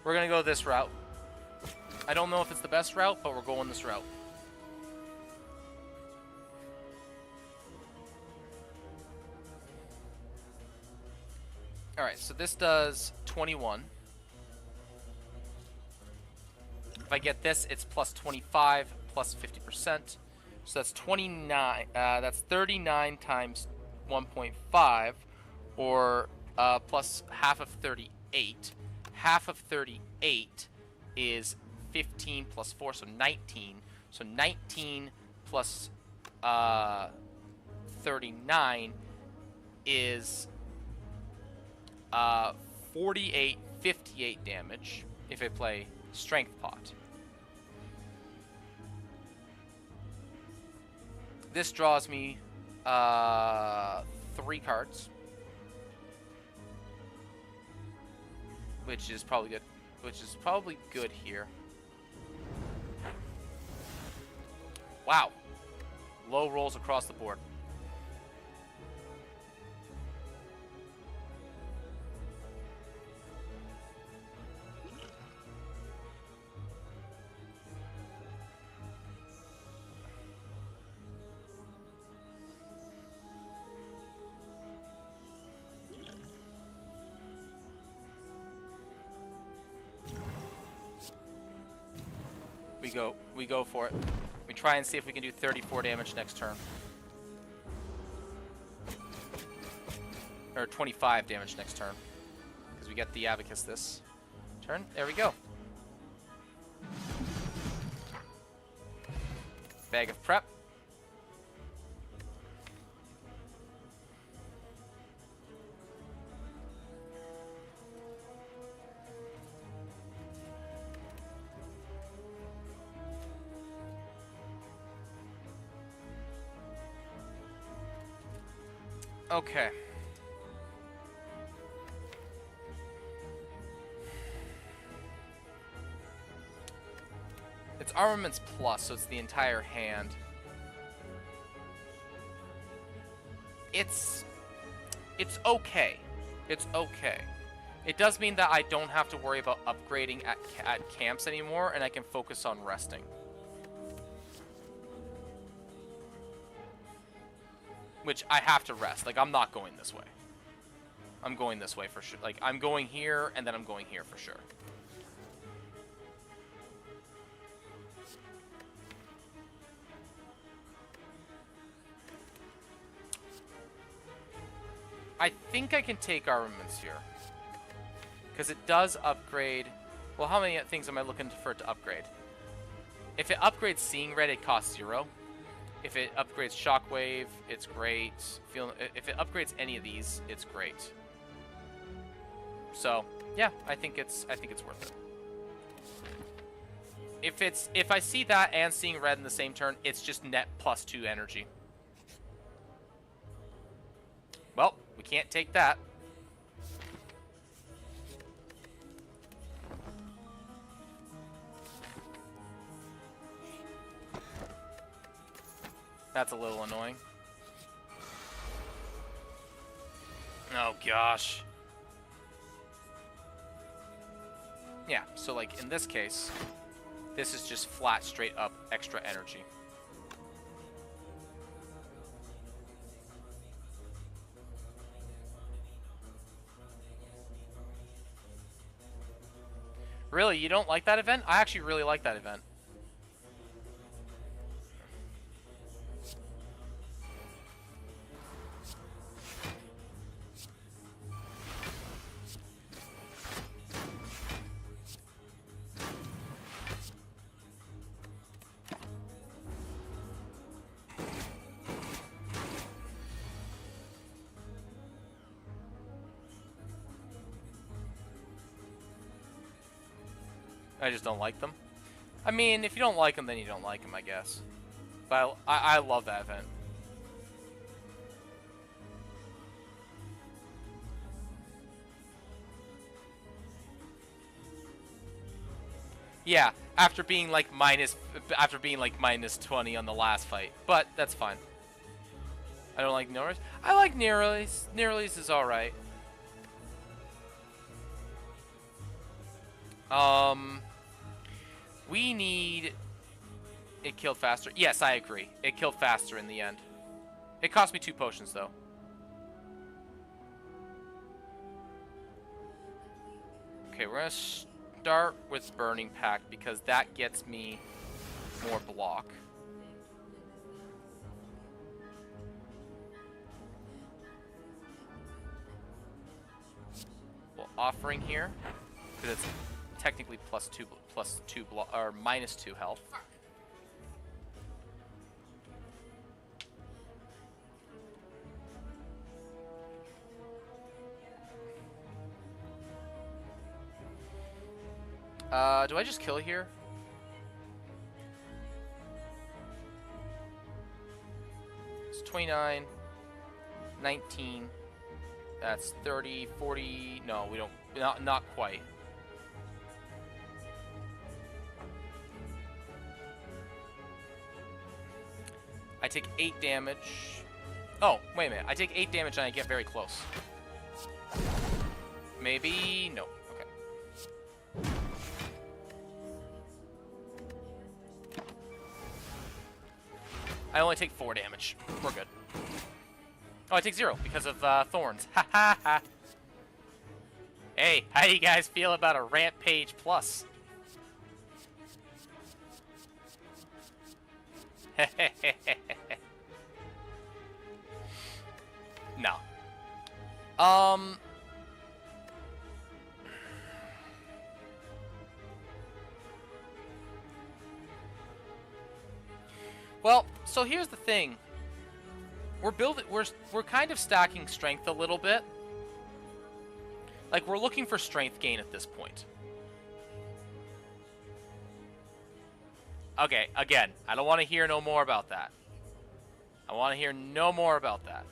Speaker 1: We're going to go this route. I don't know if it's the best route, but we're going this route. Alright, so this does 21. If I get this, it's plus 25, plus 50%. So that's 29. That's 39 times 1.5, or plus half of 38. Half of 38 is 15 plus 4, so 19. So 19 plus 39 is 48, 58 damage if I play Strength Pot. This draws me 3 cards, which is probably good. Which is probably good here. Wow. Low rolls across the board. We go for it. We try and see if we can do 34 damage next turn. Or 25 damage next turn. Because we get the Abacus this turn. There we go. Bag of prep. Okay. It's Armaments Plus, so it's the entire hand. It's okay. It's okay. It does mean that I don't have to worry about upgrading at camps anymore, and I can focus on resting. Which I have to rest. Like, I'm not going this way. I'm going this way for sure. Like, I'm going here, and then I'm going here for sure. I think I can take armaments here. Because it does upgrade... Well, how many things am I looking for it to upgrade? If it upgrades Seeing Red, it costs 0. If it upgrades Shockwave, it's great. If it upgrades any of these, it's great. So, yeah, I think it's worth it. If I see that and seeing red in the same turn, it's just net +2 energy. Well, we can't take that. That's a little annoying. Oh gosh. Yeah, so like in this case, this is just flat, straight up extra energy. Really, you don't like that event? I actually really like that event. I just don't like them. I mean, if you don't like them, then you don't like them, I guess. But I love that event. Yeah, after being like minus 20 on the last fight, but that's fine. I don't like Neuralise. I like Neuralise. Neuralise is all right. We need it killed faster. Yes, I agree. It killed faster in the end. It cost me 2 potions though. Okay, we're gonna start with Burning Pact because that gets me more block. Well, offering here because it's technically +2 block or -2 health. Do I just kill here? It's 29, 19. That's 30, 40. No, we don't. Not quite. I take 8 damage. Oh, wait a minute. I take 8 damage and I get very close. Maybe... no. Okay. I only take 4 damage. We're good. Oh, I take 0 because of thorns. Ha ha ha. Hey, how do you guys feel about a Rampage Plus? No. Well, so here's the thing. We're kind of stacking strength a little bit. Like, we're looking for strength gain at this point. Okay, again, I don't want to hear no more about that. I want to hear no more about that.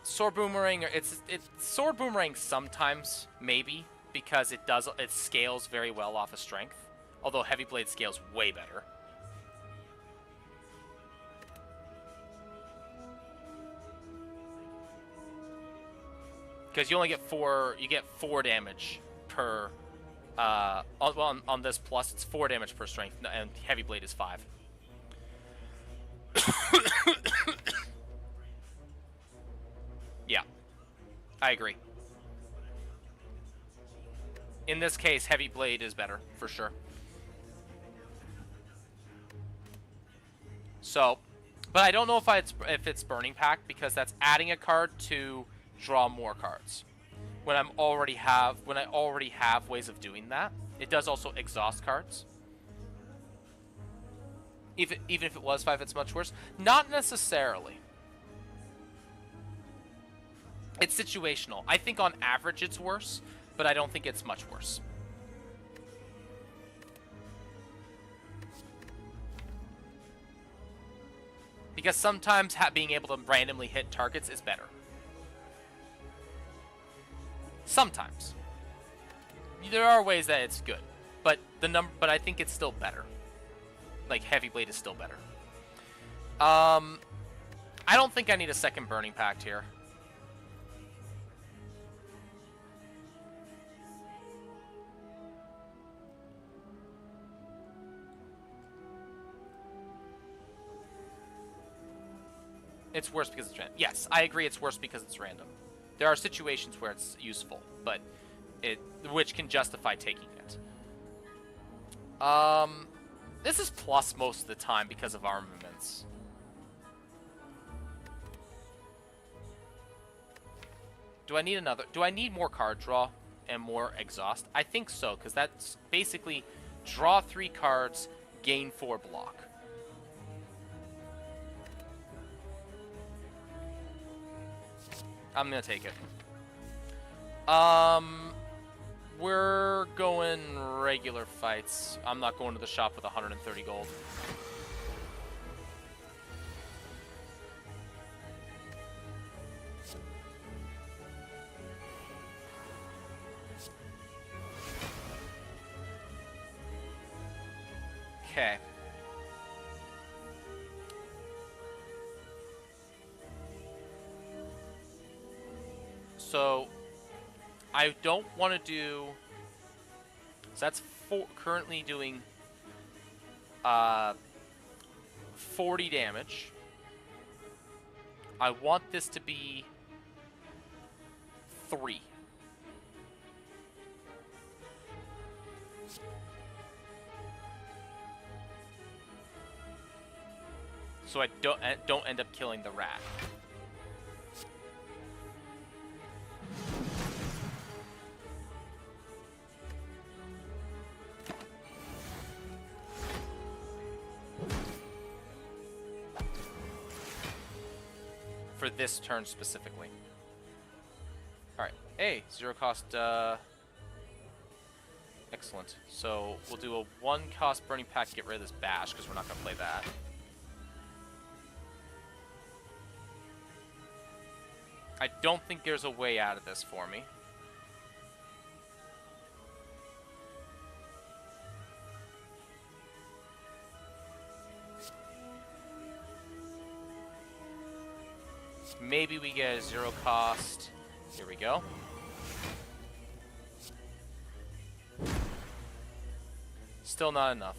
Speaker 1: Sword Boomerang, it's Sword Boomerang sometimes, maybe, because it scales very well off of strength. Although Heavy Blade scales way better. Because you only get 4 damage per on this plus it's 4 damage per strength and Heavy Blade is 5. Yeah. I agree. In this case, Heavy Blade is better for sure. So, but I don't know if it's Burning Pact because that's adding a card to draw more cards. When I already have ways of doing that. It does also exhaust cards. Even if it was 5, it's much worse. Not necessarily. It's situational. I think on average it's worse, but I don't think it's much worse. Because sometimes being able to randomly hit targets is better. Sometimes. There are ways that it's good, but but I think it's still better. Like, Heavy Blade is still better. I don't think I need a second Burning Pact here. It's worse because it's random. Yes, I agree it's worse because it's random. There are situations where it's useful, but which can justify taking it. This is plus most of the time because of armaments. Do I need more card draw and more exhaust? I think so, because that's basically draw 3 cards, gain 4 block. I'm gonna take it. We're going regular fights. I'm not going to the shop with 130 gold. Okay. So I don't want to do. So that's currently doing 40 damage. I want this to be 3. So I don't end up killing the rat. For this turn specifically. Alright. Hey, 0 cost, excellent. So we'll do a 1 cost Burning Pact to get rid of this bash, because we're not going to play that. I don't think there's a way out of this for me. Maybe we get a 0 cost. Here we go. Still not enough.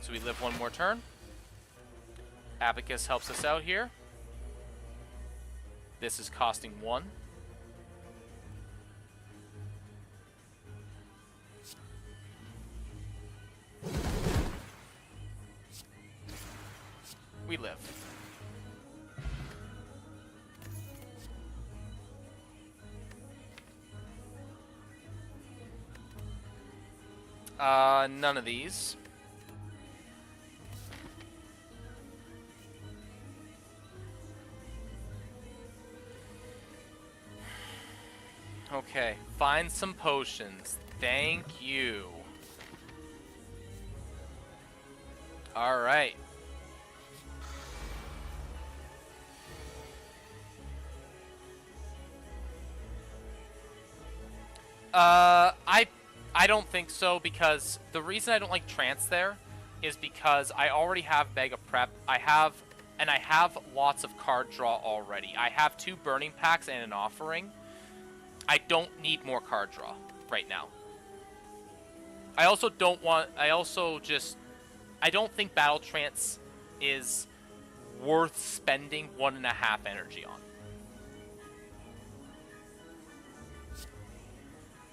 Speaker 1: So we live 1 more turn. Abacus helps us out here. This is costing 1. We live. None of these. Okay, find some potions. Thank you. All right. I don't think so, because the reason I don't like Trance there is because I already have Bag of Prep. I have lots of card draw already. I have 2 Burning Packs and an Offering. I don't need more card draw right now. I don't think Battle Trance is worth spending 1.5 energy on.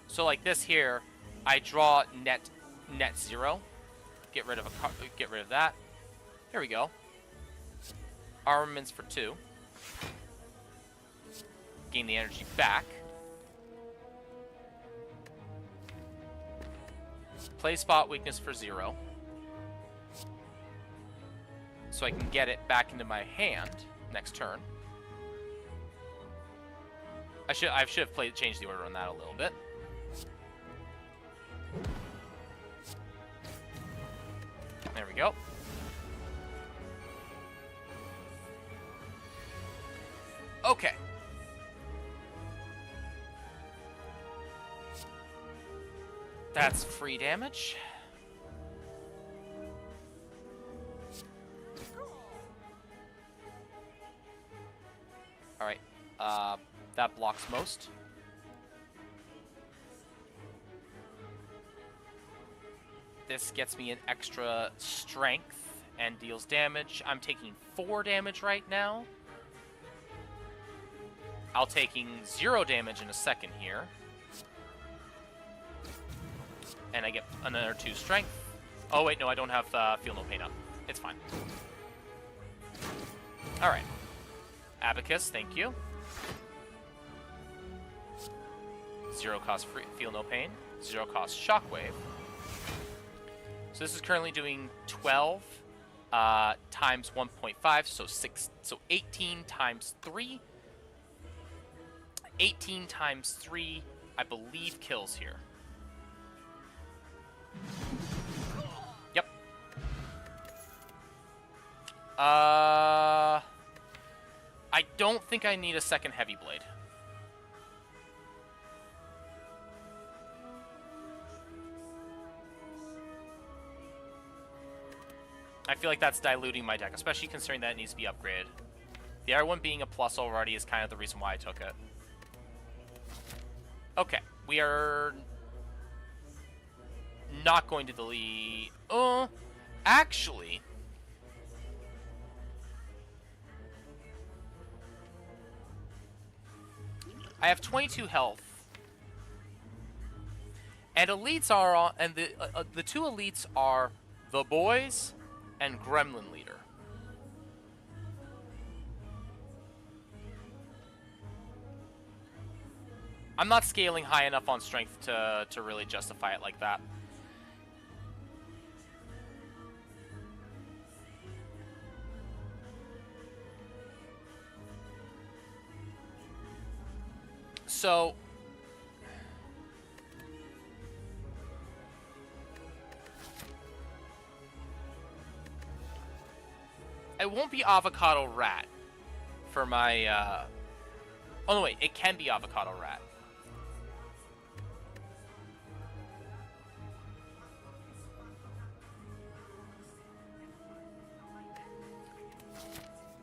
Speaker 1: So like this here, I draw net 0. Get rid of that. Here we go. Armaments for 2. Gain the energy back. Play spot weakness for 0. So so I can get it back into my hand next turn. I should have changed the order on that a little bit. There we go. Okay. That's free damage. Alright. That blocks most. This gets me an extra strength and deals damage. I'm taking 4 damage right now. I'll taking 0 damage in a second here. And I get another 2 strength. Oh wait, no, I don't have feel no pain up. It's fine. Alright. Abacus, thank you. 0 cost feel no pain. 0 cost shockwave. So this is currently doing 12 times 1.5, so 18 times 3. 18 times 3, I believe, kills here. Yep. I don't think I need a second heavy blade. I feel like that's diluting my deck, especially considering that it needs to be upgraded. The other one being a plus already is kind of the reason why I took it. Okay, we are not going to delete... actually... I have 22 health. And elites are... and the 2 elites are the boys and Gremlin Leader. I'm not scaling high enough on strength to really justify it like that. So... it won't be Avocado Rat for my... oh, no, wait. It can be Avocado Rat.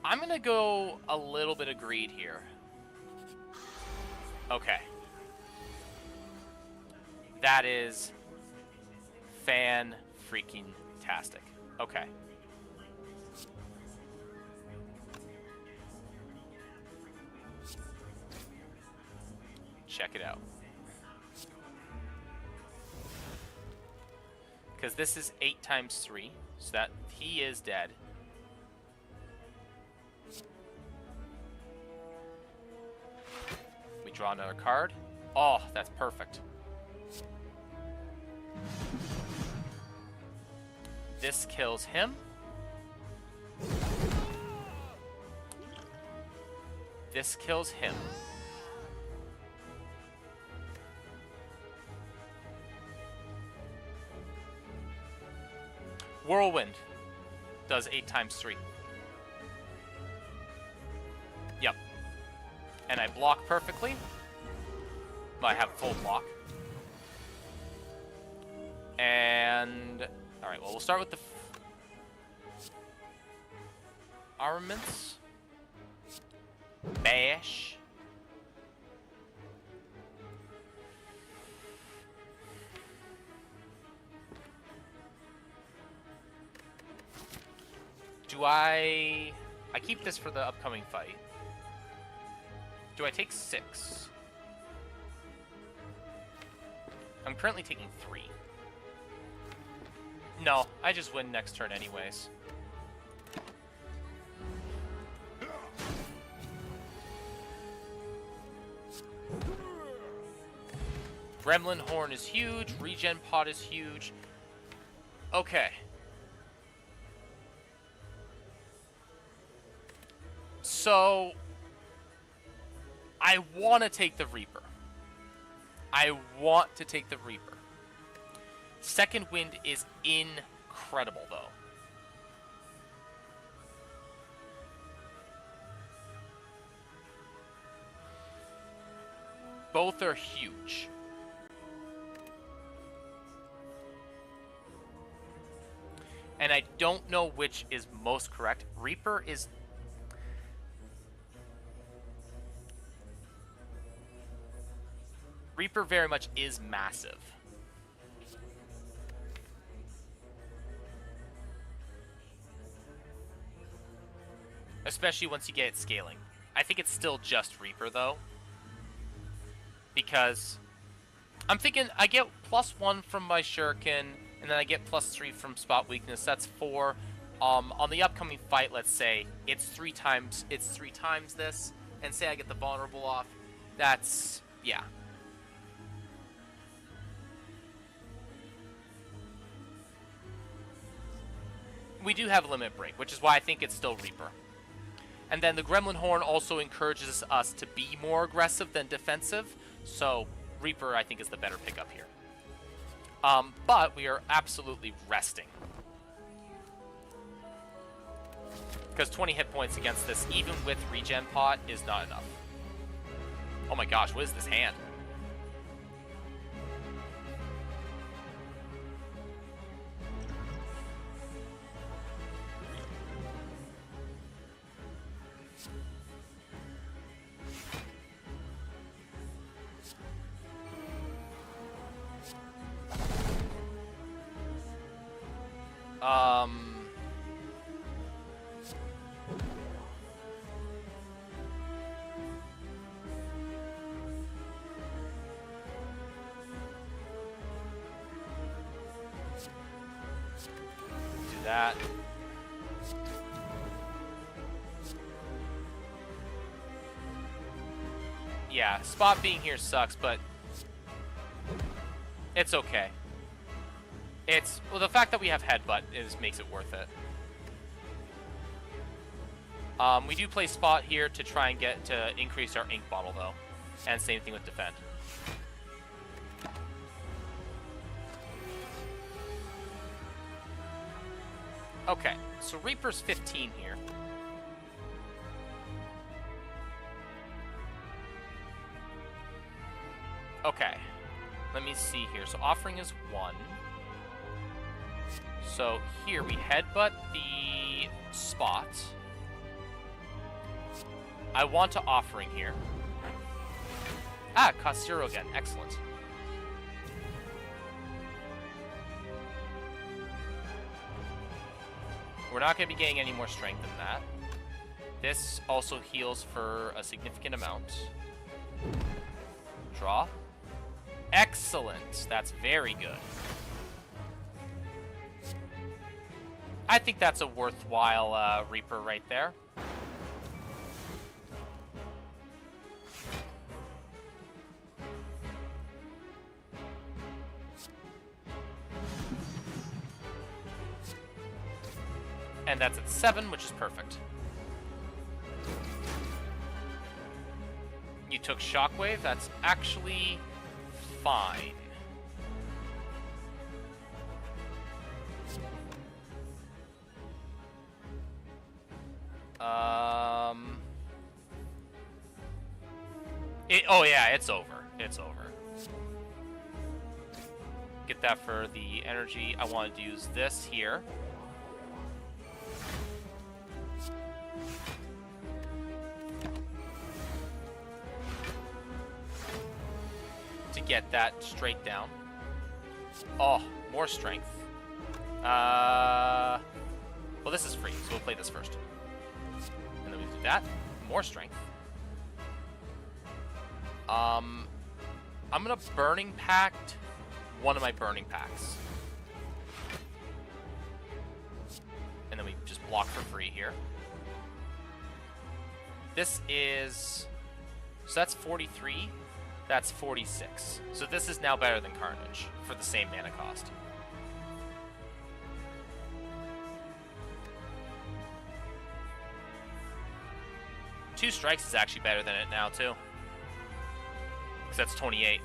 Speaker 1: I'm going to go a little bit of greed here. Okay. That is fan-freaking-tastic. Okay. Check it out. Because this is 8 times 3, so that he is dead. We draw another card. Oh, that's perfect. This kills him. This kills him. Whirlwind does 8 times 3. Yep. And I block perfectly. Well, I have full block. And... alright, well, we'll start with the... armaments. Bash. Do I keep this for the upcoming fight. Do I take 6? I'm currently taking 3. No, I just win next turn anyways. Gremlin Horn is huge. Regen Pod is huge. Okay. So I want to take the Reaper. I want to take the Reaper. Second Wind is incredible, though. Both are huge. And I don't know which is most correct. Reaper is... Reaper very much is massive. Especially once you get it scaling. I think it's still just Reaper, though. Because I'm thinking I get +1 from my Shuriken, and then I get +3 from Spot Weakness. That's 4. On the upcoming fight, let's say it's 3 times this, and say I get the vulnerable off. That's, yeah. We do have a limit break, which is why I think it's still Reaper. And then the Gremlin Horn also encourages us to be more aggressive than defensive, so Reaper, I think, is the better pickup here. But we are absolutely resting. Because 20 hit points against this, even with regen pot, is not enough. Oh my gosh, what is this hand? Do that. Yeah, Spot being here sucks, but it's okay. It's, well, the fact that we have Headbutt makes it worth it. We do play Spot here to try and get to increase our Ink Bottle, though. And same thing with Defend. Okay, so Reaper's 15 here. Okay, let me see here. So Offering is 1. So here we Headbutt the Spot. I want to Offering here. Ah, cost 0 again. Excellent. We're not going to be getting any more strength than that. This also heals for a significant amount. Draw. Excellent. That's very good. I think that's a worthwhile Reaper right there. And that's at 7, which is perfect. You took Shockwave. That's actually fine. Oh yeah, it's over. It's over. Get that for the energy. I wanted to use this here. To get that straight down. Oh, more strength. Well, this is free, so we'll play this first. And then we do that. More strength. I'm gonna Burning Pact one of my Burning Pacts. And then we just block for free here. This is... So that's 43. That's 46. So this is now better than Carnage for the same mana cost. 2 strikes is actually better than it now, too. Because that's 28.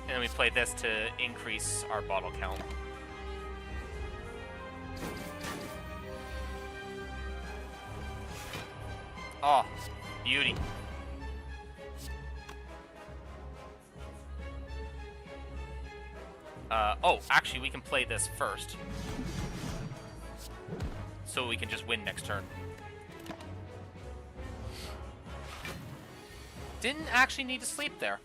Speaker 1: And then we play this to increase our bottle count. Oh, beauty. Oh, actually, we can play this first. So we can just win next turn. Didn't actually need to sleep there.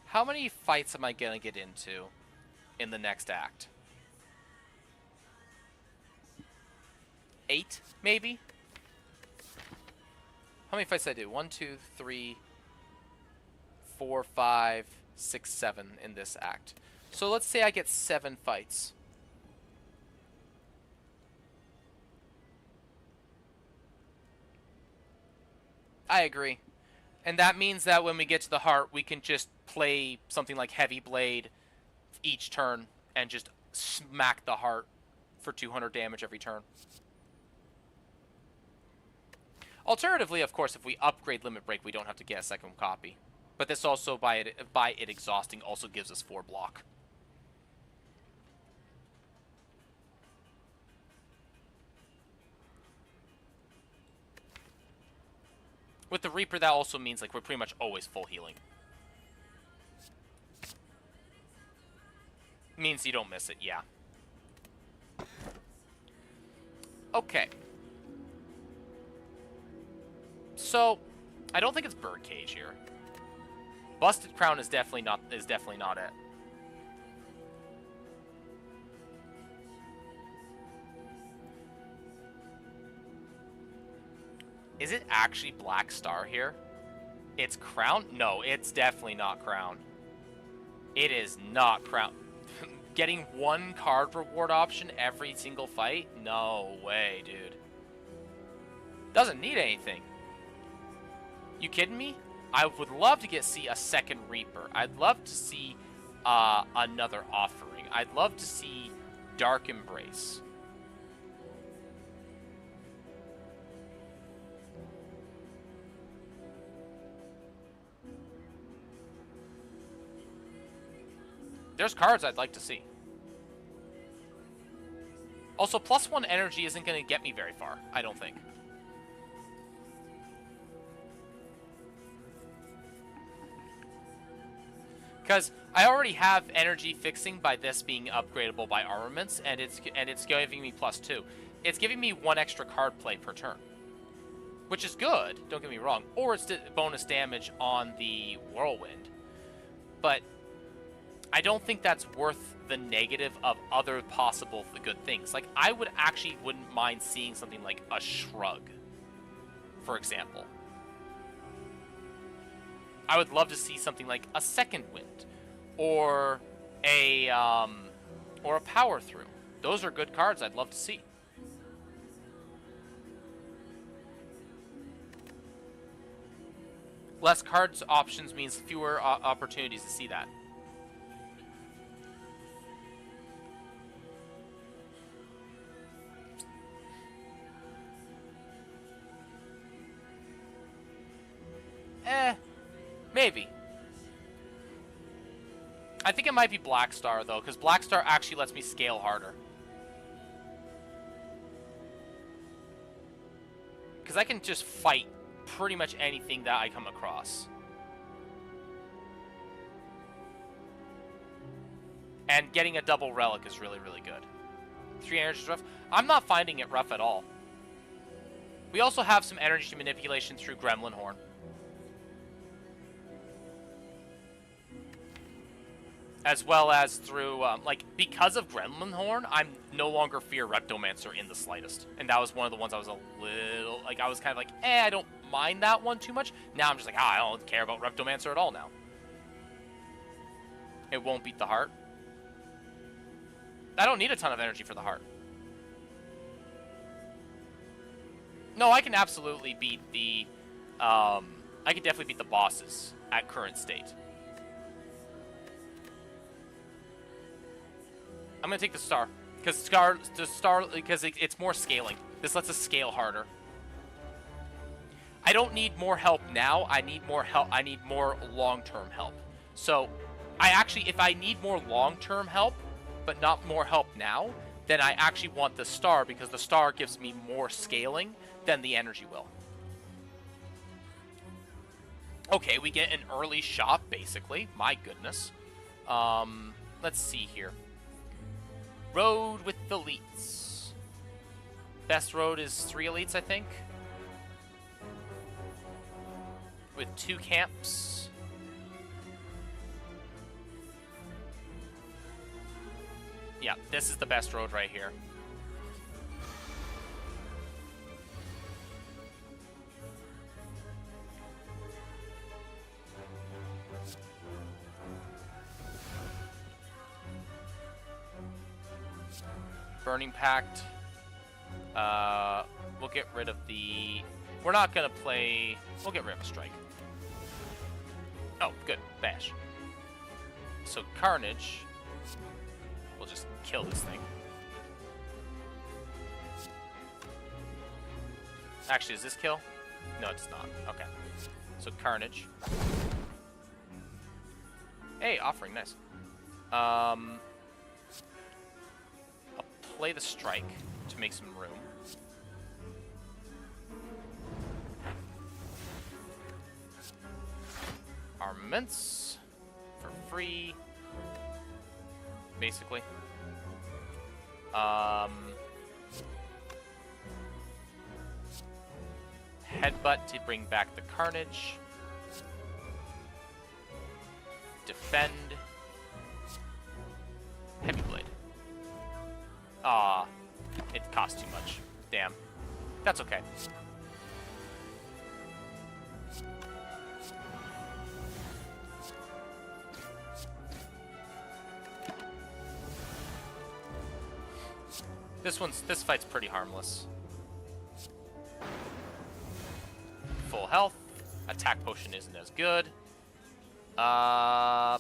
Speaker 1: How many fights am I gonna get into in the next act? 8, maybe? How many fights did I do? 1, 2, 3, 4, 5, 6, 7 in this act. So let's say I get 7 fights. I agree. And that means that when we get to the heart, we can just play something like Heavy Blade each turn and just smack the heart for 200 damage every turn. Alternatively, of course, if we upgrade Limit Break, we don't have to get a second copy. But this also, by it exhausting, also gives us 4 block. With the Reaper, that also means like we're pretty much always full healing. Means you don't miss it, yeah. Okay. So, I don't think it's Birdcage here. Busted Crown is definitely not it. Is it actually Black Star here? It's Crown? No, it's definitely not Crown. It is not Crown. Getting 1 card reward option every single fight? No way, dude. Doesn't need anything. You kidding me? I would love to see a second Reaper. I'd love to see another Offering. I'd love to see Dark Embrace. There's cards I'd like to see. Also, +1 energy isn't going to get me very far, I don't think. Because I already have energy fixing by this being upgradable by armaments, and it's giving me +2. It's giving me 1 extra card play per turn, which is good, don't get me wrong. Or it's bonus damage on the Whirlwind. But I don't think that's worth the negative of other possible good things. Like, I wouldn't mind seeing something like a Shrug, for example. I would love to see something like a Second Wind, or a Power Through. Those are good cards I'd love to see. Less cards options means fewer opportunities to see that. Maybe. I think it might be Black Star, though, because Black Star actually lets me scale harder. Because I can just fight pretty much anything that I come across. And getting a double relic is really, really good. 3 energy is rough. I'm not finding it rough at all. We also have some energy manipulation through Gremlin Horn. As well as through, like, because of Gremlin Horn, I'm no longer fear Reptomancer in the slightest. And that was one of the ones I was a little, like, I was kind of like, I don't mind that one too much. Now I'm just like, I don't care about Reptomancer at all now. It won't beat the heart. I don't need a ton of energy for the heart. No, I can absolutely beat the, I can definitely beat the bosses at current state. I'm gonna take the star, because it's more scaling. This lets us scale harder. I don't need more help now. I need more help. I need more long-term help. So, I actually, if I need more long-term help, but not more help now, then I actually want the star, because the star gives me more scaling than the energy will. Okay, we get an early shot, basically. My goodness. Let's see here. Road with elites. Best road is 3 elites, I think. With 2 camps. Yeah, this is the best road right here. Burning Pact. We'll get rid of the... We're not going to play... We'll get rid of Strike. Oh, good. Bash. So, Carnage. We'll just kill this thing. Actually, is this kill? No, it's not. Okay. So, Carnage. Hey, offering. Nice. I'll play the Strike to make some room. Armaments for free, basically. Headbutt to bring back the Carnage. Defend. Heavy Blade. Ah, it costs too much. Damn. That's okay. This fight's pretty harmless. Full health. Attack potion isn't as good. I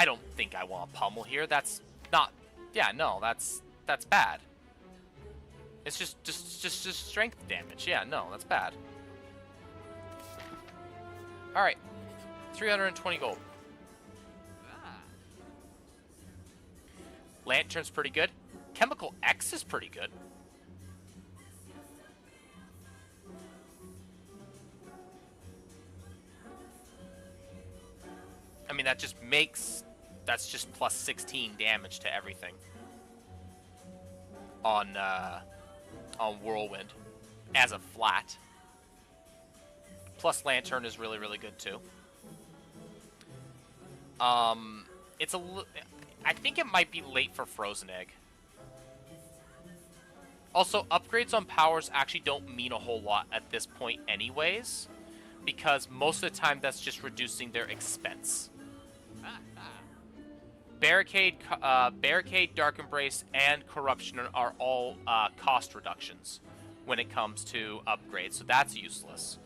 Speaker 1: don't think I want to pummel here. That's not... Yeah, no, that's bad. It's just strength damage. Yeah, no, that's bad. Alright. 320 gold. Lantern's pretty good. Chemical X is pretty good. I mean, that just makes... That's just plus 16 damage to everything. On Whirlwind. As a flat. Plus Lantern is really, really good, too. It's a... I think it might be late for Frozen Egg. Also, upgrades on powers actually don't mean a whole lot at this point anyways, because most of the time that's just reducing their expense. Barricade, Dark Embrace, and Corruption are all cost reductions when it comes to upgrades, so that's useless.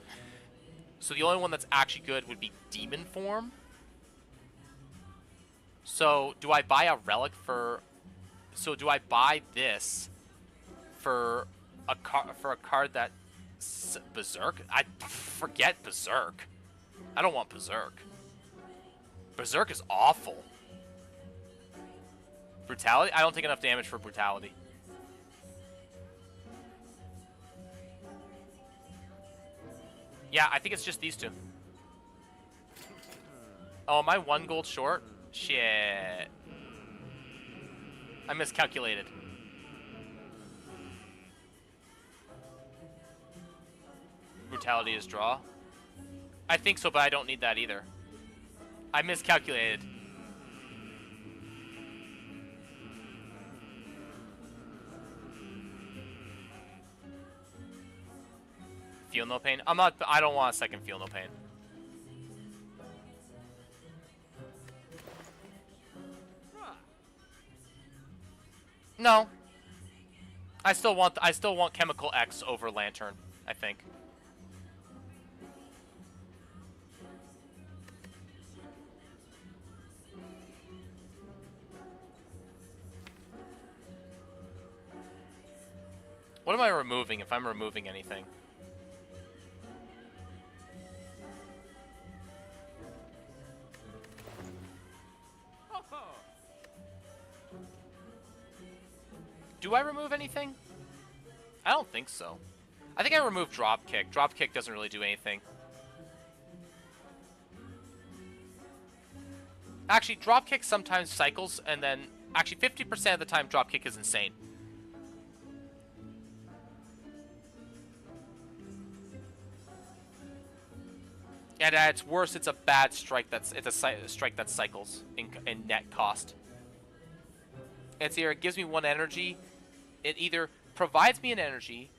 Speaker 1: So the only one that's actually good would be Demon Form. So, do I buy a relic for... So, do I buy this for a card that... Berserk? I forget Berserk. I don't want Berserk. Berserk is awful. Brutality? I don't take enough damage for Brutality. Yeah, I think it's just these two. Oh, am I 1 gold short? Shit. I miscalculated. Brutality is draw. I think so, but I don't need that either. I miscalculated. Feel no pain? I don't want a second feel no pain. No. I still want Chemical X over Lantern, I think. What am I removing if I'm removing anything? Do I remove anything? I don't think so. I think I removed Dropkick. Dropkick doesn't really do anything. Actually, Dropkick sometimes cycles, and then... Actually, 50% of the time, Dropkick is insane. And at its worst, it's a bad strike. It's a strike that cycles in net cost. It's either it gives me 1 energy, it either provides me an energy,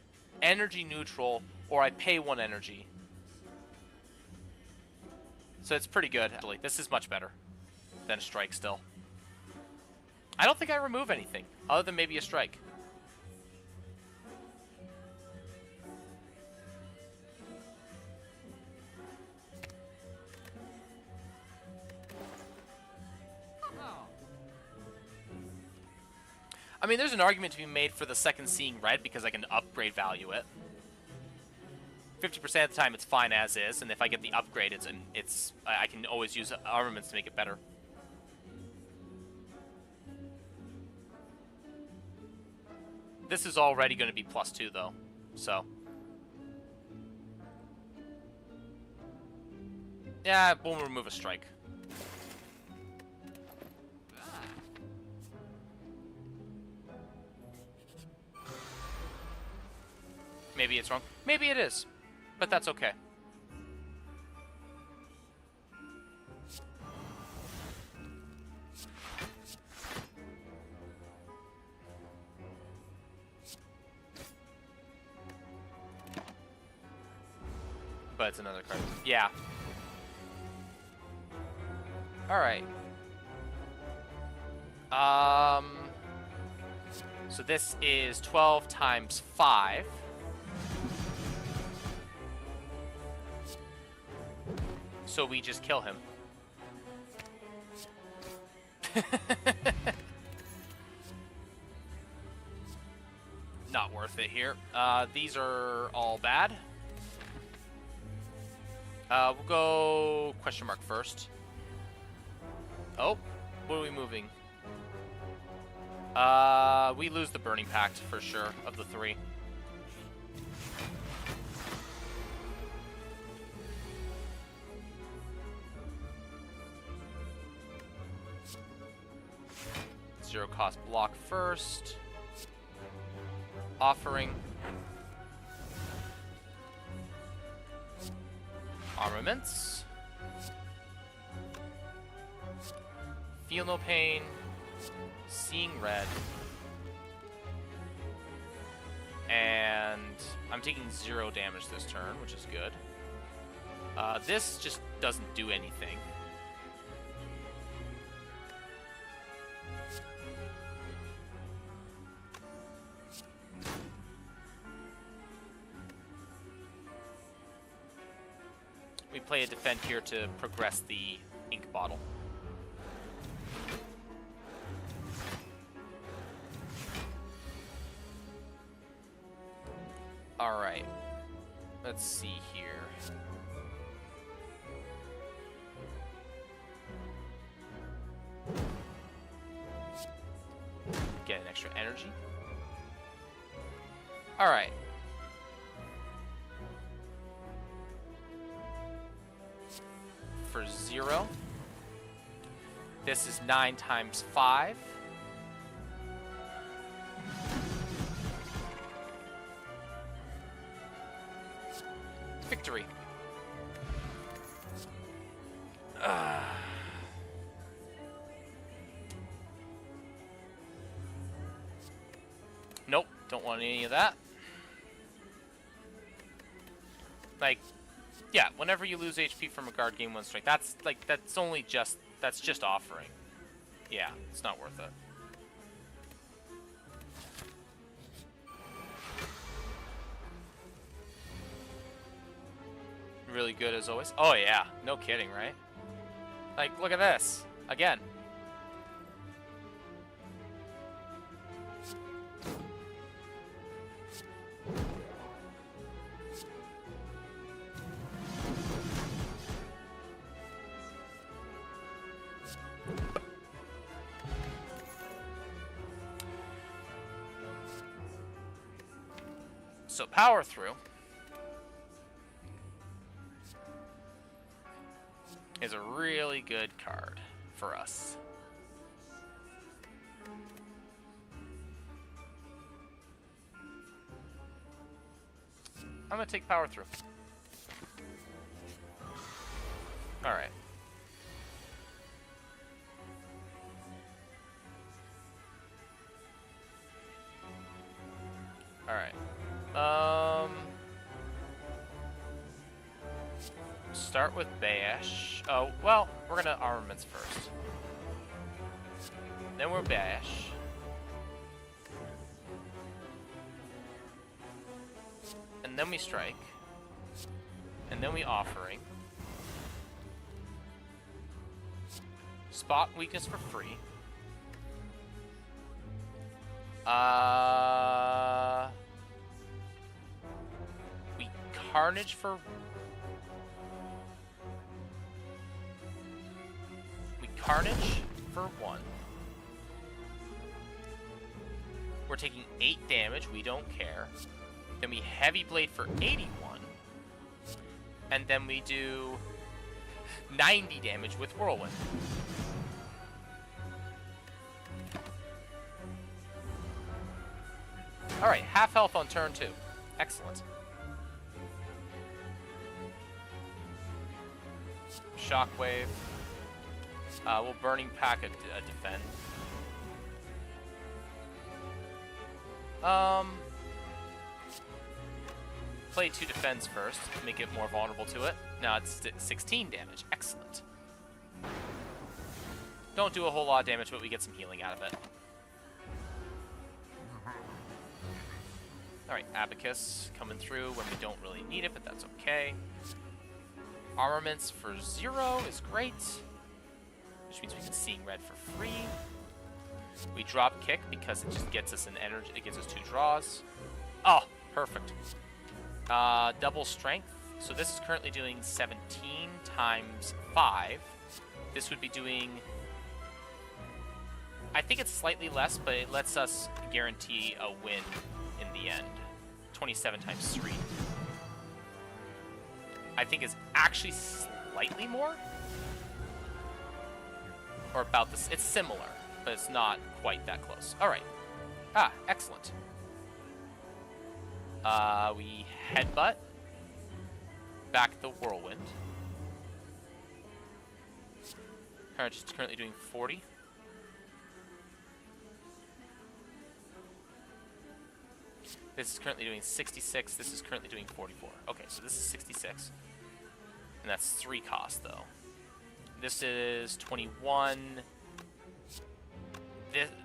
Speaker 1: energy neutral, or I pay 1 energy. So it's pretty good, actually. This is much better than a strike still. I don't think I remove anything, other than maybe a strike. I mean, there's an argument to be made for the second Seeing Red because I can upgrade value it. 50% of the time, it's fine as is, and if I get the upgrade, I can always use armaments to make it better. This is already going to be +2, though, so. Yeah, we'll remove a strike. Maybe it's wrong. Maybe it is. But that's okay. But it's another card. Yeah. Alright. So this is 12 times 5. So we just kill him. Not worth it here. These are all bad. We'll go question mark first. Oh, what are we moving? We lose the Burning Pact for sure of the 3. Zero cost block first. Offering. Armaments. Feel no pain. Seeing red. And I'm taking 0 damage this turn, which is good. This just doesn't do anything. We play a defend here to progress the ink bottle. Alright. Let's see here. Get an extra energy. Alright. for 0. This is 9 times 5. Victory. Nope, don't want any of that. Like, yeah, whenever you lose HP from a guard, gain 1 strength. That's just offering. Yeah, it's not worth it. Really good as always. Oh yeah, no kidding, right? Like, look at this. Again. So power through is a really good card for us. I'm gonna take power through. All right. All right. Start with Bash. Oh, well, we're gonna armaments first. Then we're Bash. And then we strike. And then we offering. Spot weakness for free. We Carnage for... We Carnage for 1. We're taking 8 damage, we don't care. Then we Heavy Blade for 81. And then we do 90 damage with Whirlwind. Alright, half health on turn 2. Excellent. Shockwave. We'll Burning Pack a defend. Play 2 defends first, make it more vulnerable to it. Now it's 16 damage. Excellent. Don't do a whole lot of damage, but we get some healing out of it. Alright, Abacus coming through when we don't really need it, but that's okay. Armaments for 0 is great, which means we can Seeing Red for free. We drop Kick because it just gets us an energy, it gives us 2 draws. Oh, perfect. Double Strength. So this is currently doing 17 times 5. This would be doing... I think it's slightly less, but it lets us guarantee a win in the end. 27 times 3. I think is actually slightly more. Or about this. It's similar, but it's not quite that close. Alright. Ah, excellent. We Headbutt. Back the Whirlwind. It's currently doing 40. This is currently doing 66. This is currently doing 44. Okay, so this is 66. And that's 3 cost, though. This is 21.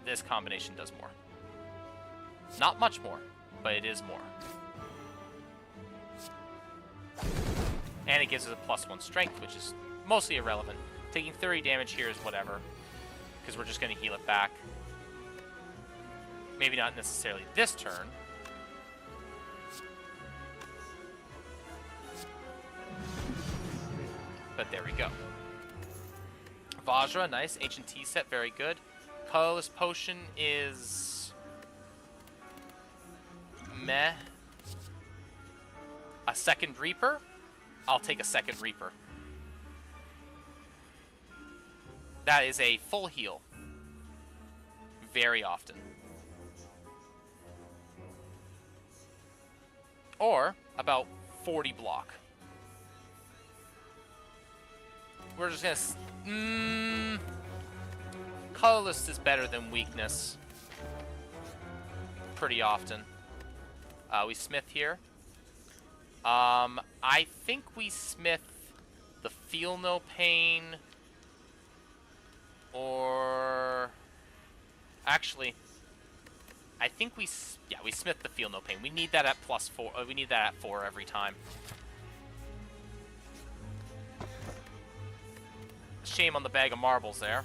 Speaker 1: This combination does more. Not much more, but it is more. And it gives us a +1 strength, which is mostly irrelevant. Taking 30 damage here is whatever, because we're just going to heal it back. Maybe not necessarily this turn. But there we go. Vajra, nice. Ancient Tea set, very good. Colorless Potion is... meh. A Second Reaper? I'll take a Second Reaper. That is a full heal. Very often. Or about 40 block. We're just gonna... Colorless is better than weakness. Pretty often. We smith here. I think we smith the Feel No Pain. Or... Actually... I think we smith the Feel No Pain. We need that at +4. We need that at 4 every time. Shame on the bag of marbles there.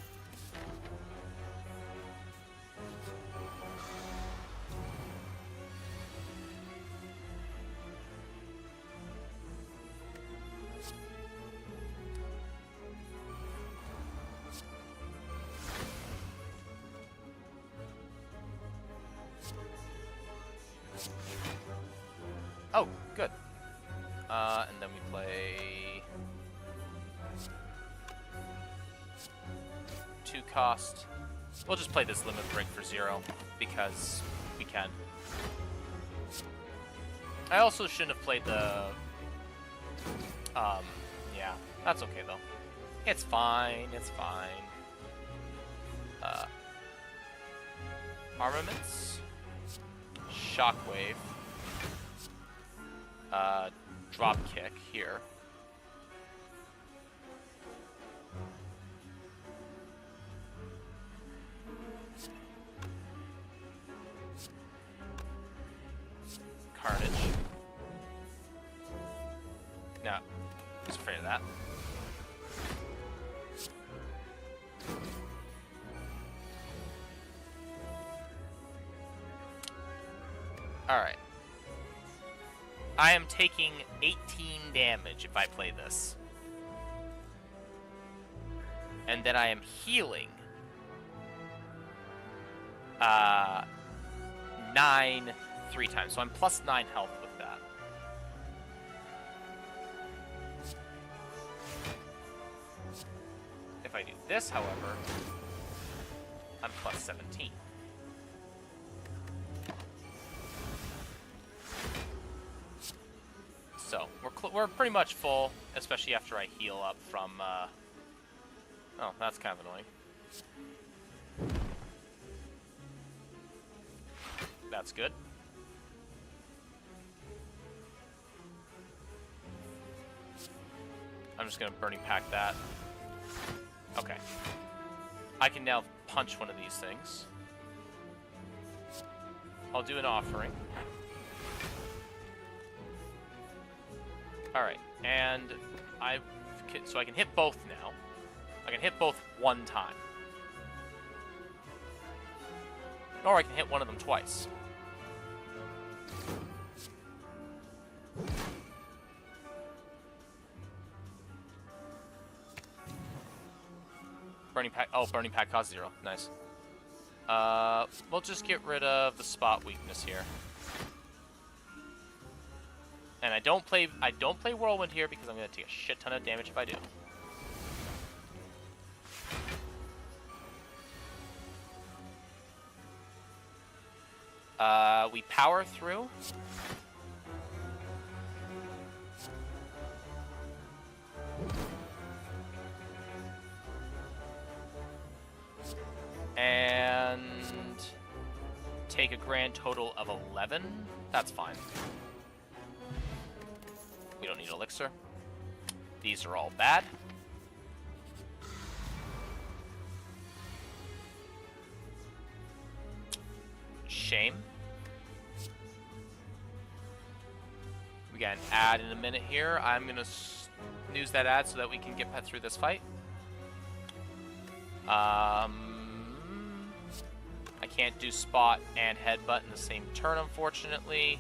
Speaker 1: Oh, good. And then we play 2 cost. We'll just play this limit break for 0 because we can. I also shouldn't have played the... yeah, that's okay though. It's fine, it's fine. Armaments. Shockwave. Drop kick here. Carnage. No, I was afraid of that. Alright. I am taking 18 damage if I play this. And then I am healing 9 3 times. So I'm plus 9 health with that. If I do this, however, I'm plus 17. So, we're pretty much full, especially after I heal up from, oh, that's kind of annoying. That's good. I'm just gonna Burning Pack that. Okay. I can now punch one of these things. I'll do an offering. Alright, and so I can hit both now. I can hit both one time. Or I can hit one of them twice. Burning Pack, oh, Burning Pack costs 0, nice. We'll just get rid of the spot weakness here. And I don't play Whirlwind here because I'm gonna take a shit ton of damage if I do. We power through. And take a grand total of 11. That's fine. We don't need elixir. These are all bad. Shame. We got an ad in a minute here. I'm gonna snooze that ad so that we can get through this fight. I can't do spot and headbutt in the same turn, unfortunately.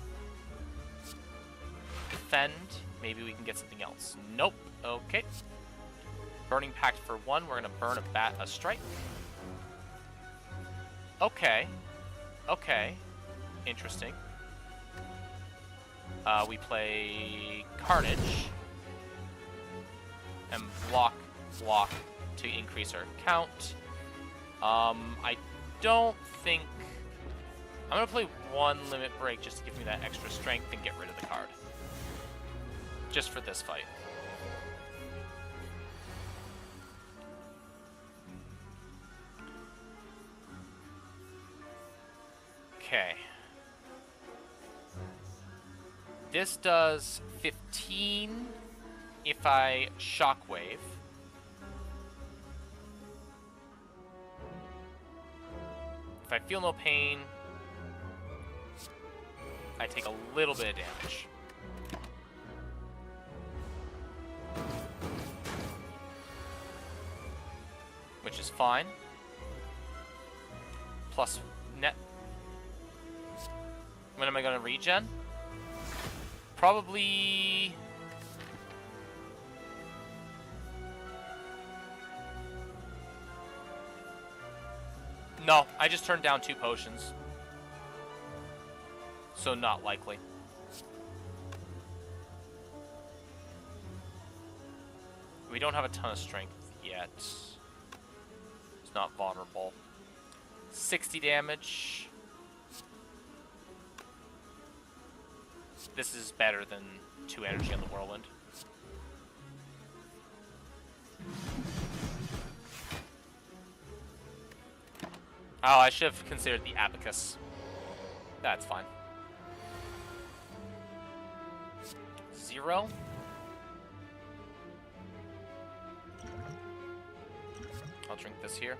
Speaker 1: Defend. Maybe we can get something else. Nope. Okay. Burning Pact for 1. We're gonna burn a strike. Okay. Okay. Interesting. We play Carnage. And block, block, to increase our count. I don't think... I'm going to play one limit break just to give me that extra strength and get rid of the card. Just for this fight. Okay. This does 15 if I shockwave. If I feel no pain, I take a little bit of damage. Which is fine. Plus net. When am I going to regen? Probably... No, I just turned down 2 potions. So not likely. We don't have a ton of strength yet. It's not vulnerable. 60 damage. This is better than 2 energy on the whirlwind. Oh, I should have considered the abacus. That's fine. 0. I'll drink this here.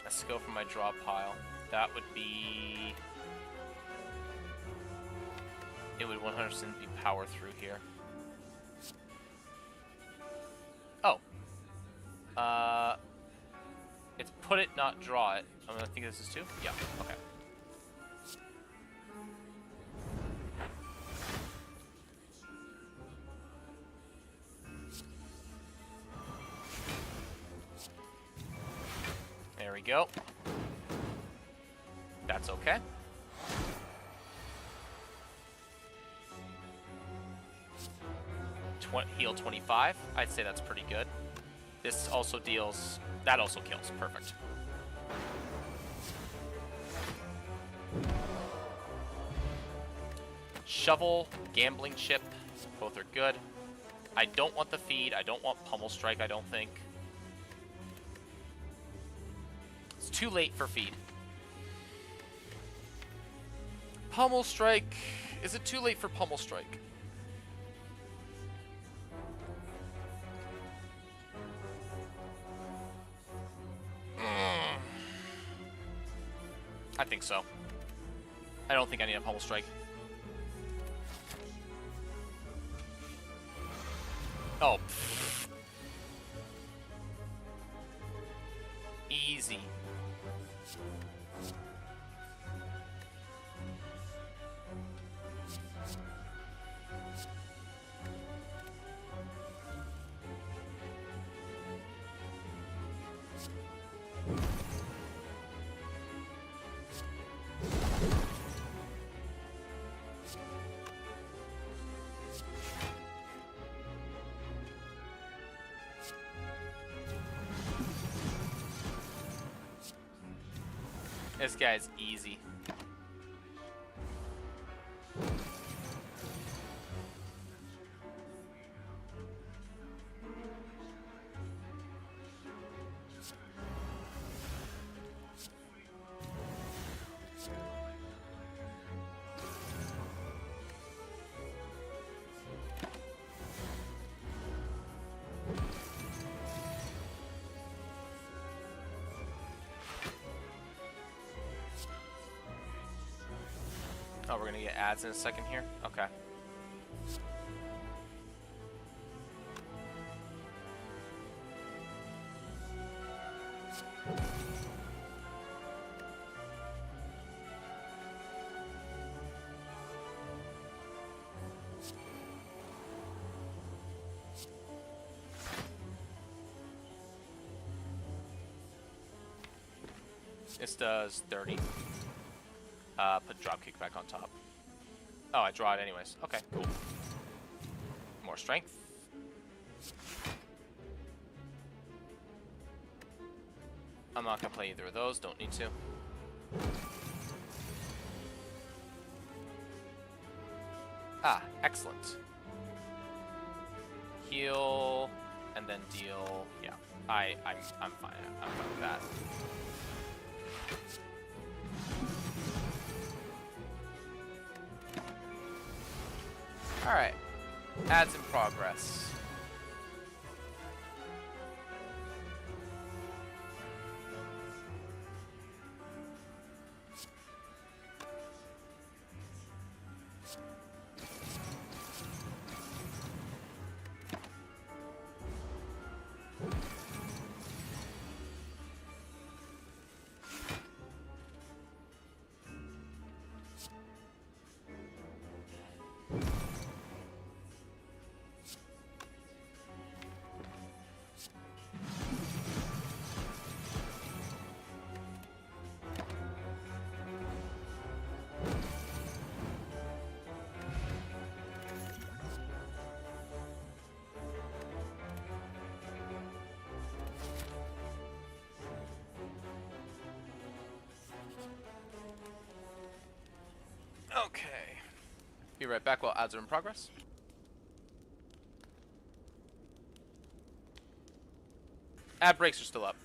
Speaker 1: Let's go for my draw pile. That would be... It would 100% be power through here. Oh. It's put it, not draw it. I'm gonna think this is 2? Yeah, okay. There we go. That's okay. Heal 25. I'd say that's pretty good. This also deals... That also kills. Perfect. Shovel, Gambling Chip. Both are good. I don't want the feed. I don't want Pummel Strike, I don't think. It's too late for feed. Pummel Strike. Is it too late for Pummel Strike? I think so. I don't think I need a Pummel Strike. Oh. Easy. This guy's easy. Oh, we're gonna get ads in a second here? Okay. This does 30. Put Dropkick back on top. Oh, I draw it anyways. Okay, cool. More strength. I'm not gonna play either of those. Don't need to. Ah, excellent. Heal and then deal. Yeah, I'm fine. I'm fine with that. All right. Ads in progress. Okay. Be right back while ads are in progress. Ad breaks are still up.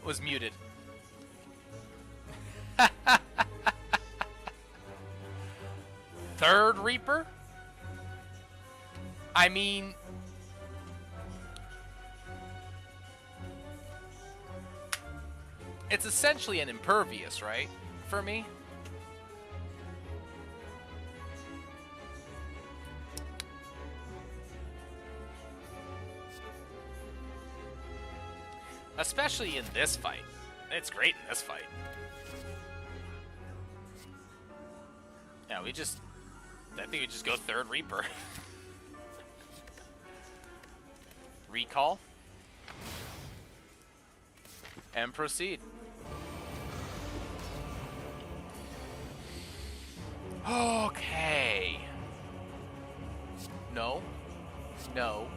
Speaker 1: was muted. Third Reaper? I mean... It's essentially an impervious, right? For me? Especially in this fight. It's great in this fight. Yeah, we just... I think we just go third Reaper. Recall. And proceed. Okay. No. No.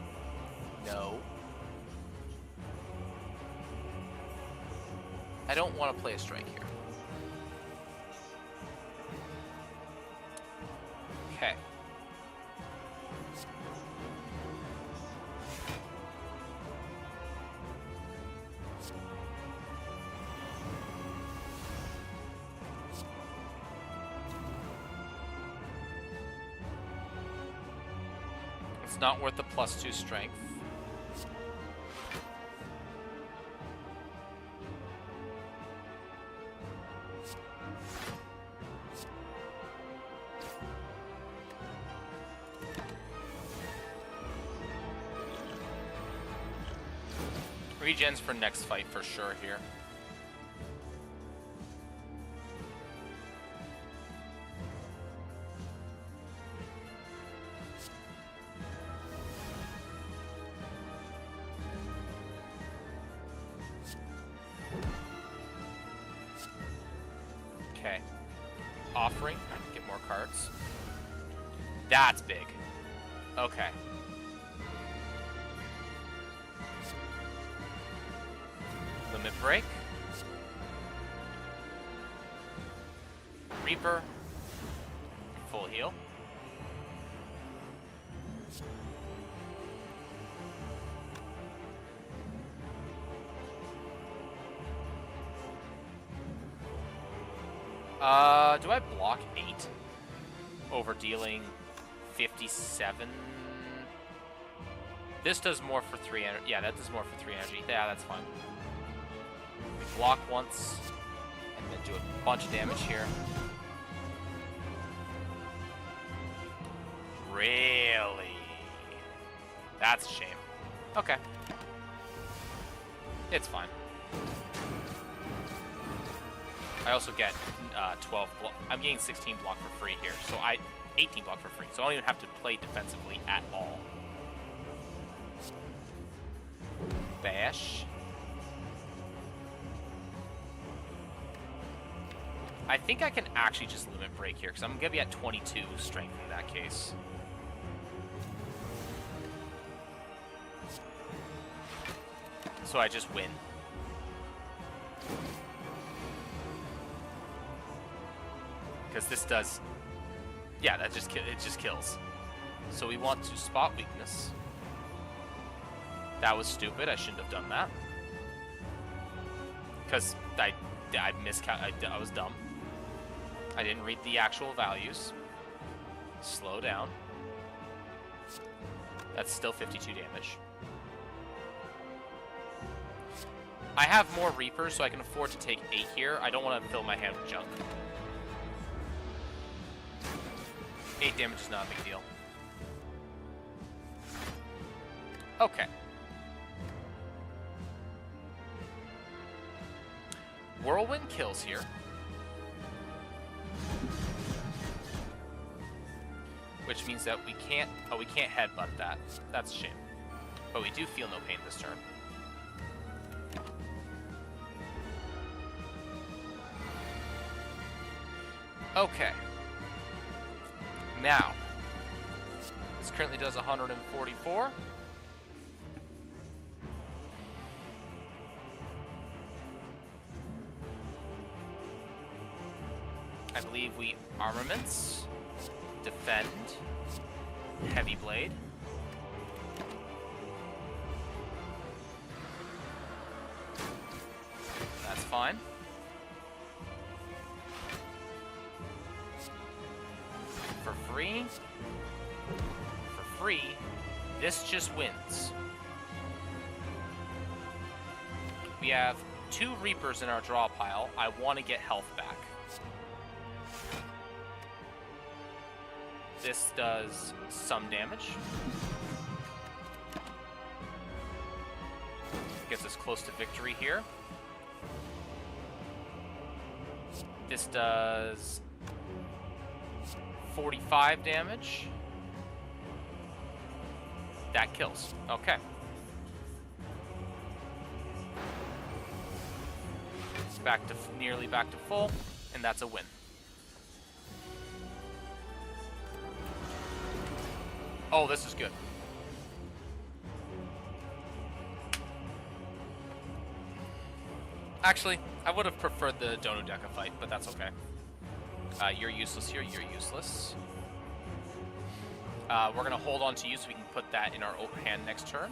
Speaker 1: No. I don't want to play a strike here. Okay. It's not worth the +2 strength. Regens for next fight for sure here. Okay. Offering. Get more cards. That's big. Okay. Limit break. Reaper. Full heal. Do I block 8? Over dealing 57? This does more for 3 energy. Yeah, that does more for 3 energy. Yeah, that's fine. We block once, and then do a bunch of damage here. Really? That's a shame. Okay. It's fine. I also get 12 block. I'm getting 16 block for free here, so 18 block for free. So I don't even have to play defensively at all. Bash. I think I can actually just limit break here, because I'm going to be at 22 strength in that case. So I just win. Because this does... Yeah, it just kills. So we want to spot weakness. That was stupid. I shouldn't have done that. Because I was dumb. I didn't read the actual values. Slow down. That's still 52 damage. I have more Reapers, so I can afford to take 8 here. I don't want to fill my hand with junk. 8 damage is not a big deal. Okay. Whirlwind kills here. Which means that we can't... Oh, we can't headbutt that. That's a shame. But we do feel no pain this turn. Okay. Now. This currently does 144. I believe we armaments, defend, heavy blade. fine. For free. For free. This just wins. We have 2 Reapers in our draw pile. I want to get health back. This does some damage. Gets us close to victory here. This does 45 damage. That kills. Okay. Back to nearly back to full, and that's a win. Oh, this is good. Actually, I would have preferred the Donodeka fight, but that's okay. You're useless here. You're useless. We're going to hold on to you so we can put that in our hand next turn.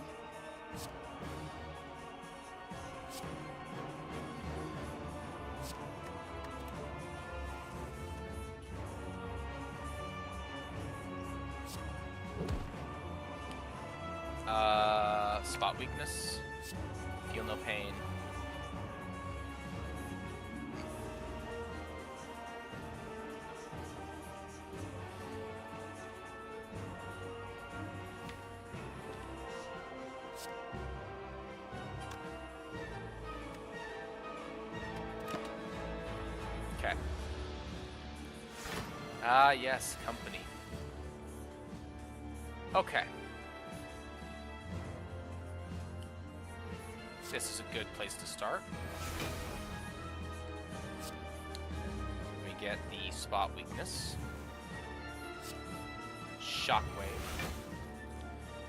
Speaker 1: Spot weakness. Feel no pain. Okay. Ah, yes, company. Okay. This is a good place to start. We get the spot weakness. Shockwave.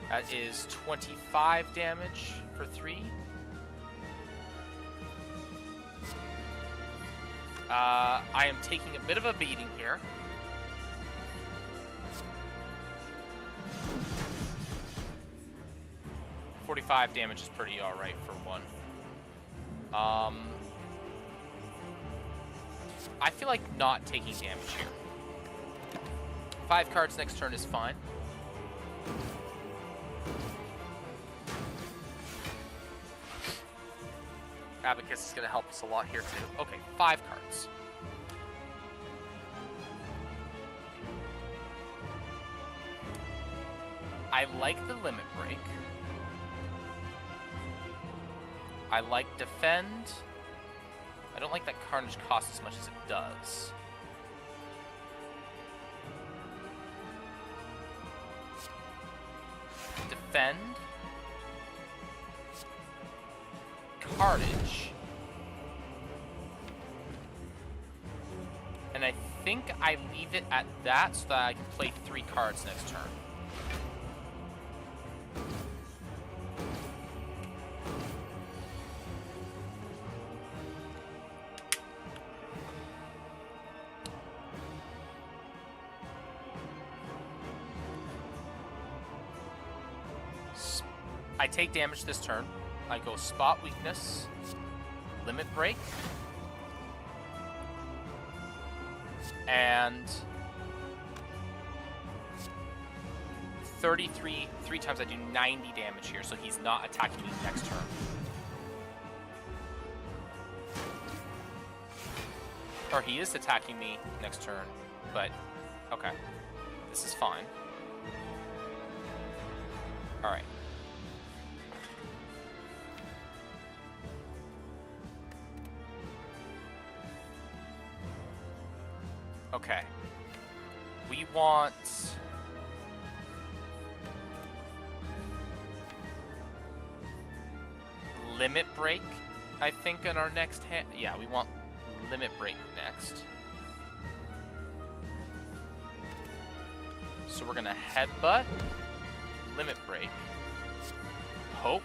Speaker 1: That is 25 damage for 3. I am taking a bit of a beating here. $45 damage is pretty alright for 1. I feel like not taking damage here. 5 cards next turn is fine. Abacus is going to help us a lot here too. Okay, 5 cards. I like the limit break. I like defend. I don't like that carnage costs as much as it does. Defend. Carnage. And I think I leave it at that so that I can play 3 cards next turn. I take damage this turn. I go spot weakness, limit break, and 33, 3 times I do 90 damage here, so he's not attacking me next turn. Or he is attacking me next turn, but okay. This is fine. Alright. Okay. We want limit break, I think, in our next hand. Yeah, we want limit break next. So we're gonna headbutt, limit break, hope.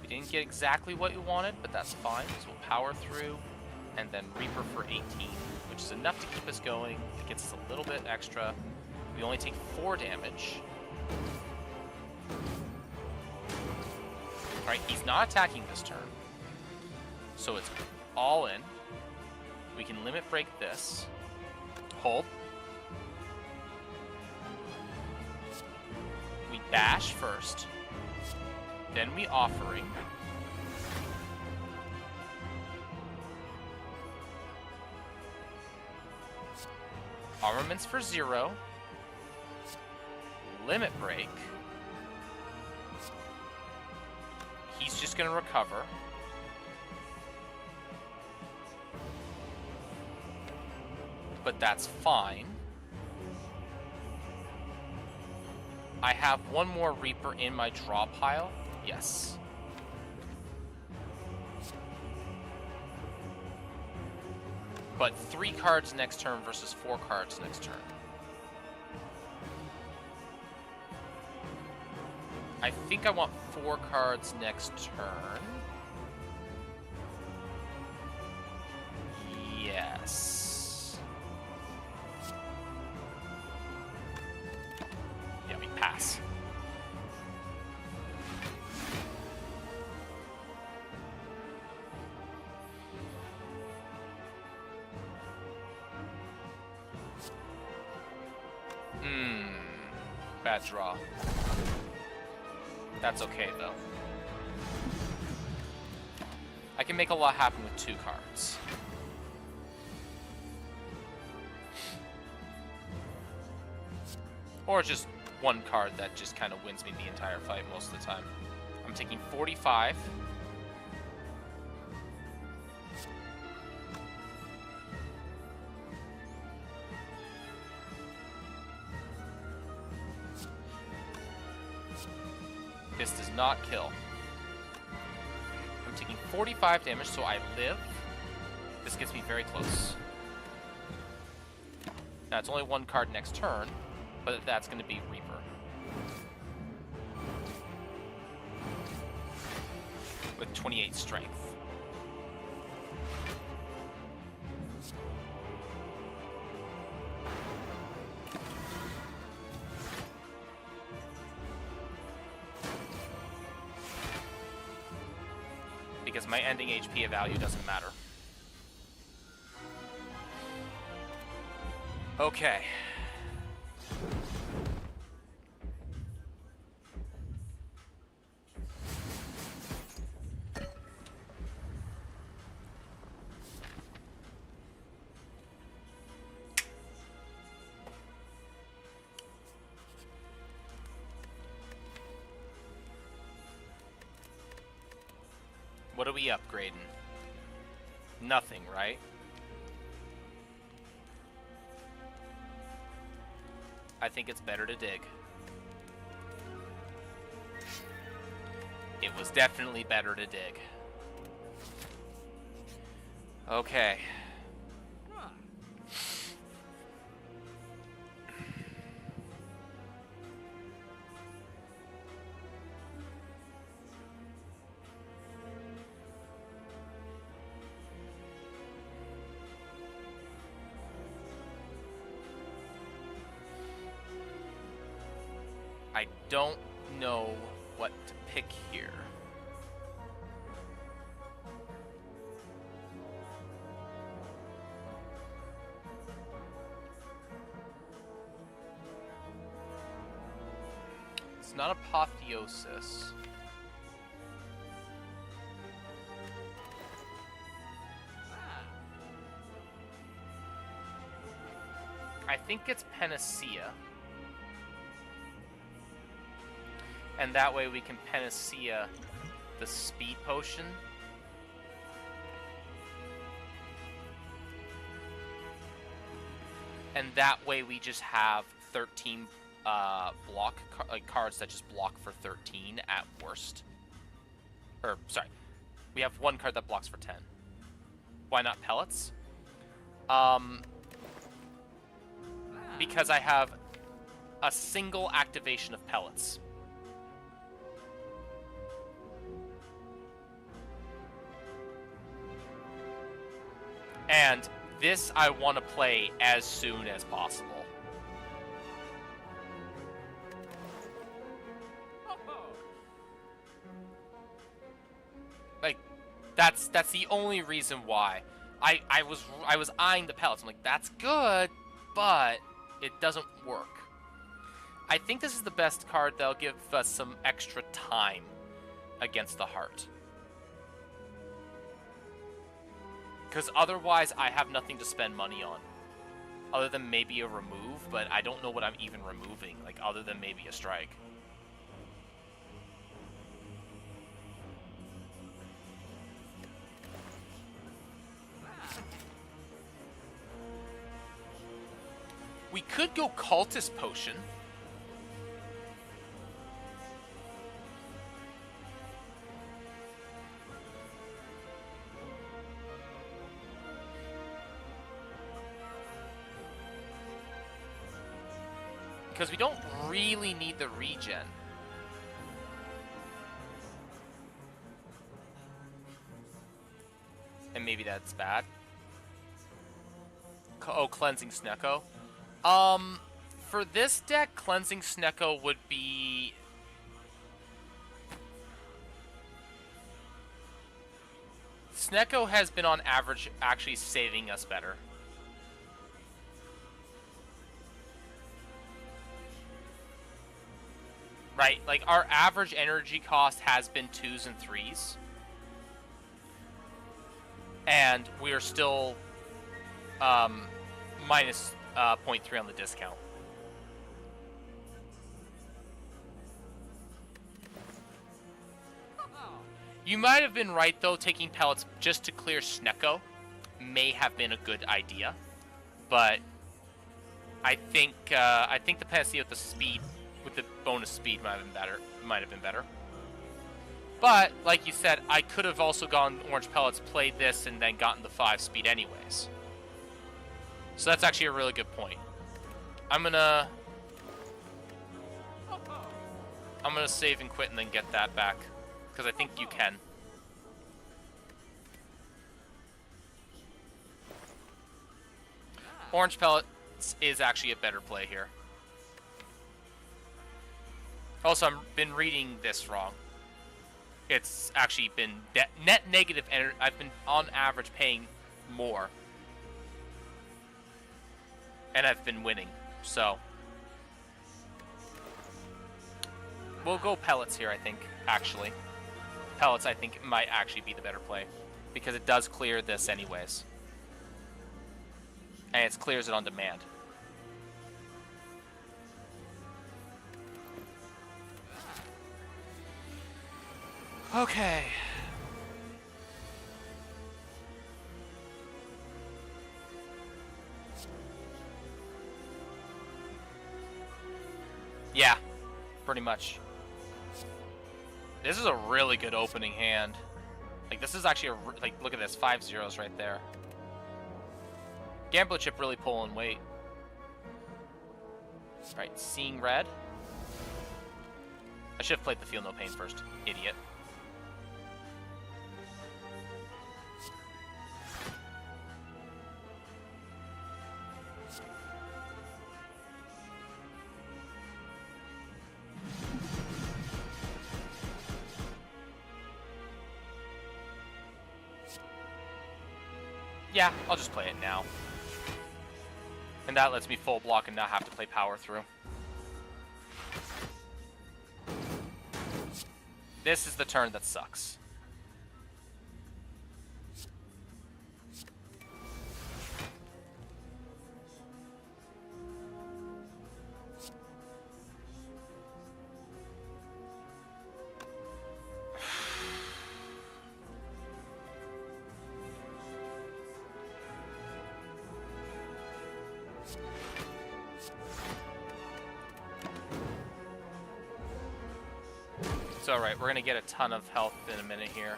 Speaker 1: Didn't get exactly what we wanted, but that's fine, because we'll power through, and then Reaper for 18, which is enough to keep us going. It gets us a little bit extra. We only take 4 damage. Right? He's not attacking this turn. So it's all in. We can limit break this. Hold. We bash first. Then we offering. Armaments for 0. Limit break. He's just going to recover. But that's fine. I have one more Reaper in my draw pile. Yes. But 3 cards next turn versus 4 cards next turn. I think I want 4 cards next turn. Yes. Yeah, we pass. Bad draw. That's okay, though. I can make a lot happen with 2 cards. Or just 1 card that just kind of wins me the entire fight most of the time. I'm taking 45. This does not kill. I'm taking 45 damage, so I live. This gets me very close. Now, it's only 1 card next turn, but that's going to be Reaper. With 28 strength. Because my ending HP value doesn't matter. Okay. What are we upgrading? Nothing, right? I think it's better to dig. It was definitely better to dig. Okay. I don't know what to pick here. It's not Apotheosis. I think it's Panacea. And that way we can Panacea the speed potion. And that way we just have 13 cards that just block for 13 at worst. Or, sorry. We have 1 card that blocks for 10. Why not pellets? Because I have a single activation of pellets. And this I want to play as soon as possible. Like, that's the only reason why. I was eyeing the pellets. I'm like, that's good, but it doesn't work. I think this is the best card that'll give us some extra time against the heart. Because otherwise, I have nothing to spend money on. Other than maybe a remove, but I don't know what I'm even removing, like, other than maybe a strike. We could go Cultist Potion. Because we don't really need the regen. And maybe that's bad. Oh, Cleansing Snecko. For this deck, Cleansing Snecko would be... Snecko has been on average actually saving us better. Right, like our average energy cost has been 2s and 3s. And we are still minus 0.3 on the discount. You might have been right, though. Taking pellets just to clear Snecko may have been a good idea, but I think the penalty with the speed, with the bonus speed, might have been better. But like you said, I could have also gone orange pellets, played this, and then gotten the 5 speed anyways. So that's actually a really good point. I'm gonna save and quit and then get that back, because I think you can. Orange pellets is actually a better play here. Also, I've been reading this wrong. It's actually been net negative energy. I've been on average paying more, and I've been winning. So we'll go pellets here, I think. Actually, pellets I think might actually be the better play, because it does clear this anyways, and it clears it on demand. Okay. Yeah, pretty much. This is a really good opening hand. Like, this is actually like, look at this, 5 zeros right there. Gambler chip really pulling weight. Right, seeing red. I should have played the Feel No Pain first, idiot. Yeah, I'll just play it now. And that lets me full block and not have to play power through. This is the turn that sucks. It's alright, we're gonna get a ton of health in a minute here.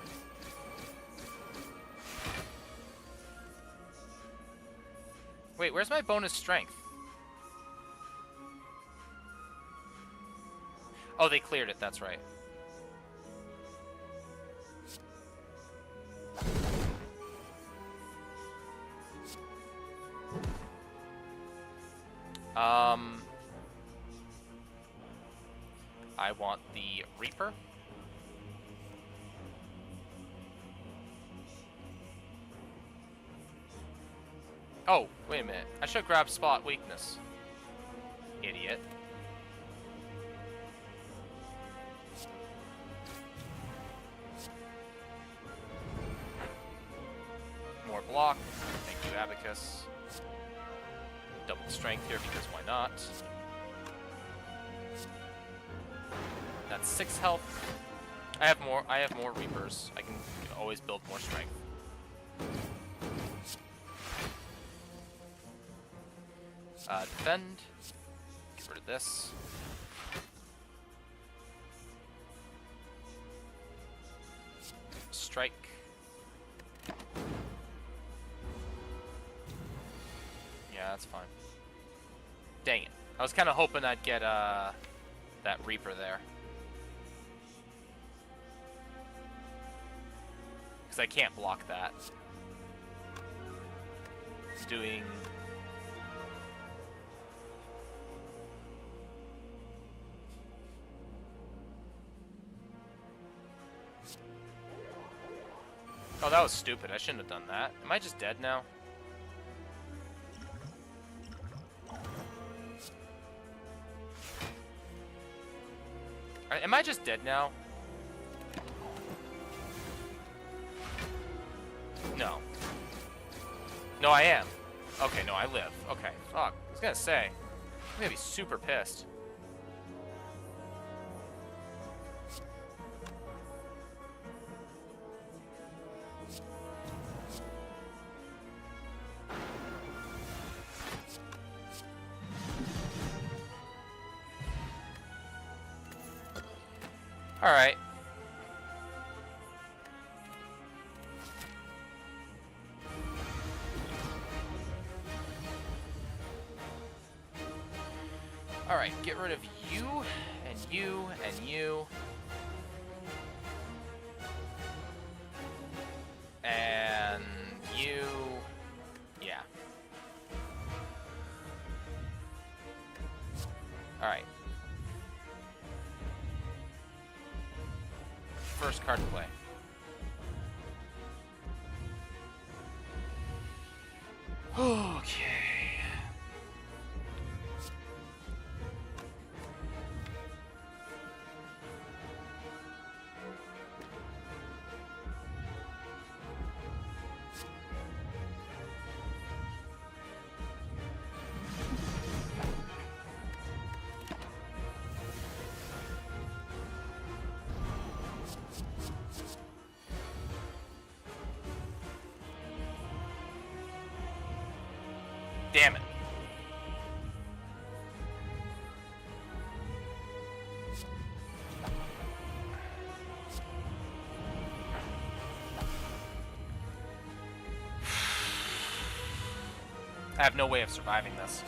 Speaker 1: Wait, where's my bonus strength? Oh, they cleared it, that's right. I want the Reaper. Oh, wait a minute. I should grab spot weakness. Idiot. More block. Thank you, Abacus. Double strength here because why not? That's 6 health. I have more Reapers. I can always build more strength. Defend. Get rid of this. Strike. Yeah, that's fine. Dang it. I was kind of hoping I'd get that Reaper there. Because I can't block that. It's doing... Oh, that was stupid. I shouldn't have done that. Am I just dead now? Am I just dead now? No. No, I am. Okay, no, I live. Okay, fuck. I was gonna say. I'm gonna be super pissed. Alright. Alright, get rid of you, and you, and you. And you. Yeah. Alright. First card to play. Okay. Damn it. I have no way of surviving this.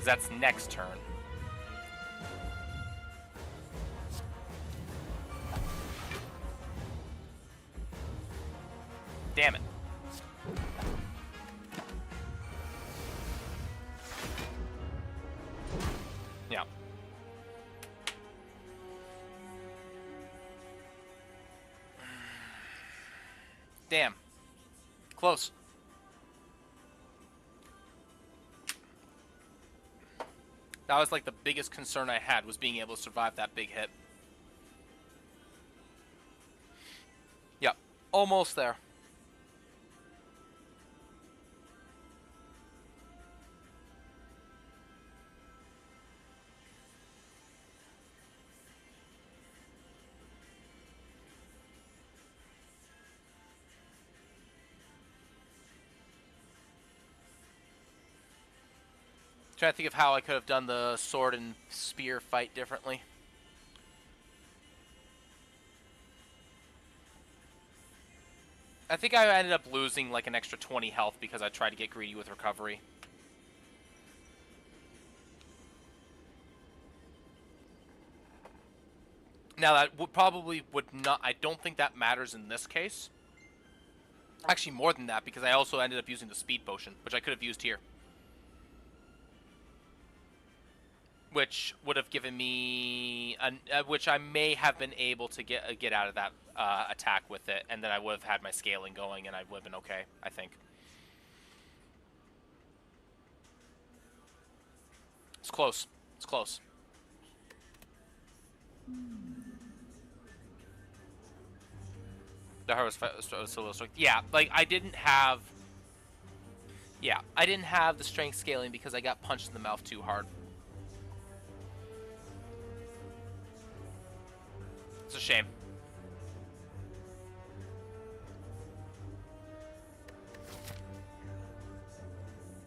Speaker 1: That's next turn. Damn it. Yeah. Damn. Close. That was like the biggest concern I had, was being able to survive that big hit. Yep. Almost there. Trying to think of how I could have done the sword and spear fight differently. I think I ended up losing like an extra 20 health because I tried to get greedy with recovery. Now that would probably not, I don't think that matters in this case. Actually more than that, because I also ended up using the speed potion, which I could have used here. which would have given me which I may have been able to get out of that attack with it, and then I would have had my scaling going, and I would have been okay, I think. It's close. It's close. The hardest fight was solo strength. Yeah, like I didn't have the strength scaling because I got punched in the mouth too hard. It's a shame.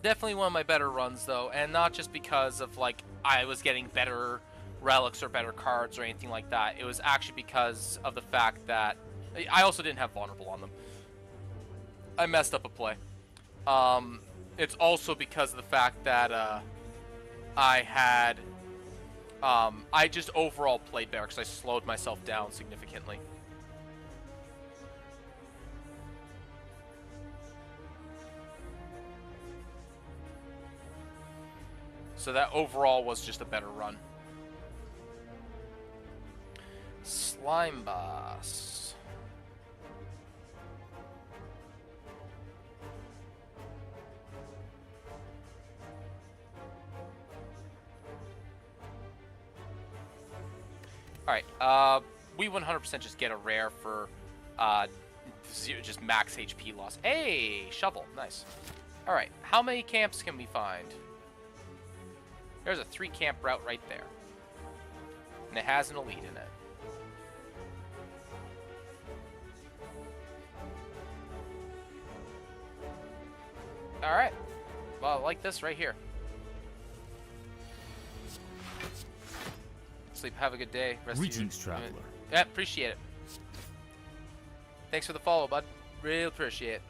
Speaker 1: Definitely one of my better runs, though, and not just because of, like, I was getting better relics or better cards or anything like that. It was actually because of the fact that I also didn't have vulnerable on them. I messed up a play. It's also because of the fact that I had I just overall played better because I slowed myself down significantly. So that overall was just a better run. Slime boss. Alright, we 100% just get a rare for just max HP loss. Hey, shovel, nice. Alright, how many camps can we find? There's a 3-camp route right there. And it has an elite in it. Alright. Well, I like this right here. Sleep, have a good day.
Speaker 3: Greetings, traveler.
Speaker 1: Yeah, appreciate it. Thanks for the follow, bud. Real appreciate it.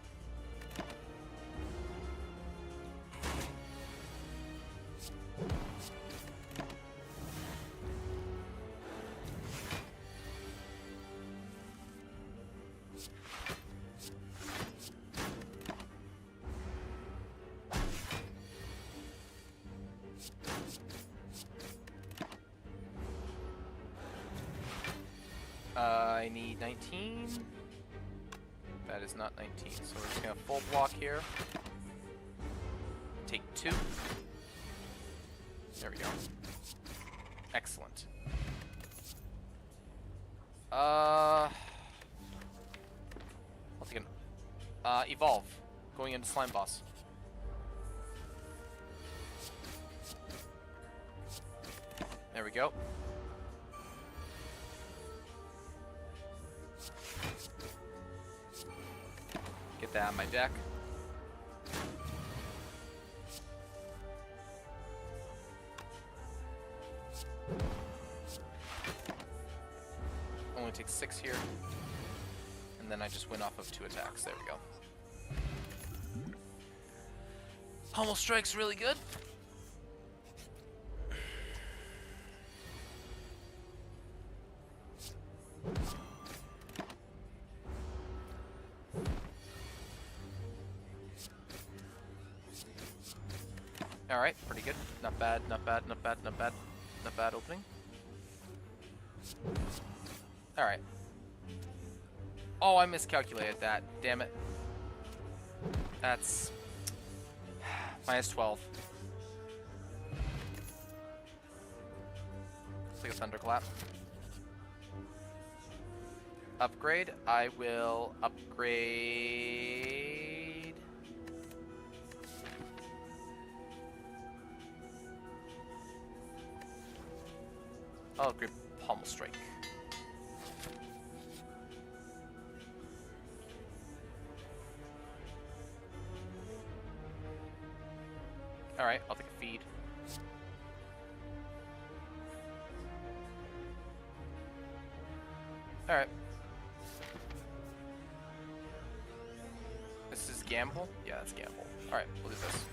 Speaker 1: I need 19. That is not 19, so we're just gonna full block here. Take 2. There we go. Excellent. I'll take an evolve. Going into slime boss. There we go. Get that on my deck. Only takes 6 here. And then I just win off of 2 attacks. There we go. Pummel Strike's really good. Alright, pretty good. Not bad, not bad, not bad, not bad. Not bad opening. Alright. Oh, I miscalculated that. Damn it. That's minus 12. Let's take a thunderclap. Upgrade. I will upgrade. I'll upgrade Pummel Strike. Alright, I'll take a feed. Alright. This is gamble? Yeah, that's gamble. Alright, we'll do this.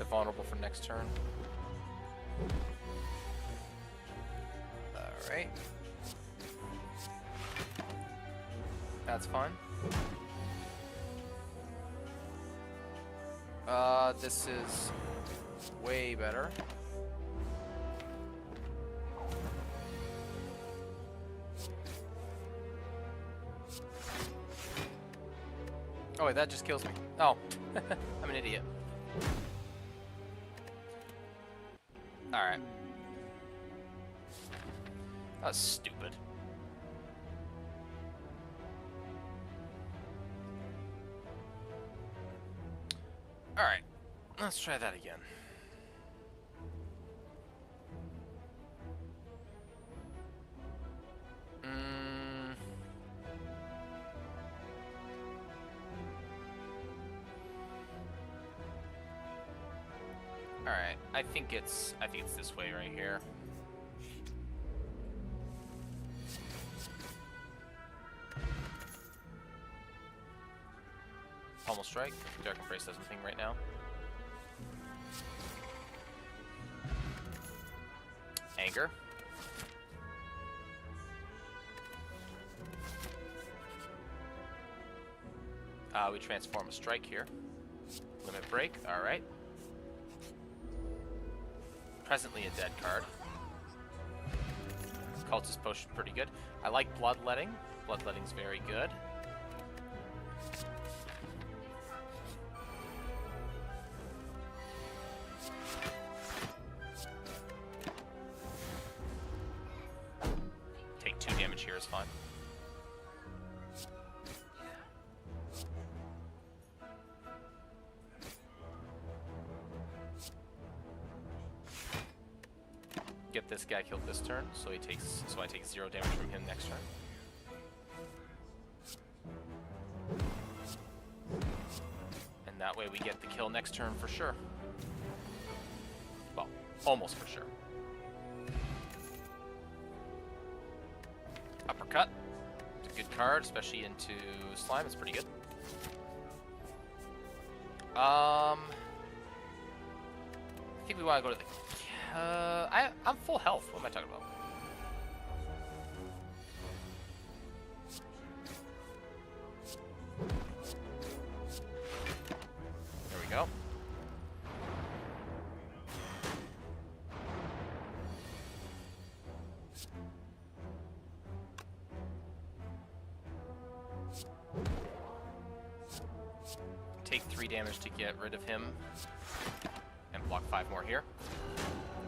Speaker 1: the vulnerable for next turn. Alright. That's fine. This is way better. Oh wait, that just kills me. Oh, I'm an idiot. Alright. That was stupid. Alright, let's try that again. Alright, I think it's this way right here. Almost strike. Dark Embrace does nothing right now. Anger. We transform a strike here. Limit break. All right. Presently a dead card. Cultist Potion, pretty good. I like Bloodletting. Bloodletting's very good. Take 2 damage here is fine. Get this guy killed this turn, so I take 0 damage from him next turn. And that way we get the kill next turn for sure. Well, almost for sure. Uppercut. It's a good card, especially into slime. It's pretty good. I think we want to go to the... I'm full health. What am I talking about? There we go. Take 3 damage to get rid of him. And block 5 more here.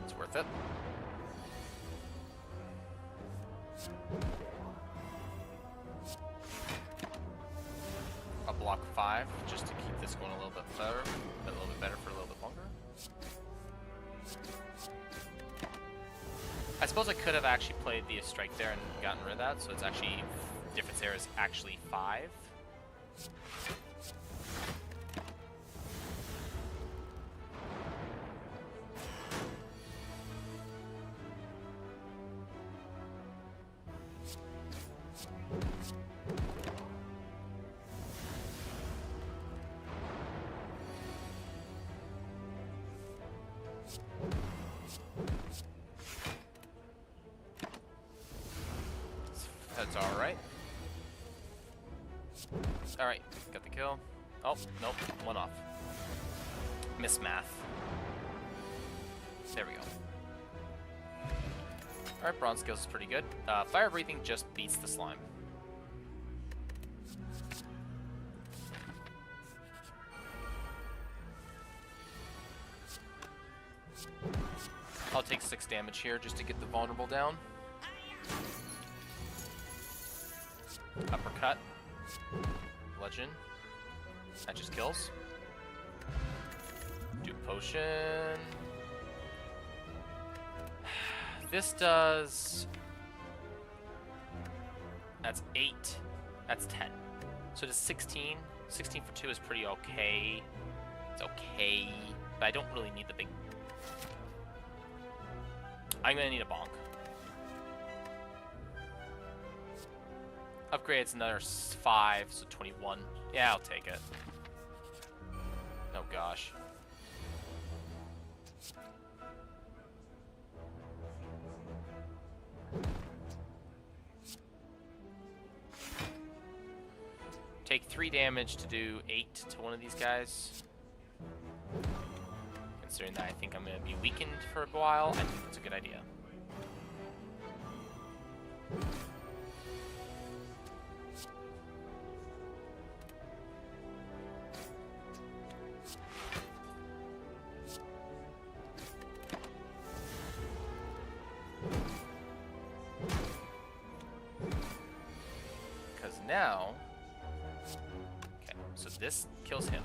Speaker 1: It's worth it. I'll block 5 just to keep this going a little bit better for a little bit longer. I suppose I could have actually played the strike there and gotten rid of that, so it's actually, difference there is actually 5. That's alright. Alright, got the kill. Oh, nope, 1 off. Miss math. There we go. Alright, Bronze Skills is pretty good. Fire Breathing just beats the slime. I'll take 6 damage here just to get the vulnerable down. Uppercut. Legend. That just kills. Do potion. This does... That's 8. That's 10. So does 16. 16 for 2 is pretty okay. It's okay. But I don't really need the big... I'm gonna need a bonk. Upgrade's another 5, so 21. Yeah, I'll take it. Oh gosh. take 3 damage to do 8 to one of these guys. Considering that I think I'm going to be weakened for a while, I think it's a good idea. Because now... Okay, so this kills him.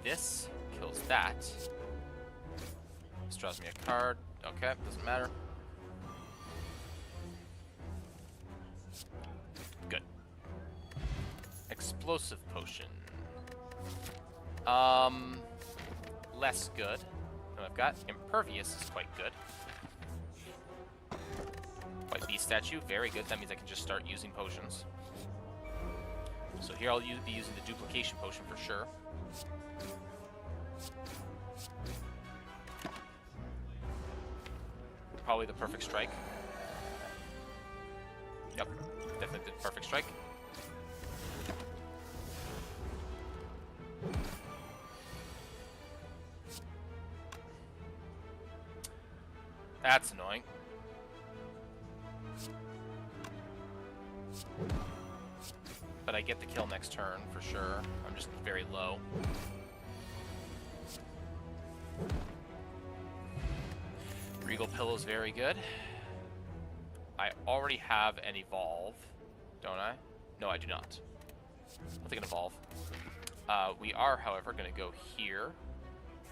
Speaker 1: This kills that. This draws me a card. Okay, doesn't matter. Good. Explosive potion. Less good than I've got. Impervious is quite good. White beast statue, very good. That means I can just start using potions. So here I'll be using the duplication potion for sure. Probably the perfect strike. Yep, definitely the perfect strike. That's annoying. But I get the kill next turn for sure. I'm just very low. Regal Pillow is very good. I already have an evolve, don't I? No, I do not. I'll take an evolve. We are, however, going to go here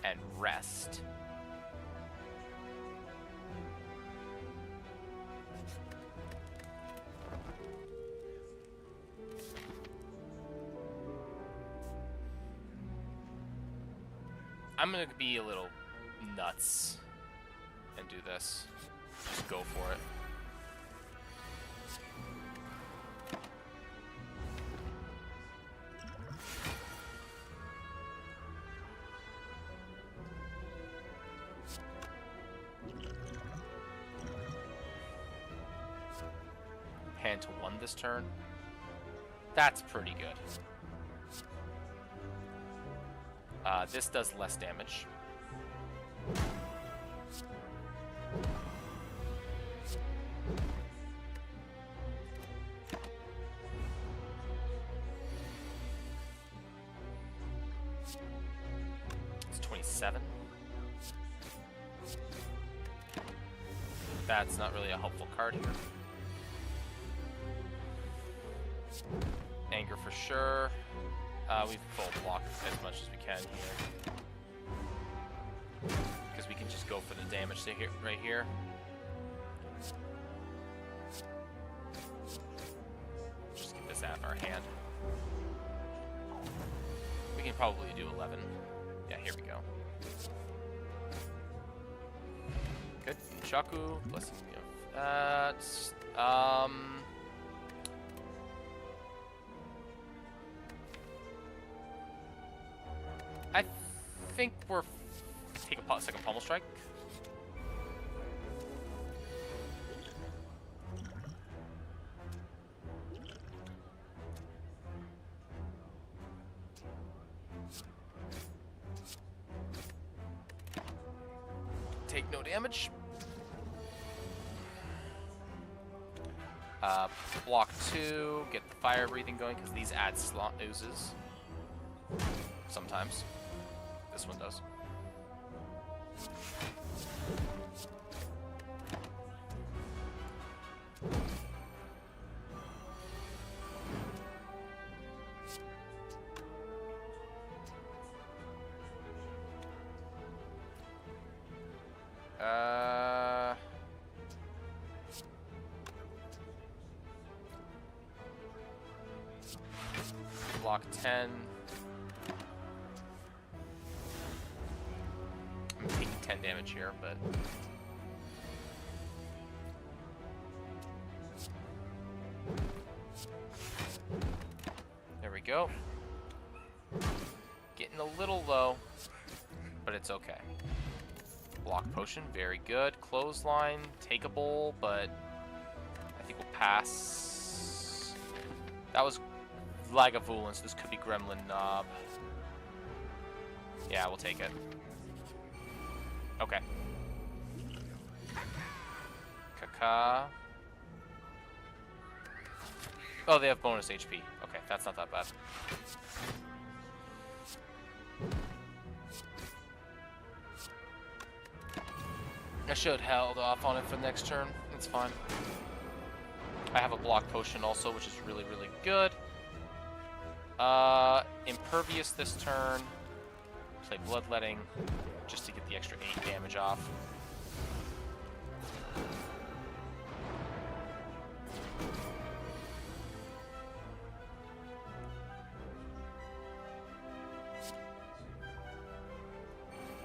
Speaker 1: and rest. I'm going to be a little nuts and do this. Just go for it. Hand to 1 this turn. That's pretty good. This does less damage. It's 27. That's not really a helpful card here. Anger for sure. We full block as much as we can here. Because we can just go for the damage to here, right here. Just get this out of our hand. We can probably do 11. Yeah, here we go. Good. Shaku, blessing me of that. I think we're take a second pommel strike. Take no damage. Block 2, get the fire breathing going because these add slot oozes. Sometimes. This one does. Block 10. I'm taking 10 damage here, but there we go. Getting a little low, but it's okay. Block potion, very good. Clothesline, takeable, but I think we'll pass. That was Lagavulin, so this could be Gremlin Knob. Yeah, we'll take it. Okay. Kaka. Oh, they have bonus HP. Okay, that's not that bad. I should have held off on it for the next turn. That's fine. I have a block potion also, which is really, really good. Impervious this turn. Play Bloodletting just to get the extra 8 damage off.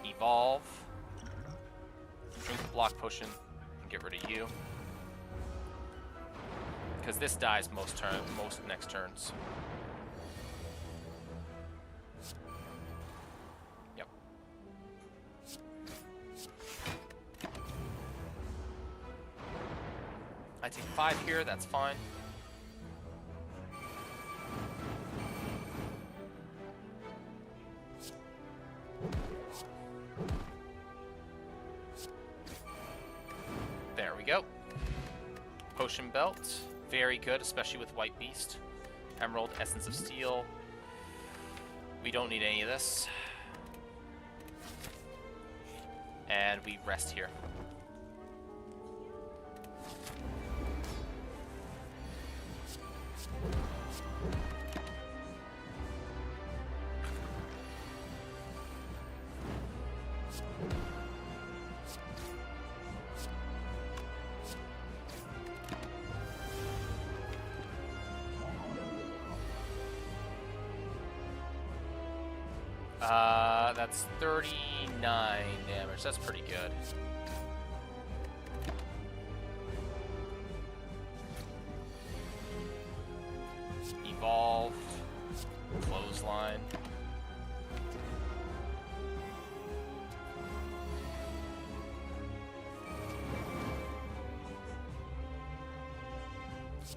Speaker 1: Evolve. Drink the block potion and get rid of you. Because this dies most next turns. Yep. I take 5 here, that's fine. There we go. Potion belt. Very good, especially with White Beast. Emerald, Essence of Steel. We don't need any of this. And we rest here. That's 39 damage. That's pretty good. Evolve. Clothesline.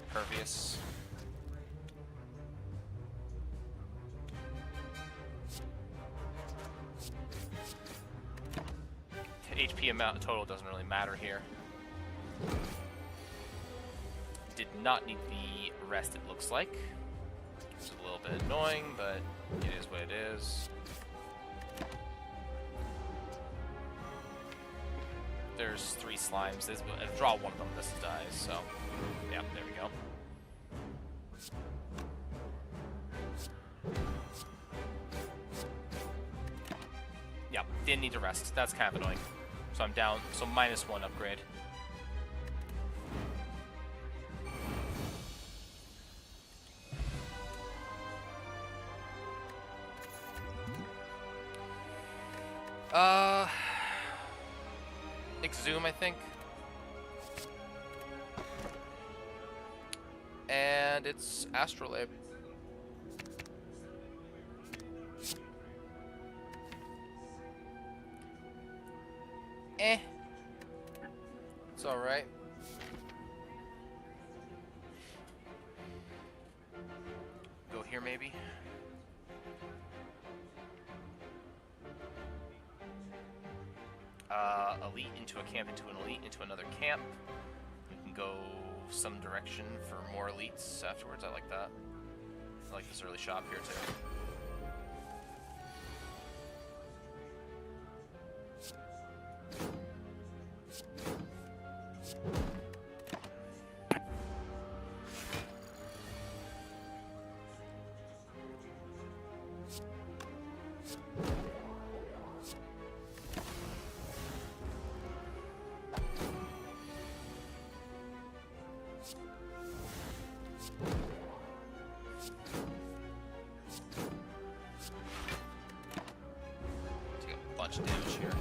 Speaker 1: Impervious. HP amount total doesn't really matter here. Did not need the rest, it looks like. It's a little bit annoying, but it is what it is. There's 3 slimes. Draw one of them, this dies, so yeah, there we go. Yeah, didn't need to rest. That's kind of annoying. So I'm down, so -1 upgrade. Exhume, I think. And it's Astrolabe. It's alright. Go here, maybe? Elite into a camp, into an elite, into another camp. You can go some direction for more elites afterwards. I like that. I like this early shop here, too. Take a bunch of damage here.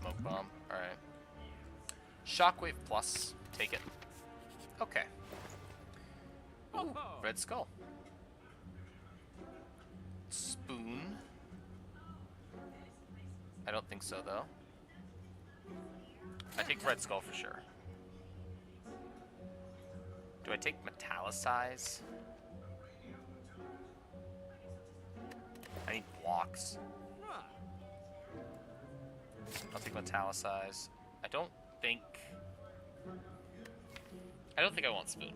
Speaker 1: smoke bomb. Alright. Shockwave plus. Take it. Okay. Ooh, red skull. Spoon. I don't think so, though. I take red skull for sure. Do I take metallicize? I need blocks. I'll take metallicize. I don't think I want spoon.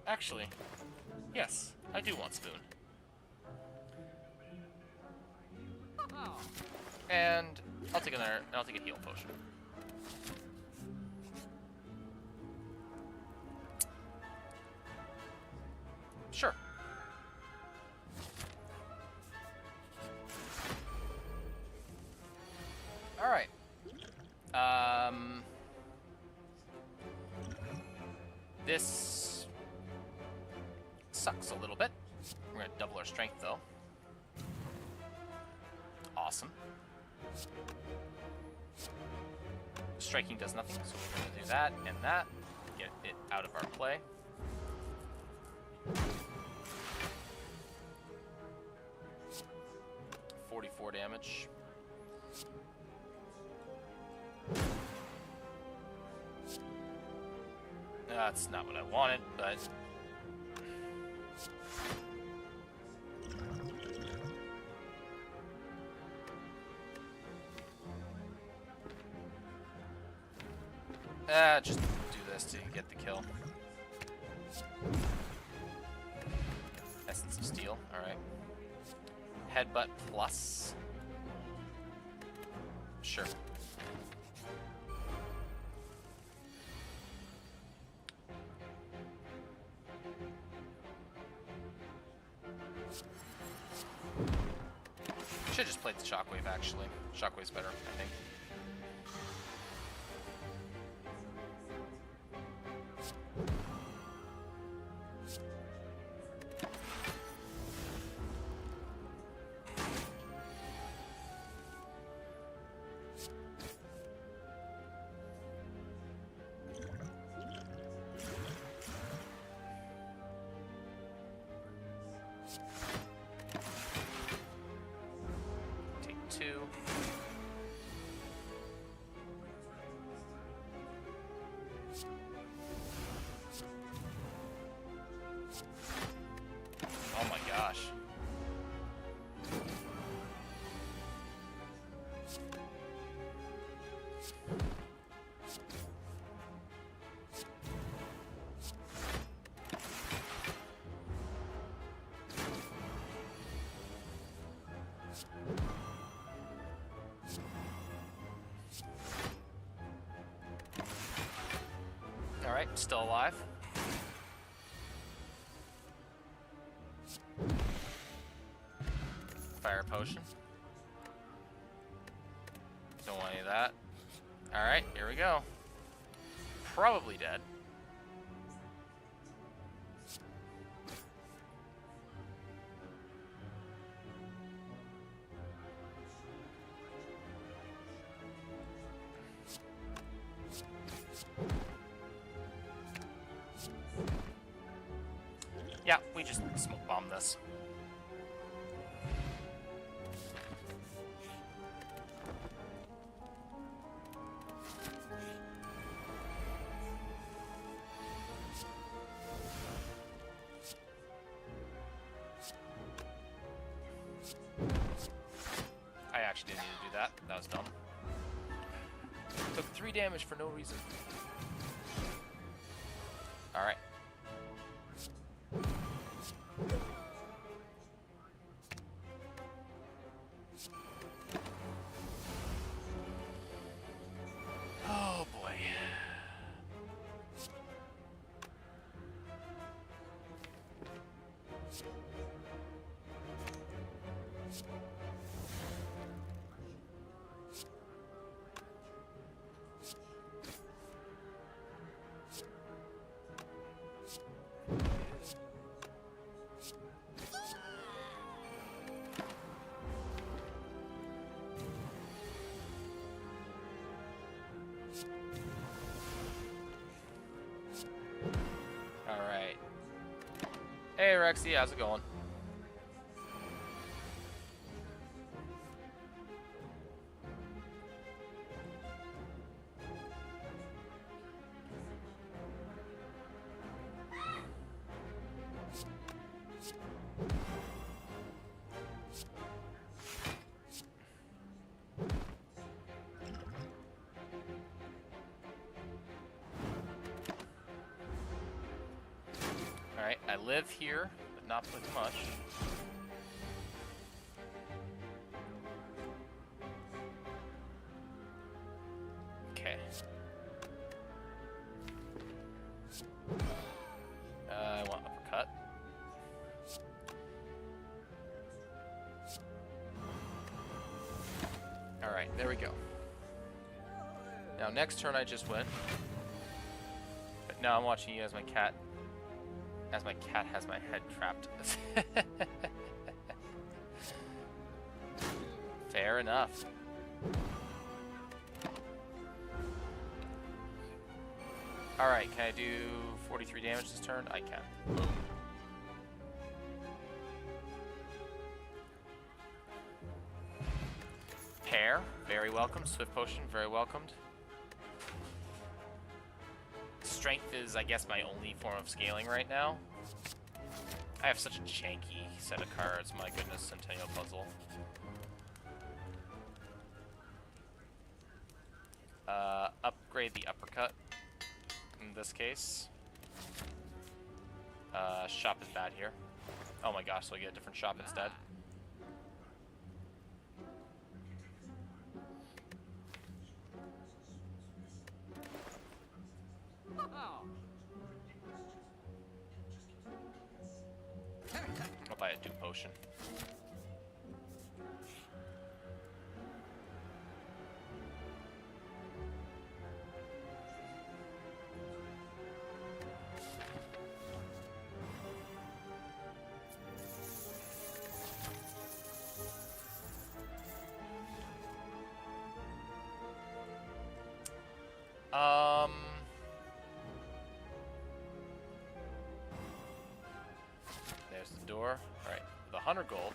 Speaker 1: Actually, yes, I do want spoon. And I'll take a heal potion. Sure. All right. This sucks a little bit. We're gonna double our strength though. Awesome. Striking does nothing, so we're gonna do that and that. Get it out of our play. .44 damage. That's not what I wanted, but... just do this to get the kill. Essence of Steel, alright. Headbutt plus. Sure. Should just played the Shockwave, actually. Shockwave's better, I think. Two. Oh my gosh. Alright, still alive. Fire potion. Don't want any of that. Alright, here we go. Probably dead. Yeah, we just smoke bomb this. I actually didn't need to do that. That was dumb. Took 3 damage for no reason. Alright. Oh boy. Hey Rexy, how's it going? Alright, I live here, but not with much. Okay. I want uppercut. Alright, there we go. Now, next turn I just went. But now I'm watching you as my cat. As my cat has my head trapped. Fair enough. Alright, can I do 43 damage this turn? I can. Boom. Pair, very welcome. Swift Potion, very welcomed. Strength is, I guess, my only form of scaling right now. I have such a janky set of cards, my goodness, Centennial Puzzle. Upgrade the uppercut, in this case. Shop is bad here. Oh my gosh, so I get a different shop instead. I'll buy a Doom Potion. There's the door. Alright, the 100 gold.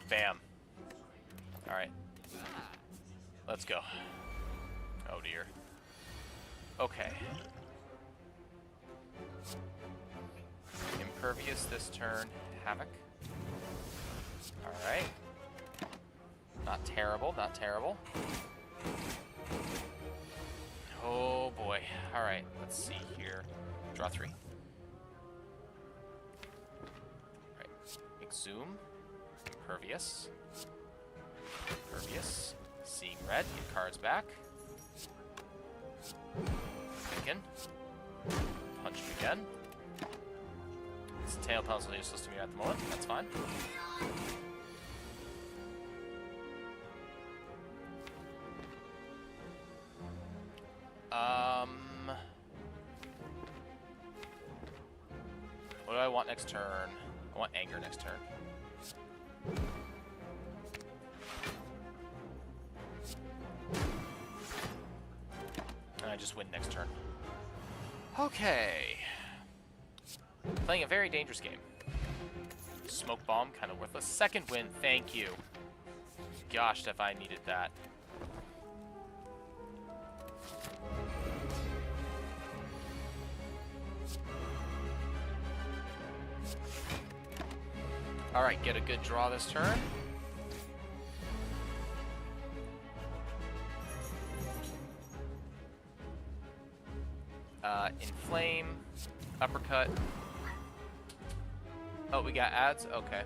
Speaker 1: Bam. Alright. Let's go. Oh dear. Okay. Impervious this turn. Havoc. Alright. Not terrible, not terrible. Oh boy. Alright, let's see here. Draw 3. Alright. Exhume. Impervious. Impervious. Seeing red. Get cards back. Thinking. Punch again. This tail puzzle is useless to me at the moment. That's fine. What do I want next turn? I want anger next turn. And I just win next turn. Okay. Playing a very dangerous game. Smoke bomb, kind of worthless. Second win, thank you. Gosh, if I needed that. Alright, get a good draw this turn. Inflame, uppercut. Oh, we got ads? Okay.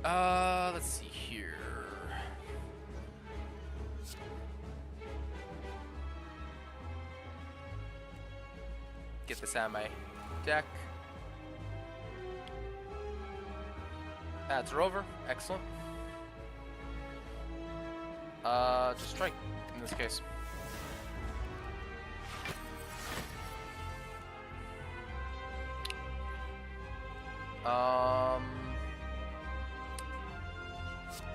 Speaker 1: Let's see here. Get this out of my deck. Ads are over. Excellent. Just strike in this case.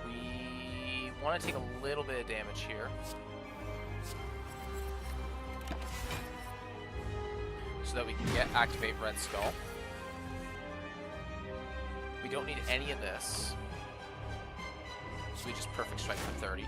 Speaker 1: We want to take a little bit of damage here. So that we can activate Red Skull. We don't need any of this. So we just perfect strike for 30.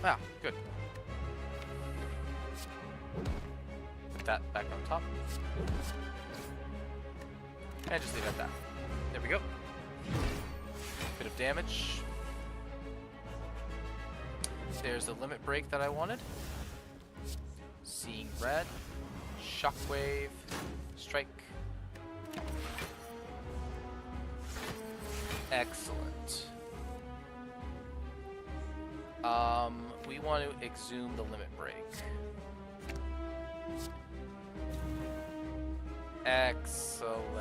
Speaker 1: Ah, good. Put that back on top. And just leave it at that. There we go. Bit of damage. There's the limit break that I wanted. Seeing red. Shockwave. Strike. Excellent. We want to exhume the limit break. Excellent.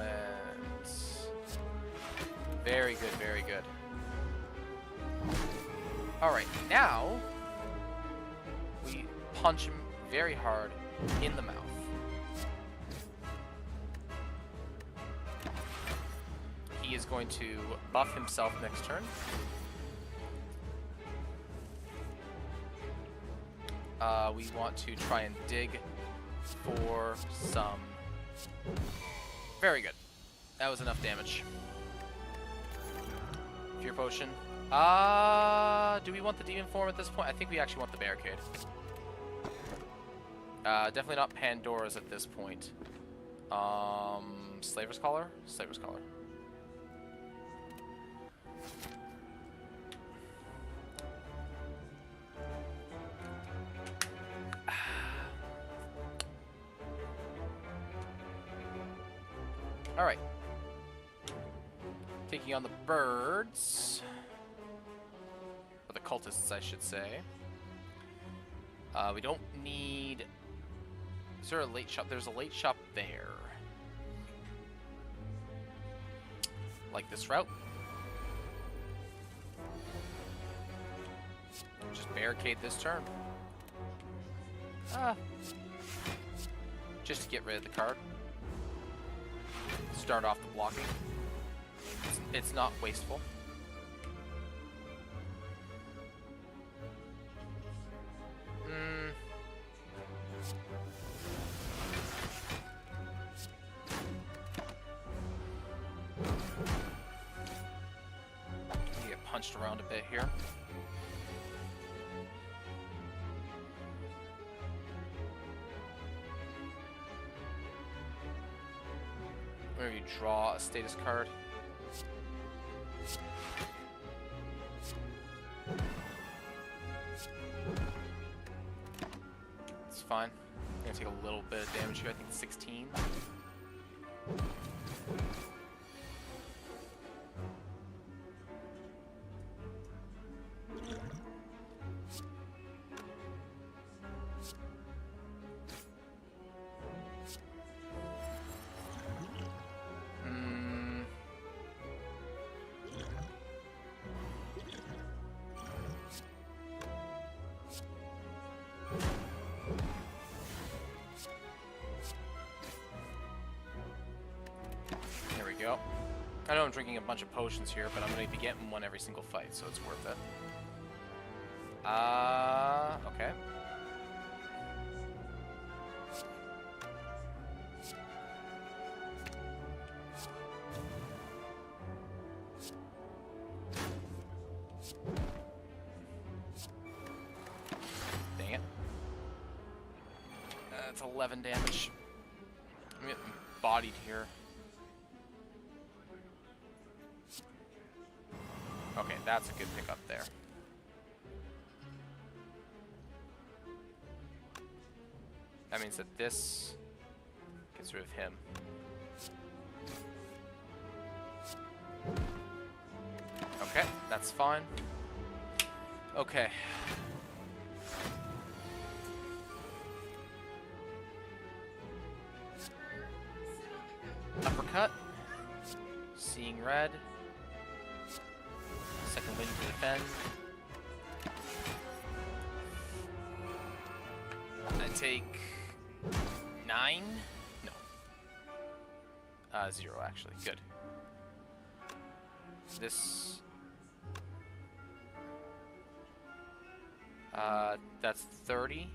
Speaker 1: Very good, very good. Alright, now we punch him very hard in the mouth. He is going to buff himself next turn. We want to try and dig for some... Very good. That was enough damage. Fear Potion. Do we want the Demon Form at this point? I think we actually want the Barricade. Definitely not Pandora's at this point. Slaver's Collar? Slaver's Collar. Alright. Taking on the birds. Or the cultists, I should say. We don't need... Is there a late shop? There's a late shop there. Like this route. Just barricade this turn. Just to get rid of the card. Start off the blocking. It's not wasteful. Get punched around a bit here. Where you draw a status card. It's fine. I'm gonna take a little bit of damage here. I think 16. Go. I know I'm drinking a bunch of potions here, but I'm going to be getting one every single fight, so it's worth it. Okay. that's 11 damage. I'm getting bodied here. Okay, that's a good pickup there. That means that this gets rid of him. Okay, that's fine. Okay. Uppercut. Seeing red. Second wind to defend. I take 9? No. 0 actually. Good. This. That's 30.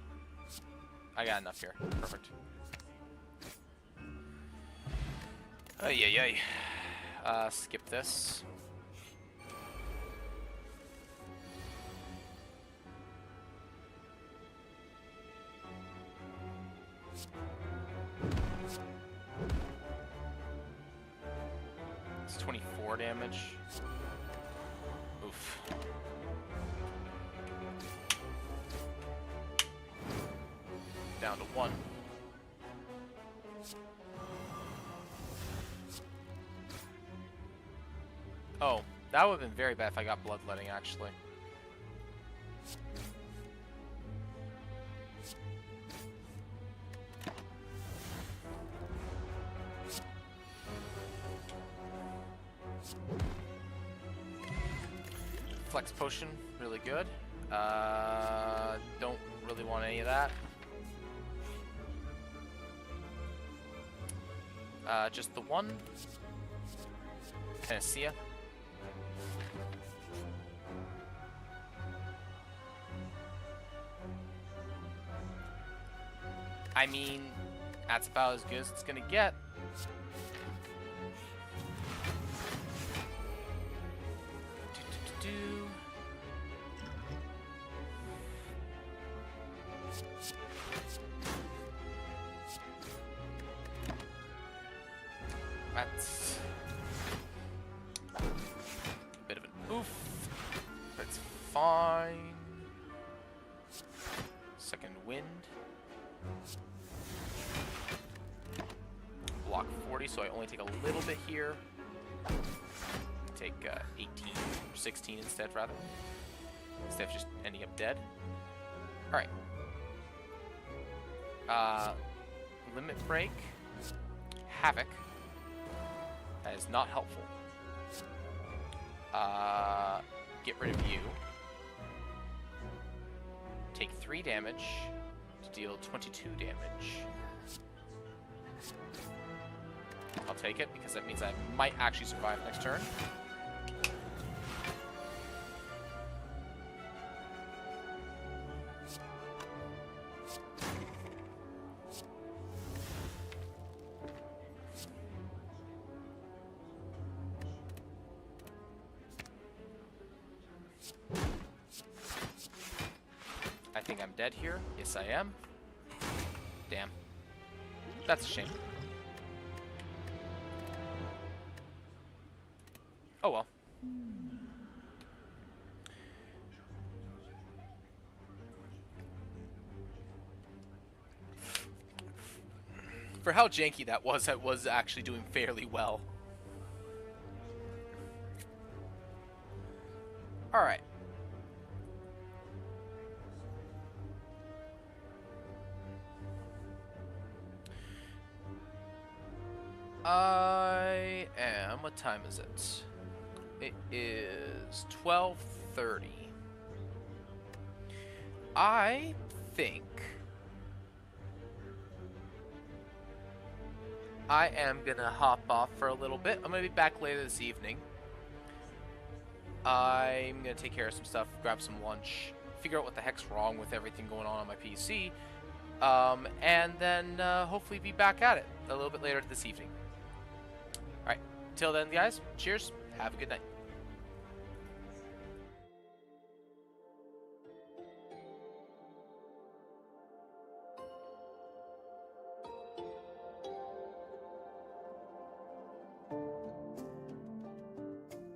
Speaker 1: I got enough here. Perfect. Ay. Skip this. It's 24 damage. Oof. Down to 1. Oh, that would have been very bad if I got bloodletting, actually. Flex potion, really good. Don't really want any of that. Just the one. Panacea. I mean, that's about as good as it's gonna get. That's a bit of an oof, but it's fine. Second wind. Block 40, so I only take a little bit here. Take 18, 16 instead, rather. Instead of just ending up dead. Alright. Limit break. Havoc. That is not helpful. Get rid of you. Take 3 damage to deal 22 damage. I'll take it because that means I might actually survive next turn. I think I'm dead here. Yes, I am. Damn. That's a shame. Oh well. For how janky that was actually doing fairly well. Alright. I am... What time is it? It is 12:30. I think I am gonna hop off for a little bit. I'm gonna be back later this evening. I'm gonna take care of some stuff, grab some lunch, figure out what the heck's wrong with everything going on my PC, and then hopefully be back at it a little bit later this evening. Alright, till then guys, cheers, have a good night.